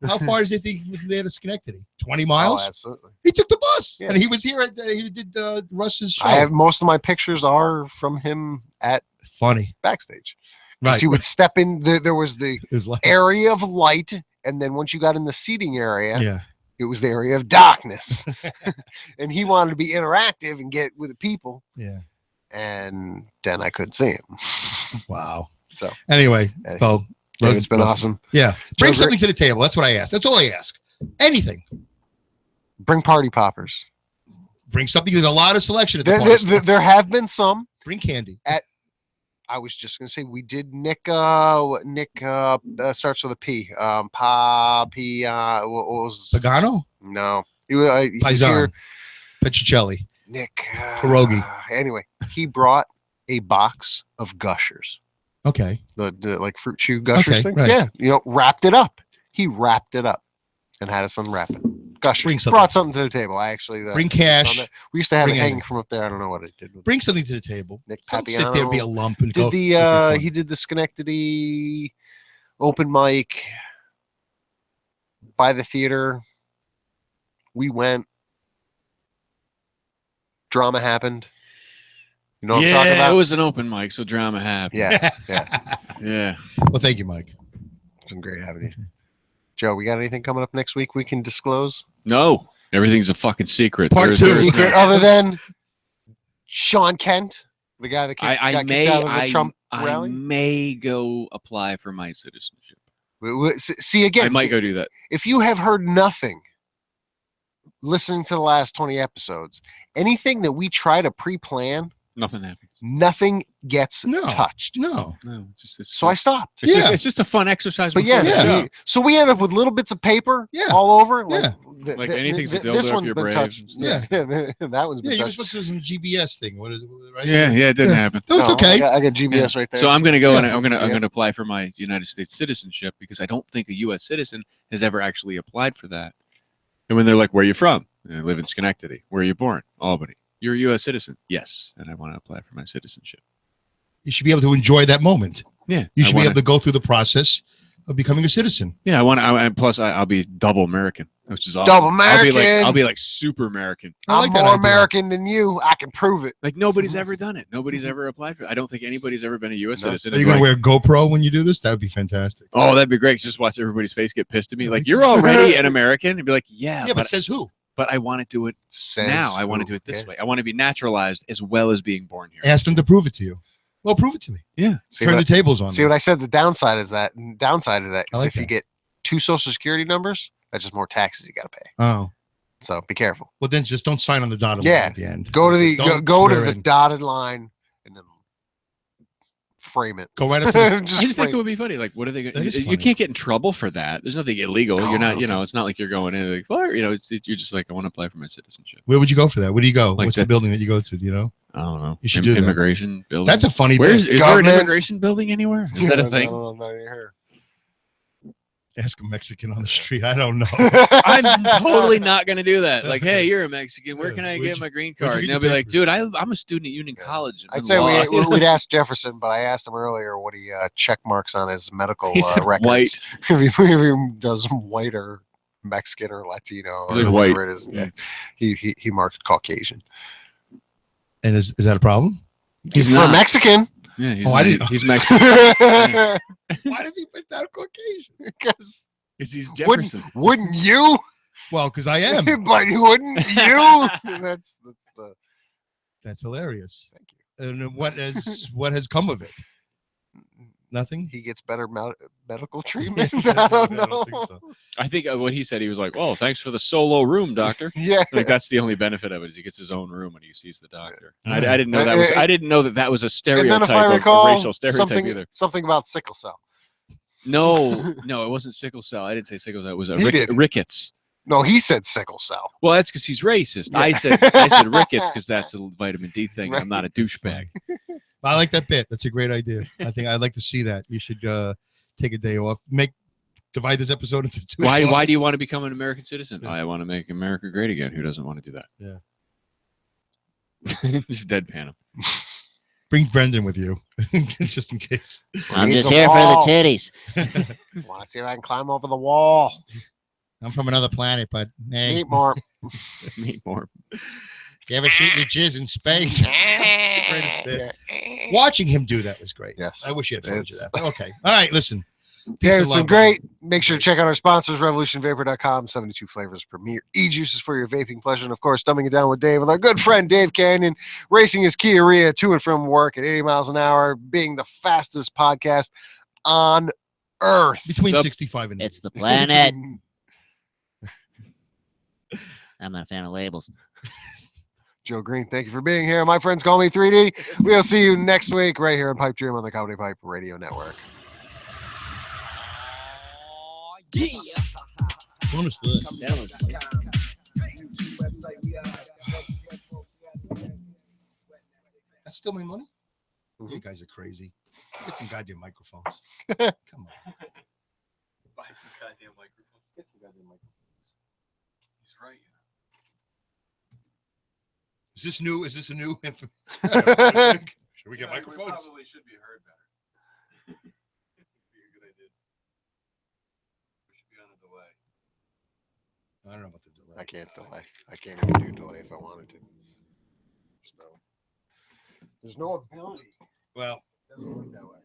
How far is it from there to Schenectady? 20 miles? Oh, absolutely. He took the bus, and he was here at he did Russ's show. I have most of my pictures are from him at backstage. Right. He would step in. There was the area of light, and then once you got in the seating area, it was the area of darkness. And he wanted to be interactive and get with the people. Yeah. And then I couldn't see him. Wow. So anyway, Bo, it's been awesome. Yeah. Bring something to the table. That's what I ask. That's all I ask. Anything. Bring party poppers. Bring something. There's a lot of selection at the party. There have been some. Bring candy. I was just gonna say we did Nick starts with a P. What was Pagano? No. He was here. Petricelli. Nick Pierogi. Anyway, he brought a box of Gushers. Okay. The like fruit chew Gushers things. Right. Yeah. Wrapped it up. He wrapped it up and had us unwrap it. Gushers. Brought something to the table. I actually bring cash. We used to have it hanging from up there. I don't know what it did. Bring something to the table. Nick Don't sit there, be a lump, and he did the Schenectady open mic by the theater. We went. Drama happened. You know what I'm talking about? It was an open mic, so drama happened. Yeah. Well, thank you, Mike. It's been great having you. Joe, we got anything coming up next week we can disclose? No. Everything's a fucking secret. Part 2. Secret other than Sean Kent, the guy that got kicked out of the Trump rally? I may go apply for my citizenship. See, again, I might go do that. If you have heard nothing listening to the last 20 episodes, anything that we try to pre-plan Nothing happens. Nothing gets touched. No. So I stopped. It's just a fun exercise. But so we end up with little bits of paper all over. Like anything's a dildo this if one's you're been brave. touched. Yeah. That one's been you were touched. supposed to do some GBS thing. What is it? Right? Yeah, it didn't happen. No, it's okay. I got GBS right there. So I'm gonna go and I'm gonna apply for my United States citizenship because I don't think a U.S. citizen has ever actually applied for that. And when they're like, "Where are you from?" I live in Schenectady. Where are you born? Albany. You're a U.S. citizen. Yes, and I want to apply for my citizenship. You should be able to enjoy that moment. Yeah, you should be able to go through the process of becoming a citizen. Yeah, I want. And plus, I'll be double American, which is awesome. Double American. I'll be like super American. I'm more American than you. I can prove it. Like nobody's ever done it. Nobody's ever applied for it. I don't think anybody's ever been a U.S. citizen. Are you gonna wear GoPro when you do this? That would be fantastic. Oh, that'd be great. Just watch everybody's face get pissed at me. Like you're already an American. And be like, yeah, but says who? But I want to do it now. I want to do it this way. I want to be naturalized as well as being born here. Ask them to prove it to you. Well, prove it to me. Yeah. Turn the tables on. See what I said? The downside is that. Downside of that is like if you get 2 social security numbers, that's just more taxes you got to pay. Oh. So be careful. Well, then just don't sign on the dotted line at the end. Go to the dotted line and then frame it. Go right up to the I just think it would be funny. Like, what are they going to do? You can't get in trouble for that. There's nothing illegal. You're not, it's not like you're going in like, well, you're just like, I want to apply for my citizenship. Where would you go for that? Where do you go? Like What's the building that you go to? Do you know? I don't know. You should do immigration building. That's a funny bit. Is there an immigration building anywhere? Is that a thing? No, not here. Ask a Mexican on the street. I don't know. I'm totally not going to do that. Like, hey, you're a Mexican. Where can I get my green card? And they'll be like, dude, I'm a student at Union College. I'd say we'd ask Jefferson, but I asked him earlier what he check marks on his medical records. White. if he does white or Mexican or Latino or like whatever white. it is. Yeah. He marked Caucasian. And is that a problem? He's not Mexican. Yeah, he's Mexican. Why does he put down Caucasian? Because he's Jefferson. Wouldn't you? Well, because I am. But wouldn't you? That's hilarious. Thank you. And what has come of it? Nothing. He gets better medical treatment. I don't think so. I think what he said, he was like, "Oh, thanks for the solo room, doctor." Yeah, like that's the only benefit of it is he gets his own room and he sees the doctor. And I didn't know that was. I didn't know that was a stereotype, a racial stereotype either. Something about sickle cell. No, it wasn't sickle cell. I didn't say sickle cell. It was rickets. No, he said sickle cell. Well, that's because he's racist. Yeah. I said rickets because that's a vitamin D thing. And I'm not a douchebag. I like that bit. That's a great idea. I think I'd like to see that. You should take a day off. Divide this episode into 2. Why do you want to become an American citizen? Yeah. I want to make America great again. Who doesn't want to do that? Yeah. Just deadpan him. Bring Brendan with you, just in case. I'm just here for the titties. Want to see if I can climb over the wall? I'm from another planet, but hey. Meet more. Meet more. You ever seen your jizz in space? That's the greatest bit. Watching him do that was great. Yes. I wish he had told you that. But okay. All right, listen. Yeah, it's been great. Make sure to check out our sponsors, revolutionvapor.com, 72 flavors, premier e-juices for your vaping pleasure. And, of course, Dumbing It Down with Dave with our good friend Dave Kanyan, racing his Kia Ria to and from work at 80 miles an hour, being the fastest podcast on Earth. Between 65 and 80. It's the planet. I'm not a fan of labels. Joe Green, thank you for being here. My friends call me 3D. We'll see you next week right here on Pipedream on the Comedypipe Radio Network. Yeah. Bonus foot. That's still my money? Mm-hmm. You guys are crazy. Get some goddamn microphones. Come on. Buy some goddamn microphones. Get some goddamn microphones. He's right. Is this new? Is this a new? Should we get microphones? We probably should be heard better. Be a good idea. We should be on a delay. I don't know about the delay. I can't delay. I can't even do delay if I wanted to. There's no ability. Well, it doesn't work that way.